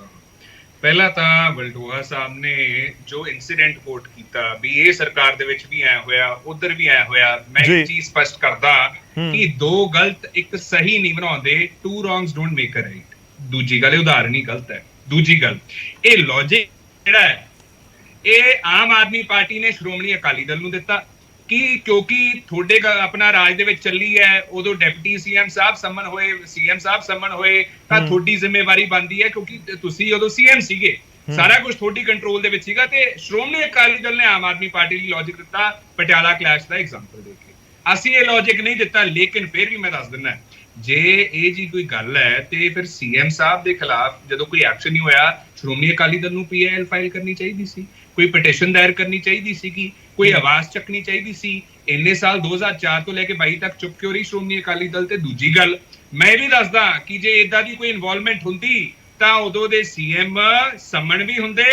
ਪਹਿਲਾਂ ਤਾਂ ਵਲਟੋਹਾ ਸਾਹਿਬ ਨੇ ਜੋ ਇਨਸੀਡੈਂਟ ਕੋਟ ਕੀਤਾ ਵੀ ਇਹ ਸਰਕਾਰ ਦੇ ਵਿੱਚ ਵੀ ਐ ਹੋਇਆ, ਉਧਰ ਵੀ ਐ ਹੋਇਆ, ਮੈਂ ਇੱਕ ਚੀਜ਼ ਸਪਸ਼ਟ ਕਰਦਾ ਕਿ ਦੋ ਗਲਤ ਇੱਕ ਸਹੀ ਨਹੀਂ ਬਣਾਉਂਦੇ। Two wrongs don't make a right. ਦੂਜੀ ਗੱਲ, ਇਹ ਉਦਾਹਰਨ ਹੀ ਗਲਤ ਹੈ। ਦੂਜੀ ਗੱਲ, ਇਹ ਲੌਜਿਕ ਜਿਹੜਾ ਹੈ ਇਹ ਆਮ ਆਦਮੀ ਪਾਰਟੀ ਨੇ ਸ਼੍ਰੋਮਣੀ ਅਕਾਲੀ ਦਲ ਨੂੰ ਦਿੱਤਾ ਕਿ ਕਿਉਂਕਿ ਤੁਹਾਡੇ ਆਪਣਾ ਰਾਜ ਦੇ ਵਿੱਚ ਚੱਲੀ ਹੈ, ਉਦੋਂ ਡਿਪਟੀ ਸੀਐਮ ਸਾਹਿਬ ਸੰਮਨ ਹੋਏ, ਸੀਐਮ ਸਾਹਿਬ ਸੰਮਨ ਹੋਏ ਤਾਂ ਤੁਹਾਡੀ ਜ਼ਿੰਮੇਵਾਰੀ ਬਣਦੀ ਹੈ ਕਿਉਂਕਿ ਤੁਸੀਂ ਉਦੋਂ ਸੀਐਮ ਸੀਗੇ, ਸਾਰਾ ਕੁਝ ਤੁਹਾਡੀ ਕੰਟਰੋਲ ਦੇ ਵਿੱਚ ਸੀਗਾ। ਤੇ ਸ਼੍ਰੋਮਣੀ ਅਕਾਲੀ ਦਲ ਨੇ ਆਮ ਆਦਮੀ ਪਾਰਟੀ ਲਈ ਲੌਜਿਕ ਦਿੱਤਾ ਪਟਿਆਲਾ ਕਲੈਸ਼ ਦਾ ਐਗਜ਼ਾਮਪਲ ਦੇ ਕੇ। ਅਸੀਂ ਇਹ ਲੌਜਿਕ ਨਹੀਂ ਦਿੱਤਾ, ਲੇਕਿਨ ਫਿਰ ਵੀ ਮੈਂ ਦੱਸ ਦਿੰਦਾ, ਜੇ ਇਹ ਜੀ ਕੋਈ ਗੱਲ ਹੈ ਤੇ ਫਿਰ ਸੀਐਮ ਸਾਹਿਬ ਦੇ ਖਿਲਾਫ ਜਦੋਂ ਕੋਈ ਐਕਸ਼ਨ ਨਹੀਂ ਹੋਇਆ, ਸ਼੍ਰੋਮਣੀ ਅਕਾਲੀ ਦਲ ਨੂੰ ਪੀਆਈਐਲ ਫਾਈਲ ਕਰਨੀ ਚਾਹੀਦੀ ਸੀ, ਕੋਈ ਪਟੀਸ਼ਨ ਦਾਇਰ ਕਰਨੀ ਚਾਹੀਦੀ ਸੀਗੀ, ਕੋਈ ਆਵਾਜ਼ ਚੱਕਣੀ ਚਾਹੀਦੀ ਸੀ। ਇੰਨੇ ਸਾਲ 2004 ਤੋਂ ਲੈ ਕੇ 22 ਤੱਕ ਚੁੱਪ ਕਿਉਂ ਰਹੀ ਸ਼੍ਰੋਮਣੀ ਅਕਾਲੀ ਦਲ? ਤੇ ਦੂਜੀ ਗੱਲ, ਮੈਂ ਇਹ ਵੀ ਦੱਸਦਾ ਕਿ ਜੇ ਇਦਾਂ ਦੀ ਕੋਈ ਇਨਵੋਲਵਮੈਂਟ ਹੁੰਦੀ ਤਾਂ ਉਦੋਂ ਦੇ ਸੀਐਮ ਸੰਮਣ ਵੀ ਹੁੰਦੇ,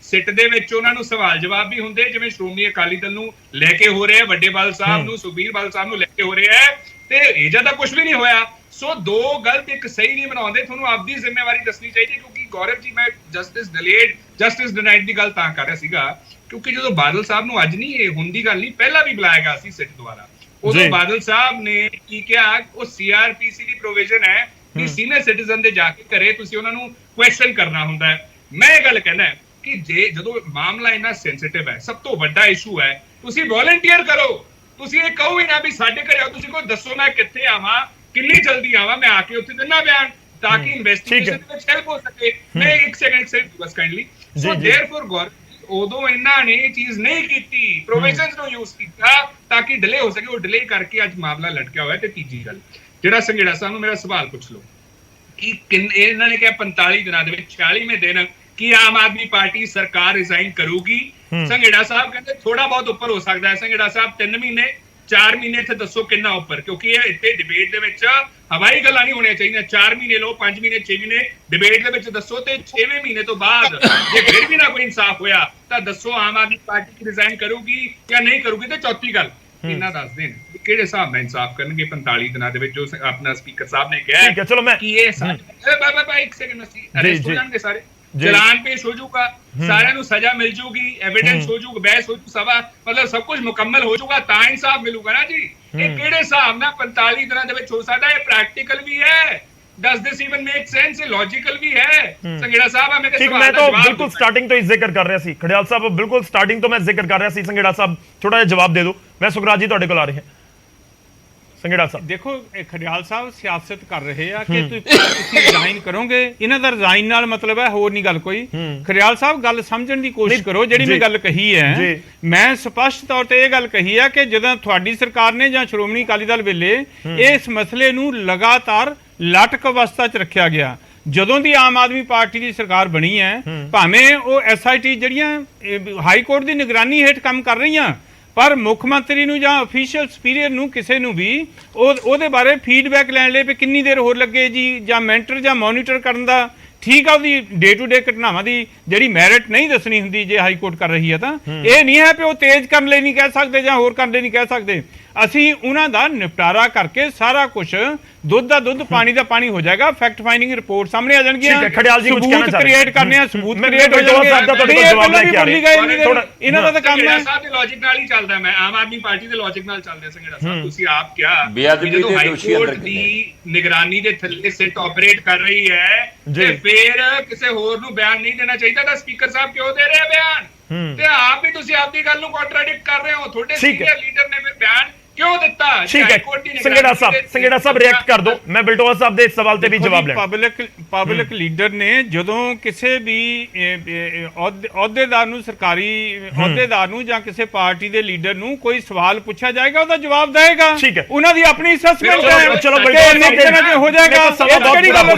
ਸਿੱਟ ਦੇ ਵਿੱਚ ਉਹਨਾਂ ਨੂੰ ਸਵਾਲ ਜਵਾਬ ਵੀ ਹੁੰਦੇ, ਜਿਵੇਂ ਸ਼੍ਰੋਮਣੀ ਅਕਾਲੀ ਦਲ ਨੂੰ ਲੈ ਕੇ ਹੋ ਰਿਹਾ, ਵੱਡੇ ਬਾਲ ਸਾਹਿਬ ਨੂੰ, ਸੁਖਬੀਰ ਬਾਲ ਸਾਹਿਬ ਨੂੰ ਲੈ ਕੇ ਹੋ ਰਿਹਾ ਹੈ, ਤੇ ਇਹ ਜਿਆਦਾ ਕੁਝ ਵੀ ਨਹੀਂ ਹੋਇਆ। ਸੋ ਦੋ ਗਲਤ ਇੱਕ ਸਹੀ ਨਹੀਂ ਬਣਾਉਂਦੇ। ਤੁਹਾਨੂੰ ਆਪਦੀ ਜ਼ਿੰਮੇਵਾਰੀ ਦੱਸਣੀ ਚਾਹੀਦੀ, ਕਿਉਂਕਿ ਗੌਰਵ ਜੀ ਮੈਂ ਜਸਟਿਸ ਡਿਨਾਈਡ ਦੀ ਗੱਲ ਤਾਂ ਕਰ ਰਿਹਾ ਸੀਗਾ ਕਿਉਂਕਿ ਜਦੋਂ ਬਾਦਲ ਸਾਹਿਬ ਨੂੰ ਅੱਜ ਨਹੀਂ, ਇਹ ਹੁਣ ਦੀ ਗੱਲ ਨਹੀਂ, ਪਹਿਲਾਂ ਵੀ ਬੁਲਾਇਆ ਗਿਆ ਸੀ ਸਿੱਟ ਦੁਆਰਾ, ਉਦੋਂ ਬਾਦਲ ਸਾਹਿਬ ਨੇ ਕੀ ਕਿਹਾ, ਉਹ ਸੀਆਰਪੀਸੀ ਦੀ ਪ੍ਰੋਵੀਜ਼ਨ ਹੈ ਕਿ ਸੀਨੀਅਰ ਸਿਟੀਜ਼ਨ ਦੇ ਜਾ ਕੇ ਘਰੇ ਤੁਸੀਂ ਉਹਨਾਂ ਨੂੰ ਕੁਐਸਚਨ ਕਰਨਾ ਹੁੰਦਾ ਹੈ। ਮੈਂ ਇਹ ਗੱਲ ਕਹਿਣਾ ਕਿ ਜਦੋਂ ਮਾਮਲਾ ਇੰਨਾ ਸੈਂਸਿਟਿਵ ਹੈ, ਸਭ ਤੋਂ ਵੱਡਾ ਇਸ਼ੂ ਹੈ, ਤੁਸੀਂ ਵੋਲੰਟੀਅਰ ਕਰੋ। ਤੁਸੀਂ ਇਹ ਕਹੋ ਹੀ ਨਾ ਵੀ ਸਾਡੇ ਘਰੇ ਆਓ, ਤੁਸੀਂ ਕੋਈ ਦੱਸੋ ਮੈਂ ਕਿੱਥੇ ਆਵਾਂ, ਕਿੰਨੀ ਜਲਦੀ ਆਵਾਂ, ਮੈਂ ਆ ਕੇ ਉੱਥੇ ਦਿੰਦਾ ਬਿਆਨ ਤਾਂ ਕਿ ਇਨਵੈਸਟੀਗੇਸ਼ਨ ਦੇ ਵਿੱਚ ਹੈਲਪ ਹੋ ਸਕੇ। ਮੈਂ ਇੱਕ ਸੈਕਿੰਡ ਬਸ ਕਾਈਂਡਲੀ। ਸੋ ਦੇਅਰਫੋਰ ਗੌਰ ਉਦੋਂ ਇਹਨਾਂ ਨੇ ਇਹ ਚੀਜ਼ ਨਹੀਂ ਕੀਤੀ, ਪ੍ਰੋਵੀਜ਼ਨਸ ਨੂੰ ਯੂਜ਼ ਕੀਤਾ ਤਾਂ ਕਿ ਡਿਲੇ ਹੋ ਸਕੇ। ਉਹ ਡਿਲੇ ਕਰਕੇ ਅੱਜ ਮਾਮਲਾ ਲਟਕਿਆ ਹੋਇਆ। ਤੇ ਤੀਜੀ ਗੱਲ, ਜਿਹੜਾ ਸੰਘੇੜਾ ਸਾਹਿਬ ਨੂੰ ਮੇਰਾ ਸਵਾਲ ਪੁੱਛ ਲਓ ਕਿ ਇਹਨਾਂ ਨੇ ਕਿਹਾ 45 ਦਿਨਾਂ ਦੇ ਵਿੱਚ 46ਵੇਂ ਦਿਨ ਕਿ ਆਮ ਆਦਮੀ ਪਾਰਟੀ ਸਰਕਾਰ ਰਿਜ਼ਾਈਨ ਕਰੂਗੀ। ਸੰਘੇੜਾ ਸਾਹਿਬ ਕਹਿੰਦੇ ਥੋੜਾ ਬਹੁਤ ਉੱਪਰ ਹੋ ਸਕਦਾ ਹੈ। ਸੰਘੇੜਾ ਸਾਹਿਬ 3 ਮਹੀਨੇ 4 ਮਹੀਨੇ ਇੱਥੇ ਦੱਸੋ ਕਿੰਨਾ ਉੱਪਰ, ਕਿਉਂਕਿ ਇਹ ਇੱਥੇ ਡਿਬੇਟ ਦੇ ਵਿੱਚ ਹਵਾਈ ਗੱਲਾਂ ਨਹੀਂ ਹੋਣੀਆਂ ਚਾਹੀਦੀਆਂ। 4 ਮਹੀਨੇ ਲਓ, 5 ਮਹੀਨੇ, 6 ਮਹੀਨੇ ਡਿਬੇਟ ਦੇ ਵਿੱਚ ਦੱਸੋ। ਤੇ 6ਵੇਂ ਮਹੀਨੇ ਤੋਂ ਬਾਅਦ ਜੇ ਫਿਰ ਵੀ ਨਾ ਕੋਈ ਇਨਸਾਫ ਹੋਇਆ ਤਾਂ ਦੱਸੋ ਆਮ ਆਦਮੀ ਪਾਰਟੀ ਰਿਜ਼ਾਈਨ ਕਰੂਗੀ ਜਾਂ ਨਹੀਂ ਕਰੂਗੀ। ਤੇ ਚੌਥੀ ਗੱਲ, ਇਹਨਾਂ ਦੱਸ ਦੇਣ ਕਿਹੜੇ ਹਿਸਾਬ ਨਾਲ ਇਨਸਾਫ ਕਰਨਗੇ 45 ਦਿਨਾਂ ਦੇ ਵਿੱਚ, ਜੋ ਆਪਣਾ ਸਪੀਕਰ ਸਾਹਿਬ ਨੇ ਕਿਹਾ ਕਿ ਇਹ ਸਾਰੇ ਇੱਕ ਸੈਕਿੰਡ ਅਰੈਸਟ ਹੋ ਜਾਣਗੇ, ਸਾਰੇ ਚਲਾਨ ਪੇਸ਼ ਹੋ ਜਾਊਗਾ, ਸਾਰਿਆਂ ਨੂੰ ਸਜ਼ਾ ਮਿਲ ਜੂਗੀ, ਐਵੀਡੈਂਸ ਹੋ ਜੂਗਾ, ਬਹਿਸ ਹੋ ਜੂ, ਸਭਾ ਮਤਲਬ ਸਭ ਕੁਝ ਮੁਕੰਮਲ ਹੋ ਜਾਊਗਾ ਤਾਂ ਇਨਸਾਫ ਮਿਲੂਗਾ ਨਾ ਜੀ। ਇਹ ਕਿਹੜੇ ਹਿਸਾਬ ਨਾਲ 45 ਦਿਨਾਂ ਦੇ ਵਿੱਚ ਹੋ ਸਕਦਾ? ਇਹ ਪ੍ਰੈਕਟੀਕਲ ਵੀ ਹੈ। Does this even make sense? ਇਹ ਲੌਜੀਕਲ ਵੀ ਹੈ। ਸੰਘੇੜਾ ਸਾਹਿਬ ਆ, ਮੈਂ ਮੈਂ ਤਾਂ ਬਿਲਕੁਲ ਸਟਾਰਟਿੰਗ ਤੋਂ ਹੀ ਜ਼ਿਕਰ ਕਰ ਰਿਹਾ ਸੀ। ਖੜਿਆਲ ਸਾਹਿਬ ਬਿਲਕੁਲ ਸਟਾਰਟਿੰਗ ਤੋਂ ਮੈਂ ਜ਼ਿਕਰ ਕਰ ਰਿਹਾ ਸੀ। ਸੰਘੇੜਾ ਸਾਹਿਬ ਥੋੜਾ ਜਿਹਾ ਜਵਾਬ ਦੇ ਦਿਓ। ਮੈਂ ਸੁਖਰਾਜ ਜੀ ਤੁਹਾਡੇ ਕੋਲ ਆ ਰਿਹਾ। ਸੰਘੇੜਾ ਸਾਹਿਬ ਦੇਖੋ, ਇਹ ਖੜਿਆਲ ਸਾਹਿਬ ਸਿਆਸਤ ਕਰ ਰਹੇ ਆ ਕਿ ਤੁਸੀਂ ਰਿਜ਼ਾਈਨ ਕਰੋਗੇ। ਇਹਨਾਂ ਦਾ ਰਿਜ਼ਾਈਨ ਨਾਲ ਮਤਲਬ ਹੈ ਹੋਰ ਨਹੀਂ ਗੱਲ ਕੋਈ। ਖੜਿਆਲ ਸਾਹਿਬ ਗੱਲ ਸਮਝਣ ਦੀ ਕੋਸ਼ਿਸ਼ ਕਰੋ। ਜਿਹੜੀ ਮੈਂ ਗੱਲ ਕਹੀ ਹੈ, ਮੈਂ ਸਪਸ਼ਟ ਤੌਰ ਤੇ ਇਹ ਗੱਲ ਕਹੀ ਹੈ ਕਿ ਜਦੋਂ ਤੁਹਾਡੀ ਸਰਕਾਰ ਨੇ ਜਾਂ ਸ਼੍ਰੋਮਣੀ ਅਕਾਲੀ ਦਲ ਵੇਲੇ ਇਸ ਮਸਲੇ ਨੂੰ ਲਗਾਤਾਰ ਲਟਕ ਅਵਸਥਾ 'ਚ ਰੱਖਿਆ ਗਿਆ। ਜਦੋਂ ਦੀ ਆਮ ਆਦਮੀ ਪਾਰਟੀ ਦੀ ਸਰਕਾਰ ਬਣੀ ਹੈ, ਭਾਵੇਂ ਉਹ ਐਸਆਈਟੀ ਜਿਹੜੀਆਂ ਹਾਈ ਕੋਰਟ ਦੀ ਨਿਗਰਾਨੀ ਹੇਠ ਕੰਮ ਕਰ ਰਹੀਆਂ, ਪਰ ਮੁੱਖ ਮੰਤਰੀ ਨੂੰ ਜਾਂ ਅਫੀਸ਼ੀਅਲ ਸੁਪੀਰੀਅਰ ਨੂੰ ਕਿਸੇ ਨੂੰ ਵੀ ਉਹਦੇ ਬਾਰੇ ਫੀਡਬੈਕ ਲੈਣ ਲਈ ਵੀ ਕਿੰਨੀ ਦੇਰ ਹੋਰ ਲੱਗੇ ਜੀ, ਜਾਂ ਮੈਂਟਰ ਜਾਂ ਮੋਨੀਟਰ ਕਰਨ ਦਾ, ਠੀਕ ਆ, ਉਹਦੀ ਡੇ ਟੂ ਡੇ ਘਟਨਾਵਾਂ ਦੀ ਜਿਹੜੀ ਮੈਰਿਟ ਨਹੀਂ ਦੱਸਣੀ ਹੁੰਦੀ ਜੇ ਹਾਈ ਕੋਰਟ ਕਰ ਰਹੀ ਹੈ ਤਾਂ ਇਹ ਨਹੀਂ ਹੈ ਕਿ ਉਹ ਤੇਜ਼ ਕਰਨ ਲਈ ਨਹੀਂ ਕਹਿ ਸਕਦੇ ਜਾਂ ਹੋਰ ਕਰਨ ਲਈ ਨਹੀਂ ਕਹਿ ਸਕਦੇ। ਅਸੀਂ ਉਹਨਾਂ ਦਾ ਨਿਪਟਾਰਾ ਕਰਕੇ ਸਾਰਾ ਕੁਝ ਦੁੱਧ ਦਾ ਦੁੱਧ ਪਾਣੀ ਦਾ ਪਾਣੀ ਹੋ ਜਾਏਗਾ। ਫੈਕਟ ਫਾਈਂਡਿੰਗ ਰਿਪੋਰਟ ਸਾਹਮਣੇ ਆ ਜਾਣਗੀਆਂ, ਸਬੂਤ ਕ੍ਰੀਏਟ ਕਰਨੇ ਆ, ਸਬੂਤ ਕ੍ਰੀਏਟ ਹੋ ਜਾਣਗੇ। ਇਹਨਾਂ ਦਾ ਤਾਂ ਕੰਮ ਹੈ। ਸਾਹਿਬ ਦੇ ਲੌਜੀਕ ਨਾਲ ਹੀ ਚੱਲਦਾ, ਮੈਂ ਆਮ ਆਦਮੀ ਪਾਰਟੀ ਦੇ ਲੌਜਿਕ ਨਾਲ ਚੱਲਦੇ ਸੰਘੇੜਾ ਸਾਹਿਬ। ਤੁਸੀਂ ਆਪ ਕਿਹਾ ਜਦੋਂ ਹਾਈ ਕੋਰਟ ਦੀ ਨਿਗਰਾਨੀ ਦੇ ਥੱਲੇ ਸਿੱਟ ਆਪਰੇਟ ਕਰ ਰਹੀ ਹੈ ਤੇ ਫਿਰ ਕਿਸੇ ਹੋਰ ਨੂੰ ਬਿਆਨ ਨਹੀਂ ਦੇਣਾ ਚਾਹੀਦਾ, ਤਾਂ ਸਪੀਕਰ ਸਾਹਿਬ ਕਿਉਂ ਦੇ ਰਹੇ ਬਿਆਨ? ਤੇ ਆਪ ਵੀ ਤੁਸੀਂ ਆਪਦੀ ਗੱਲ ਨੂੰ ਕੰਟਰਾਡਿਕਟ ਕਰ ਰਹੇ ਹੋ। ਤੁਹਾਡੇ ਸੀਨੀਅਰ ਲੀਡਰ ਨੇ ਫਿਰ ਬਿਆਨ ਕਿਉਂ ਦਿੱਤਾ? ਠੀਕ ਹੈ, ਸੰਘੇੜਾ ਸਾਹਿਬ ਰਿਐਕਟ ਕਰ ਦਿਓ। ਮੈਂ ਬਲਟੋਆ ਸਾਹਿਬ ਦੇ ਸਵਾਲ ਤੇ ਵੀ ਜਵਾਬ ਲੈਣਾ। ਪਬਲਿਕ ਲੀਡਰ ਨੇ ਜਦੋਂ ਕਿਸੇ ਵੀ ਅਹੁਦੇਦਾਰ ਨੂੰ, ਸਰਕਾਰੀ ਅਹੁਦੇਦਾਰ ਨੂੰ ਜਾਂ ਕਿਸੇ ਪਾਰਟੀ ਦੇ ਲੀਡਰ ਨੂੰ ਕੋਈ ਸਵਾਲ ਪੁੱਛਿਆ ਜਾਏਗਾ, ਉਹਦਾ ਜਵਾਬ ਦੇਏਗਾ। ਠੀਕ ਹੈ, ਉਹਨਾਂ ਦੀ ਆਪਣੀ ਅਸੈਸਮੈਂਟ ਹੈ। ਚਲੋ ਬਲਟੋਆ ਹੋ ਜਾਏਗਾ। ਕਿਹੜੀ ਗੱਲ ਹੈ?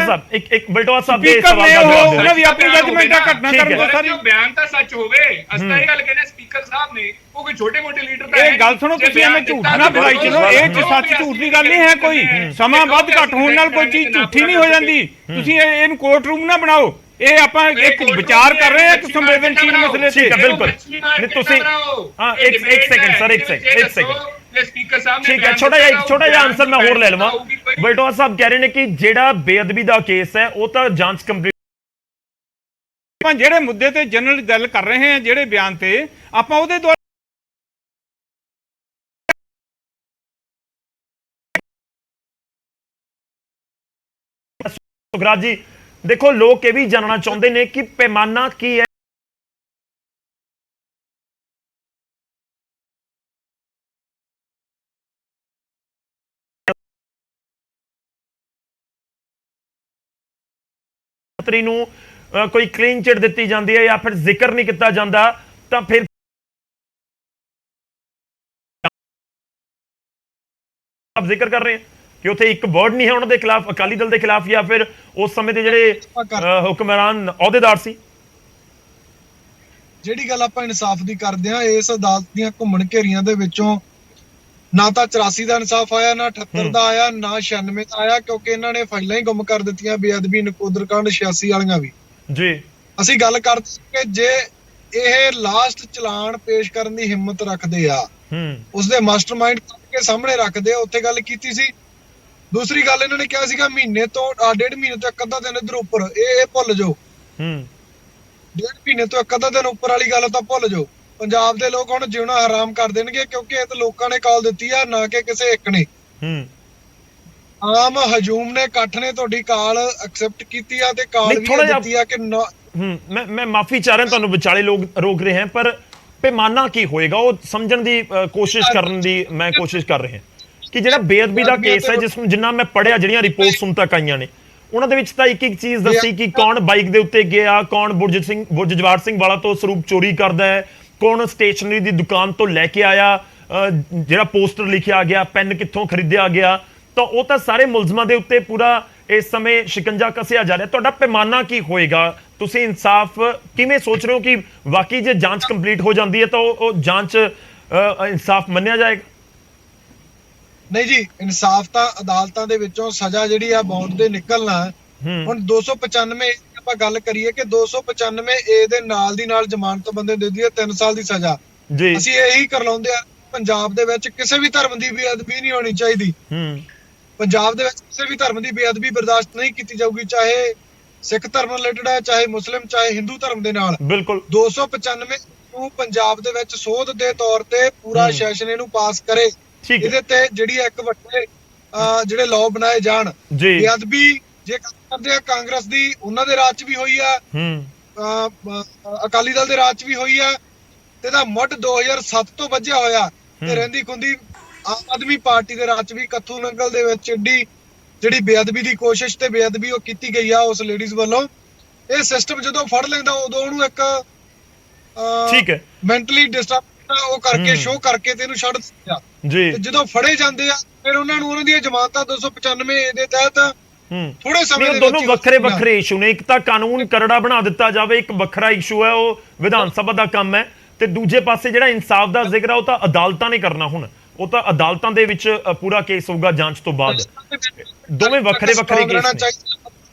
ਸਾਡੀ ਇੱਕ ਬਲਟੋਆ ਸਾਹਿਬ ਦੇ ਸਵਾਲ ਦਾ ਜਵਾਬ ਦੇਣਾ। ਉਹਨਾਂ ਦੀ ਆਪਣੀ ਜਜਮੈਂਟ ਆ, ਘਟਨਾ ਕਰਨ ਤੋਂ ਸਾਰੀ ਬਿਆਨ ਤਾਂ ਸੱਚ ਹੋਵੇ। ਅਸੀਂ ਤਾਂ ਇਹ ਗੱਲ ਕਹਿੰਦੇ ਸਪੀਕਰ ਸਾਹਿਬ ਨੇ, ਉਹ ਕੋਈ ਛੋਟੇ ਮੋਟੇ ਲੀਡਰ ਤਾਂ ਇਹ ਗੱਲ ਸੁਣੋ, ਤੁਸੀਂ ਐਵੇਂ ਝੂਠ ਨਾ ਫੈਲਾਈ ਚਲੋ। ਇਹ ਸੱਚ ਝੂਠ ਦੀ ਗੱਲ ਨਹੀਂ ਹੈ ਕੋਈ। ਸਮਾਂ ਵੱਧ ਘੱਟ ਹੋਣ ਨਾਲ ਕੋਈ ਚੀਜ਼ ਝੂਠੀ ਨਹੀਂ ਹੋ ਜਾਂਦੀ। ਤੁਸੀਂ ਇਹਨੂੰ ਕੋਰਟ ਰੂਮ ਨਾ ਬਣਾਓ। ਇਹ ਆਪਾਂ ਇੱਕ ਵਿਚਾਰ ਕਰ ਰਹੇ ਹਾਂ ਇੱਕ ਸੰਵੇਦਨਸ਼ੀਲ ਮਸਲੇ ਤੇ। ਬਿਲਕੁਲ ਨਹੀਂ, ਤੁਸੀਂ ਇੱਕ ਸੈਕਿੰਡ ਸਰ, ਇੱਕ ਸੈਕਿੰਡ ਸਪੀਕਰ ਸਾਹਿਬ ਨੇ ਠੀਕ ਹੈ, ਛੋਟਾ ਜਿਹਾ ਆਨਸਰ ਮੈਂ ਹੋਰ ਲੈ ਲਵਾਂ। ਬਲਟੋਆ ਸਾਹਿਬ ਕਹਿ ਰਹੇ ਨੇ ਕਿ ਜਿਹੜਾ ਬੇਅਦਬੀ ਦਾ ਕੇਸ ਹੈ ਉਹ ਤਾਂ ਜਾਂਚ ਕੰਪਲੀਟ, ਆਪਾਂ ਜਿਹੜੇ ਮੁੱਦੇ ਤੇ ਜਨਰਲ ਗੱਲ ਕਰ ਰਹੇ ਹਾਂ, ਜਿਹੜੇ ਬਿਆਨ ਤੇ ਆਪਾਂ ਉਹਦੇ ਦੁਆਰਾ ਸੁਖਰਾਜ ਜੀ ਦੇਖੋ, ਲੋਕ ਇਹ ਵੀ ਜਾਣਨਾ ਚਾਹੁੰਦੇ ਨੇ ਕਿ ਪੈਮਾਨਾ ਕੀ ਹੈ। ਨੂੰ ਕੋਈ ਕਲੀਨ ਚਿਟ ਦਿੱਤੀ ਜਾਂਦੀ ਹੈ ਜਾਂ ਫਿਰ ਜ਼ਿਕਰ ਨਹੀਂ ਕੀਤਾ ਜਾਂਦਾ, ਤਾਂ ਫਿਰ ਆਪ ਜ਼ਿਕਰ ਕਰ ਰਹੇ हैं ਕਿ ਉੱਥੇ ਇੱਕ ਵਰਡ ਨਹੀਂ ਹੈ ਉਹਨਾਂ ਦੇ ਖਿਲਾਫ, ਅਕਾਲੀ ਦਲ ਦੇ ਖਿਲਾਫ, ਜਾਂ ਫਿਰ ਉਸ ਸਮੇਂ ਦੇ ਜਿਹੜੇ ਹੁਕਮਰਾਨ ਅਹੁਦੇਦਾਰ ਸੀ। ਜਿਹੜੀ ਗੱਲ ਆਪਾਂ ਇਨਸਾਫ ਦੀ ਕਰਦੇ ਆ, ਇਸ ਅਦਾਲਤ ਦੀਆਂ ਘੁੰਮਣ ਘੇਰੀਆਂ ਦੇ ਵਿੱਚੋਂ ਨਾ ਤਾਂ 84 ਦਾ ਇਨਸਾਫ ਆਇਆ, ਨਾ 78 ਦਾ ਆਇਆ, ਨਾ 96 ਦਾ ਆਇਆ, ਕਿਉਂਕਿ ਇਹਨਾਂ ਨੇ ਫਾਈਲਾਂ ਹੀ ਗੁੰਮ ਕਰ ਦਿੱਤੀਆਂ। ਬੇਅਦਬੀ, ਨਕੋਦਰ ਕਾਂਡ 86 ਵਾਲੀਆਂ ਵੀ ਜੀ। ਅਸੀਂ ਗੱਲ ਕਰਦੇ ਕਿ ਜੇ ਇਹ ਲਾਸਟ ਚਲਾਨ ਪੇਸ਼ ਕਰਨ ਦੀ ਹਿੰਮਤ ਰੱਖਦੇ ਆ, ਉਸਦੇ ਮਾਸਟਰਮਾਈਂਡ ਕੇ ਸਾਹਮਣੇ ਰੱਖਦੇ ਆ, ਉੱਥੇ ਗੱਲ ਕੀਤੀ ਸੀ। ਦੂਸਰੀ ਗੱਲ ਇਹਨਾਂ ਨੇ ਕਿਹਾ ਸੀਗਾ ਮਹੀਨੇ ਤੋਂ 1.5 ਮਹੀਨੇ ਤੋਂ ਇੱਕ ਅੱਧਾ ਦਿਨ ਇਧਰ ਉੱਪਰ, ਇਹ ਭੁੱਲ ਜਾਓ। 1.5 ਮਹੀਨੇ ਤੋਂ ਇੱਕ ਅੱਧਾ ਦਿਨ ਉੱਪਰ ਵਾਲੀ ਗੱਲ ਤਾਂ ਭੁੱਲ ਜਾਓ। ਪੰਜਾਬ ਦੇ ਲੋਕ ਹੁਣ ਜਿਉਣਾ ਹਰਾਮ ਕਰ ਦੇਣਗੇ, ਕਿਉਂਕਿ ਇਹ ਤਾਂ ਲੋਕਾਂ ਨੇ ਕਾਲ ਦਿੱਤੀ ਆ, ਨਾ ਕਿ ਕਿਸੇ ਇੱਕ ਨੇ। ਆਮ ਹਜੂਮ ਨੇ, ਇਕੱਠ ਨੇ ਤੁਹਾਡੀ ਕਾਲ ਐਕਸੈਪਟ ਕੀਤੀ ਆ ਤੇ ਕਾਲ ਵੀ ਦਿੱਤੀ ਆ ਕਿ ਮੈਂ ਮਾਫੀ ਚਾਹ ਰਿਹਾ ਤੁਹਾਨੂੰ ਵਿਚਾਲੇ ਲੋਕ ਰੋਕ ਰਹੇ ਹਨ, ਪਰ ਪੈਮਾਨਾ ਕੀ ਹੋਏਗਾ ਉਹ ਸਮਝਣ ਦੀ ਕੋਸ਼ਿਸ਼ ਕਰਨ ਦੀ ਮੈਂ ਕੋਸ਼ਿਸ਼ ਕਰ ਰਿਹਾ ਕਿ ਜਿਹੜਾ ਬੇਅਦਬੀ ਦਾ ਕੇਸ ਹੈ, ਜਿਸ ਨੂੰ ਜਿੰਨਾ ਮੈਂ ਪੜਿਆ, ਜਿਹੜੀਆਂ ਰਿਪੋਰਟਸ ਹੁਣ ਤੱਕ ਆਈਆਂ ਨੇ, ਉਹਨਾਂ ਦੇ ਵਿੱਚ ਤਾਂ ਇੱਕ ਇੱਕ ਚੀਜ਼ ਦੱਸੀ ਕਿ ਕੌਣ ਬਾਈਕ ਦੇ ਉੱਤੇ ਗਿਆ, ਕੌਣ ਬੁਰਜ ਜਵਾਰ ਸਿੰਘ ਵਾਲਾ ਤੋਂ ਸਰੂਪ ਚੋਰੀ ਕਰਦਾ ਹੈ, ਕੌਣ ਸਟੇਸ਼ਨਰੀ ਦੀ ਦੁਕਾਨ ਤੋਂ ਲੈ ਕੇ ਆਇਆ, ਜਿਹੜਾ ਪੋਸਟਰ ਲਿਖਿਆ ਗਿਆ, ਪੈਨ ਕਿੱਥੋਂ ਖਰੀਦਿਆ ਗਿਆ, ਤਾਂ ਉਹ ਤਾਂ ਸਾਰੇ ਮੁਲਜ਼ਮਾਂ ਦੇ ਉੱਤੇ ਪੂਰਾ ਇਸ ਸਮੇਂ ਸ਼ਿਕੰਜਾ ਕੱਸਿਆ ਜਾ ਰਿਹਾ। ਤੁਹਾਡਾ ਪੈਮਾਨਾ ਕੀ ਹੋਏਗਾ? ਤੁਸੀਂ ਇਨਸਾਫ ਕਿਵੇਂ ਸੋਚ ਰਹੇ ਹੋ ਕਿ ਵਾਕਈ ਜੇ ਜਾਂਚ ਕੰਪਲੀਟ ਹੋ ਜਾਂਦੀ ਹੈ ਤਾਂ ਉਹ ਜਾਂਚ ਇਨਸਾਫ ਮੰਨਿਆ ਜਾਏਗਾ? ਨਹੀਂ ਜੀ, ਇਨਸਾਫ ਤਾਂ ਅਦਾਲਤਾਂ ਦੇ ਵਿੱਚੋਂ ਸਜ਼ਾ ਜਿਹੜੀ ਆ ਬੌਂਡ ਦੇ ਨਿਕਲਣਾ। ਹੁਣ 295 ਆਪਾਂ ਗੱਲ ਕਰੀਏ ਕਿ 295 ਏ ਦੇ ਨਾਲ ਦੀ ਨਾਲ ਜ਼ਮਾਨਤ ਬੰਦੇ ਦੇ ਦਿੱਤੀ ਹੈ 3 ਸਾਲ ਦੀ ਸਜ਼ਾ। ਅਸੀਂ ਇਹੀ ਕਰਲਾਉਂਦੇ ਆ ਪੰਜਾਬ ਦੇ ਵਿੱਚ ਕਿਸੇ ਵੀ ਧਰਮ ਦੀ ਬੇਅਦਬੀ ਨਹੀਂ ਹੋਣੀ ਚਾਹੀਦੀ। ਪੰਜਾਬ ਦੇ ਵਿੱਚ ਕਿਸੇ ਵੀ ਧਰਮ ਦੀ ਬੇਅਦਬੀ ਬਰਦਾਸ਼ਤ ਨਹੀਂ ਕੀਤੀ ਜਾਊਗੀ, ਚਾਹੇ ਸਿੱਖ ਧਰਮ ਨਾਲ ਰਿਲੇਟਡ ਹੈ, ਚਾਹੇ ਮੁਸਲਿਮ, ਚਾਹੇ ਹਿੰਦੂ ਧਰਮ ਦੇ ਨਾਲ। ਬਿਲਕੁਲ 295 ਨੂੰ ਪੰਜਾਬ ਦੇ ਵਿੱਚ ਸੋਧ ਦੇ ਤੌਰ ਤੇ ਪੂਰਾ ਸੈਸ਼ਨ ਇਹਨੂੰ ਪਾਸ ਕਰੇ। ਇਹਦੇ ਤੇ ਜਿਹੜੀ ਇੱਕ ਵੱਡੇ ਜਿਹੜੇ ਲਾਅ ਬਣਾਏ ਜਾਣ। ਬੇਅਦਬੀ ਜੇ ਕਰਦੇ ਆ ਕਾਂਗਰਸ ਦੀ, ਉਹਨਾਂ ਦੇ ਰਾਜ 'ਚ ਵੀ ਹੋਈ ਆ, ਅਕਾਲੀ ਦਲ ਦੇ ਰਾਜ 'ਚ ਵੀ ਹੋਈ ਆ, ਤੇ ਇਹਦਾ ਮੁੱਢ 2007 ਤੋਂ ਵੱਜਿਆ ਹੋਇਆ ਤੇ ਰਹਿੰਦੀ ਖੁੰਦੀ ਆਮ ਆਦਮੀ ਪਾਰਟੀ ਦੇ ਰਾਜ 'ਚ ਵੀ ਕੱਥੂ ਨੰਗਲ ਦੇ ਵਿੱਚ ਏਡੀ ਜਿਹੜੀ ਬੇਅਦਬੀ ਦੀ ਕੋਸ਼ਿਸ਼ ਤੇ ਬੇਅਦਬੀ ਉਹ ਕੀਤੀ ਗਈ ਆ ਉਸ ਲੇਡੀਜ਼ ਵੱਲੋਂ। ਇਹ ਸਿਸਟਮ ਜਦੋਂ ਫੜ ਲੈਂਦਾ ਉਦੋਂ ਉਹਨੂੰ ਇੱਕ ਮੈਂਟਲੀ ਡਿਸਟਰਬ ਉਹ ਕਰਕੇ ਸ਼ੋਅ ਕਰਕੇ ਤੇ ਇਹਨੂੰ ਛੱਡ ਦਿੰਦਾ। ਤੇ ਜਦੋਂ ਫੜੇ ਜਾਂਦੇ ਆ ਫਿਰ ਉਹਨਾਂ ਨੂੰ ਉਹਨਾਂ ਦੀਆਂ ਜ਼ਮਾਨਤਾਂ 295 ਦੇ ਤਹਿਤ ਥੋੜੇ ਸਮੇਂ ਨਹੀਂ, ਦੇ ਦੋਨੋਂ ਵਿੱਚ ਵੱਖਰੇ ਵੱਖਰੇ ਇਸ਼ੂ ਨੇ। ਇੱਕ ਤਾਂ ਕਾਨੂੰਨ ਕਰੜਾ ਬਣਾ ਦਿੱਤਾ ਜਾਵੇ, ਇੱਕ ਵੱਖਰਾ ਇਸ਼ੂ ਹੈ, ਉਹ ਵਿਧਾਨ ਸਭਾ ਦਾ ਕੰਮ ਹੈ, ਤੇ ਦੂਜੇ ਪਾਸੇ ਜਿਹੜਾ ਇਨਸਾਫ ਦਾ ਜ਼ਿਕਰ ਹੈ ਉਹ ਤਾਂ ਅਦਾਲਤਾਂ ਨੇ ਕਰਨਾ। ਹੁਣ ਉਹ ਤਾਂ ਅਦਾਲਤਾਂ ਦੇ ਵਿੱਚ ਪੂਰਾ ਕੇਸ ਹੋਊਗਾ ਜਾਂਚ ਤੋਂ ਬਾਅਦ। ਦੋਵੇਂ ਵੱਖਰੇ ਵੱਖਰੇ ਕੇਸ ਨੇ।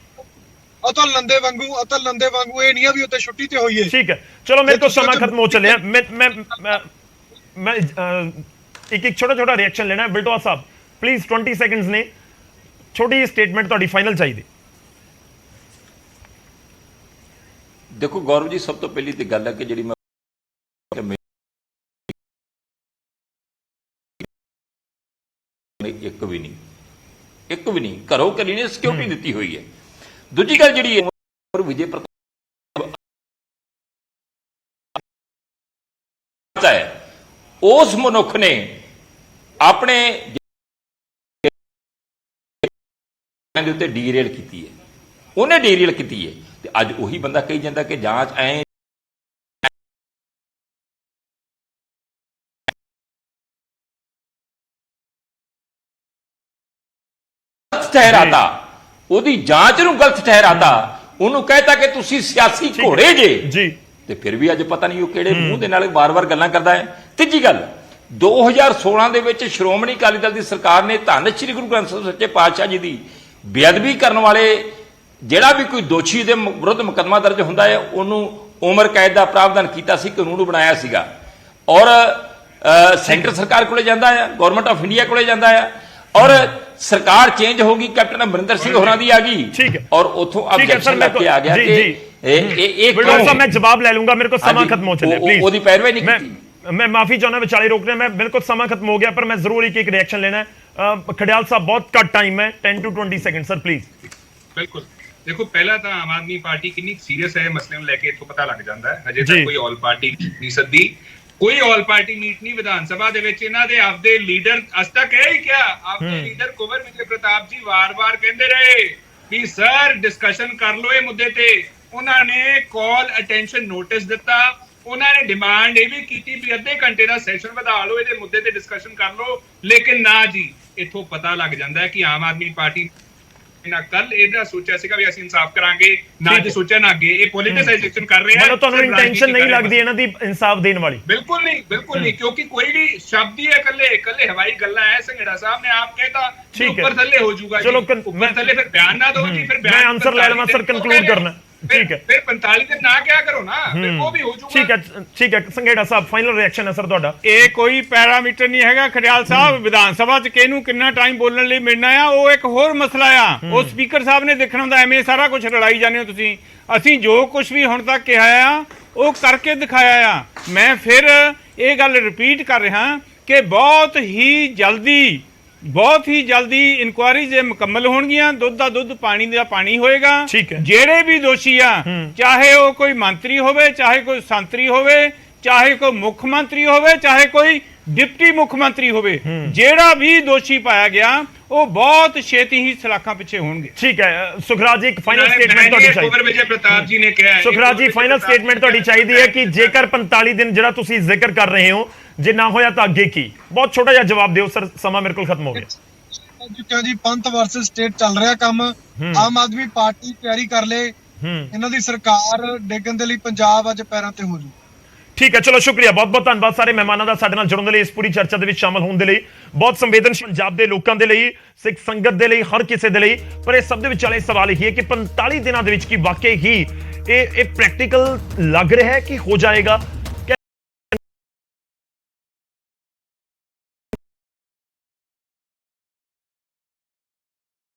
ਅਤਲ ਲੰਦੇ ਵਾਂਗੂ ਇਹ ਨਹੀਂ ਆ ਵੀ ਉੱਤੇ ਛੁੱਟੀ ਤੇ ਹੋਈਏ। ਠੀਕ ਹੈ, ਚਲੋ ਮੇਰੇ ਕੋਲ ਸਮਾਂ ਖਤਮ ਹੋ ਚੱਲਿਆ। ਮੈਂ ਇੱਕ ਛੋਟਾ ਰਿਐਕਸ਼ਨ ਲੈਣਾ ਹੈ। ਬਿਲਟੋਆ ਸਾਹਿਬ ਪਲੀਜ਼ 20 ਸੈਕਿੰਡਸ ਨੇ, ਛੋਟੀ ਜਿਹੀ ਸਟੇਟਮੈਂਟ ਤੁਹਾਡੀ ਫਾਈਨਲ ਚਾਹੀਦੀ। ਦੇਖੋ ਗੌਰਵ ਜੀ, ਸਭ ਤੋਂ ਪਹਿਲੀ ਤੇ ਗੱਲ ਹੈ ਕਿ ਜਿਹੜੀ ਮੈਂ ਇੱਕ ਵੀ ਨਹੀਂ ਘਰੋਂ ਕਲੀ ਨੇ ਸਿਕਿਉਰਿਟੀ ਦਿੱਤੀ ਹੋਈ ਹੈ। ਦੂਜੀ ਗੱਲ ਜਿਹੜੀ ਹੈ ਵਿਜੇ ਪ੍ਰਤਾਪ ਹੈ, ਉਸ ਮਨੁੱਖ ਨੇ ਆਪਣੇ ਦੇ ਉੱਤੇ ਡੀਰੇਲ ਕੀਤੀ ਹੈ, ਉਹਨੇ ਡੀਰੇਲ ਕੀਤੀ ਹੈ, ਤੇ ਅੱਜ ਉਹੀ ਬੰਦਾ ਕਹੀ ਜਾਂਦਾ ਕਿ ਜਾਂਚ ਐ ਠਹਿਰਾਤਾ, ਉਹਦੀ ਜਾਂਚ ਨੂੰ ਗਲਤ ਠਹਿਰਾਤਾ, ਉਹਨੂੰ ਕਹਿਤਾ ਕਿ ਤੁਸੀਂ ਸਿਆਸੀ ਘੋੜੇ ਜੇ ਜੀ, ਤੇ ਫਿਰ ਵੀ ਅੱਜ ਪਤਾ ਨਹੀਂ ਉਹ ਕਿਹੜੇ ਮੂੰਹ ਦੇ ਨਾਲ ਵਾਰ-ਵਾਰ ਗੱਲਾਂ ਕਰਦਾ ਹੈ। ਤੀਜੀ ਗੱਲ, 2016 ਦੇ ਵਿੱਚ ਸ਼੍ਰੋਮਣੀ ਅਕਾਲੀ ਦਲ ਦੀ ਸਰਕਾਰ ਨੇ ਧੰਨ ਸ਼੍ਰੀ ਗੁਰੂ ਗ੍ਰੰਥ ਸਾਹਿਬ ਸੱਚੇ ਪਾਤਸ਼ਾਹ ਜੀ ਦੀ ਬੇਅਦਬੀ ਕਰਨ ਵਾਲੇ ਜਿਹੜਾ ਵੀ ਕੋਈ ਦੋਸ਼ੀ ਦੇ ਵਿਰੁੱਧ ਮੁਕੱਦਮਾ ਦਰਜ ਹੁੰਦਾ ਹੈ ਉਹਨੂੰ ਉਮਰ ਕੈਦ ਦਾ ਪ੍ਰਾਵਧਾਨ ਕੀਤਾ ਸੀ, ਕਾਨੂੰਨ ਬਣਾਇਆ ਸੀਗਾ। ਔਰ ਸੈਂਟਰ ਸਰਕਾਰ ਕੋਲੇ ਜਾਂਦਾ ਆ, ਗਵਰਨਮੈਂਟ ਆਫ ਇੰਡੀਆ ਕੋਲੇ ਜਾਂਦਾ ਆ, ਔਰ ਸਰਕਾਰ ਚੇਂਜ ਹੋ ਗਈ, ਕੈਪਟਨ ਅਮਰਿੰਦਰ ਸਿੰਘ ਹੋਰਾਂ ਦੀ ਆ ਗਈ, ਔਰ ਉਥੋਂ ਆਬਜੈਕਸ਼ਨ ਲੱਗ ਕੇ ਆ ਗਿਆ ਕਿ ਇਹ ਬਿਲਟੋਆ ਸਾਹਿਬ ਮੈਂ ਜਵਾਬ ਲੈ ਲੂੰਗਾ, ਮੇਰੇ ਕੋਲ ਸਮਾਂ ਖਤਮ ਹੋ ਚੱਲਿਆ। ਪਲੀਜ਼ ਉਹਦੀ ਪੈਰਵਾਈ ਨਹੀਂ ਕੀਤੀ। मैं माफी चाहना विचाले रोकने, मैं बिल्कुल समय खत्म हो गया, पर मैं जरूर एक रिएक्शन लेना है। खडियाल साहब बहुत कट टाइम है, 10 to 20 सेकंड सर प्लीज। ਬਿਲਕੁਲ ਦੇਖੋ, ਪਹਿਲਾਂ ਤਾਂ ਆਮ ਆਦਮੀ ਪਾਰਟੀ ਕਿੰਨੀ ਸੀਰੀਅਸ ਹੈ ਮਸਲੇ ਨੂੰ ਲੈ ਕੇ ਇੱਥੋਂ ਪਤਾ ਲੱਗ ਜਾਂਦਾ ਹੈ। ਹਜੇ ਤੱਕ ਕੋਈ ਆਲ ਪਾਰਟੀ ਨਹੀਂ ਸੱਦੀ, ਕੋਈ ਆਲ ਪਾਰਟੀ ਮੀਟ ਨਹੀਂ ਵਿਧਾਨ ਸਭਾ ਦੇ ਵਿੱਚ। ਇਹਨਾਂ ਦੇ ਆਪਦੇ ਲੀਡਰ ਅੱਜ ਤੱਕ ਇਹ ਹੀ ਕਿਹਾ, ਆਪਦੇ ਲੀਡਰ ਕੁੰਵਰ ਵਿਜੇ ਪ੍ਰਤਾਪ ਜੀ ਵਾਰ-ਵਾਰ ਕਹਿੰਦੇ ਰਹੇ ਵੀ ਸਰ ਡਿਸਕਸ਼ਨ ਕਰ ਲਓ ਇਹ ਮੁੱਦੇ ਤੇ। ਉਹਨਾਂ ਨੇ ਕਾਲ ਅਟੈਂਸ਼ਨ ਨੋਟਿਸ ਦਿੱਤਾ, ਉਹਨਾਂ ਨੇ ਡਿਮਾਂਡ ਇਹ ਵੀ ਕੀਤੀ ਵੀ ਅੱਧੇ ਘੰਟੇ ਦਾ ਸੈਸ਼ਨ ਵਧਾ ਲਓ, ਇਹਦੇ ਮੁੱਦੇ ਤੇ ਡਿਸਕਸ਼ਨ ਕਰ ਲਓ, ਲੇਕਿਨ ਨਾ ਜੀ। ਇੱਥੋਂ ਪਤਾ ਲੱਗ ਜਾਂਦਾ ਹੈ ਕਿ ਆਮ ਆਦਮੀ ਪਾਰਟੀ ਨਾ ਕੱਲ ਇਹਦਾ ਸੋਚਿਆ ਸੀਗਾ ਵੀ ਅਸੀਂ ਇਨਸਾਫ ਕਰਾਂਗੇ, ਨਾ ਅੱਜ ਸੋਚਿਆ ਨਾ ਅੱਗੇ। ਇਹ ਪੋਲਿਟਿਸਾਈਜੇਸ਼ਨ ਕਰ ਰਹੇ ਆ। ਮਤਲਬ ਤੁਹਾਨੂੰ ਇੰਟੈਂਸ਼ਨ ਨਹੀਂ ਲੱਗਦੀ ਇਹਨਾਂ ਦੀ ਇਨਸਾਫ ਦੇਣ ਵਾਲੀ? ਬਿਲਕੁਲ ਨਹੀਂ, ਕਿਉਂਕਿ ਕੋਈ ਵੀ ਸ਼ਬਦ ਹੀ ਹੈ ਇਕੱਲੇ ਹਵਾਈ ਗੱਲਾਂ ਹੈ। ਸੰਘੇੜਾ ਸਾਹਿਬ ਨੇ ਆਪ ਕਹਿਤਾ ਉੱਪਰ ਥੱਲੇ ਹੋ ਜਾਊਗਾ, ਚਲੋ ਉੱਪਰ ਥੱਲੇ ਫਿਰ ਬਿਆਨ ਨਾ ਦਿਓ ਜੀ, ਫਿਰ ਬਿਆਨ ਮੈਂ ਆਨਸਰ ਲੈ ਲਵਾਂ ਸਰ, ਕਨਕਲੂਡ ਕਰਨਾ। ਠੀਕ ਹੈ, ਫਿਰ 45 ਦਿਨ ਨਾ ਕਿਹਾ ਕਰੋ ਨਾ, ਫਿਰ ਉਹ ਵੀ ਹੋ ਜਾਊਗਾ। ਠੀਕ ਹੈ ਸੰਘੇੜਾ ਸਾਹਿਬ ਫਾਈਨਲ ਰਿਐਕਸ਼ਨ ਹੈ ਸਰ ਤੁਹਾਡਾ। ਇਹ ਕੋਈ ਪੈਰਾਮੀਟਰ ਨਹੀਂ ਹੈਗਾ ਖੜਿਆਲ ਸਾਹਿਬ। ਵਿਧਾਨ ਸਭਾ 'ਚ ਕਿਹਨੂੰ ਕਿੰਨਾ ਟਾਈਮ ਬੋਲਣ ਲਈ ਮਿਲਣਾ ਆ, ਉਹ ਇੱਕ ਹੋਰ ਮਸਲਾ ਆ। ਉਹ ਸਪੀਕਰ ਸਾਹਿਬ ਨੇ ਦੇਖਣਾ ਹੁੰਦਾ। ਐਵੇਂ ਸਾਰਾ ਕੁਝ ਲੜਾਈ ਜਾਂਦੇ ਹੋ ਤੁਸੀਂ। ਅਸੀਂ ਜੋ ਕੁਝ ਵੀ ਹੁਣ ਤੱਕ ਕਿਹਾ ਆ ਉਹ ਕਰਕੇ ਦਿਖਾਇਆ ਆ। ਮੈਂ ਫਿਰ ਇਹ ਗੱਲ ਰਿਪੀਟ ਕਰ ਰਿਹਾ ਕਿ ਬਹੁਤ ਹੀ ਜਲਦੀ ਇਨਕੁਆਇਰੀਜ਼ ਮੁਕੰਮਲ ਹੋਣਗੀਆਂ। ਦੁੱਧ ਦਾ ਦੁੱਧ, ਪਾਣੀ ਦਾ ਪਾਣੀ ਹੋਏਗਾ। ਜਿਹੜੇ ਵੀ ਦੋਸ਼ੀ ਆ, ਚਾਹੇ ਉਹ ਕੋਈ ਮੰਤਰੀ ਹੋਵੇ, ਚਾਹੇ ਕੋਈ ਸੰਤਰੀ ਹੋਵੇ, ਚਾਹੇ ਕੋਈ ਮੁੱਖ ਮੰਤਰੀ ਹੋਵੇ, ਚਾਹੇ ਕੋਈ ਡਿਪਟੀ ਮੁੱਖ ਮੰਤਰੀ ਹੋਵੇ, ਜਿਹੜਾ ਵੀ ਦੋਸ਼ੀ ਪਾਇਆ ਗਿਆ ਉਹ ਬਹੁਤ ਛੇਤੀ ਹੀ ਸਲਾਖਾਂ ਪਿੱਛੇ ਹੋਣਗੇ। ਠੀਕ ਹੈ ਸੁਖਰਾਜ ਜੀ, ਇੱਕ ਫਾਈਨਲ ਸਟੇਟਮੈਂਟ ਤੁਹਾਡੀ ਚਾਹੀਦੀ। ਕੁੰਵਰ ਵਿਜੇ ਪ੍ਰਤਾਪ ਜੀ ਨੇ ਕਿਹਾ ਹੈ, ਸੁਖਰਾਜ ਜੀ ਫਾਈਨਲ ਸਟੇਟਮੈਂਟ ਤੁਹਾਡੀ ਚਾਹੀਦੀ ਹੈ ਕਿ ਜੇਕਰ 45 ਦਿਨ ਜਿਹੜਾ ਤੁਸੀਂ ਜ਼ਿਕਰ ਕਰ ਰਹੇ ਹੋ, ਜੇ ਨਾ ਹੋਇਆ ਤਾਂ ਅੱਗੇ ਕੀ? ਬਹੁਤ ਛੋਟਾ ਜਿਹਾ ਜਵਾਬ ਦਿਓ ਸਰ, ਸਮਾਂ ਮੇਰੇ ਕੋਲ ਖਤਮ ਹੋ ਗਿਆ ਜੀ। ਪੰਥ ਵਰਸਸ ਸਟੇਟ ਚੱਲ ਰਿਹਾ ਕੰਮ। ਆਮ ਆਦਮੀ ਪਾਰਟੀ ਤਿਆਰੀ ਕਰ ਲੇ, ਇਹਨਾਂ ਦੀ ਸਰਕਾਰ ਡੇਗਣ ਦੇ ਲਈ ਪੰਜਾਬ ਅੱਜ ਪੈਰਾਂ ਤੇ ਹੋ ਜੂ। ਠੀਕ ਹੈ, ਚਲੋ ਸ਼ੁਕਰੀਆ, ਬਹੁਤ ਬਹੁਤ ਧੰਨਵਾਦ ਸਾਰੇ ਮਹਿਮਾਨਾਂ ਦਾ ਸਾਡੇ ਨਾਲ ਜੁੜਨ ਦੇ ਲਈ, ਇਸ ਪੂਰੀ ਚਰਚਾ ਦੇ ਵਿੱਚ ਸ਼ਾਮਲ ਹੋਣ ਦੇ ਲਈ। ਬਹੁਤ ਸੰਵੇਦਨਸ਼ੀਲ ਪੰਜਾਬ ਦੇ ਲੋਕਾਂ ਦੇ ਲਈ, ਸਿੱਖ ਸੰਗਤ ਦੇ ਲਈ, ਹਰ ਕਿਸੇ ਦੇ ਲਈ। ਪਰ ਇਹ ਸਭ ਦੇ ਵਿਚਾਲੇ ਸਵਾਲ ਇਹ ਹੈ ਕਿ 45 ਦਿਨਾਂ ਦੇ ਵਿੱਚ ਕੀ ਵਾਕਈ ਹੀ ਇਹ ਪ੍ਰੈਕਟੀਕਲ ਲੱਗ ਰਿਹਾ ਹੈ ਕਿ ਹੋ ਜਾਏਗਾ?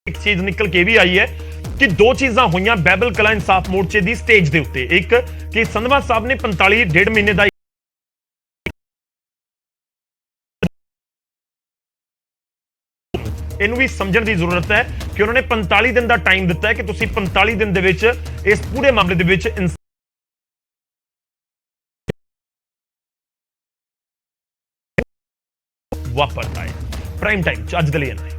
ਇੱਕ ਚੀਜ਼ ਨਿਕਲ ਕੇ ਵੀ ਆਈ ਹੈ ਕਿ ਦੋ ਚੀਜ਼ਾਂ ਹੋਈਆਂ ਬੈਬਲ ਕਲਾ ਇਨਸਾਫ ਮੋਰਚੇ ਦੀ ਸਟੇਜ ਦੇ ਉੱਤੇ। ਇੱਕ ਕਿ ਸੰਧਵਾ ਸਾਹਿਬ ਨੇ 45 ਡੇਢ ਮਹੀਨੇ ਦਾ ਇਹਨੂੰ ਵੀ ਸਮਝਣ ਦੀ ਜ਼ਰੂਰਤ ਹੈ ਕਿ ਉਹਨਾਂ ਨੇ 45 ਦਿਨ ਦਾ ਟਾਈਮ ਦਿੱਤਾ ਹੈ ਕਿ ਤੁਸੀਂ 45 ਦਿਨ ਦੇ ਵਿੱਚ ਇਸ ਪੂਰੇ ਮਾਮਲੇ ਦੇ ਵਿੱਚ ਵਾਪਰਦਾ ਹੈ। ਪ੍ਰਾਈਮ ਟਾਈਮ ਚ ਅੱਜ ਦੇ ਲਈ ਇੰਨਾ ਹੀ।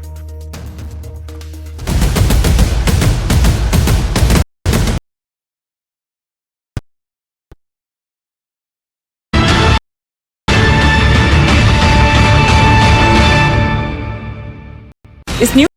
इस न्यूज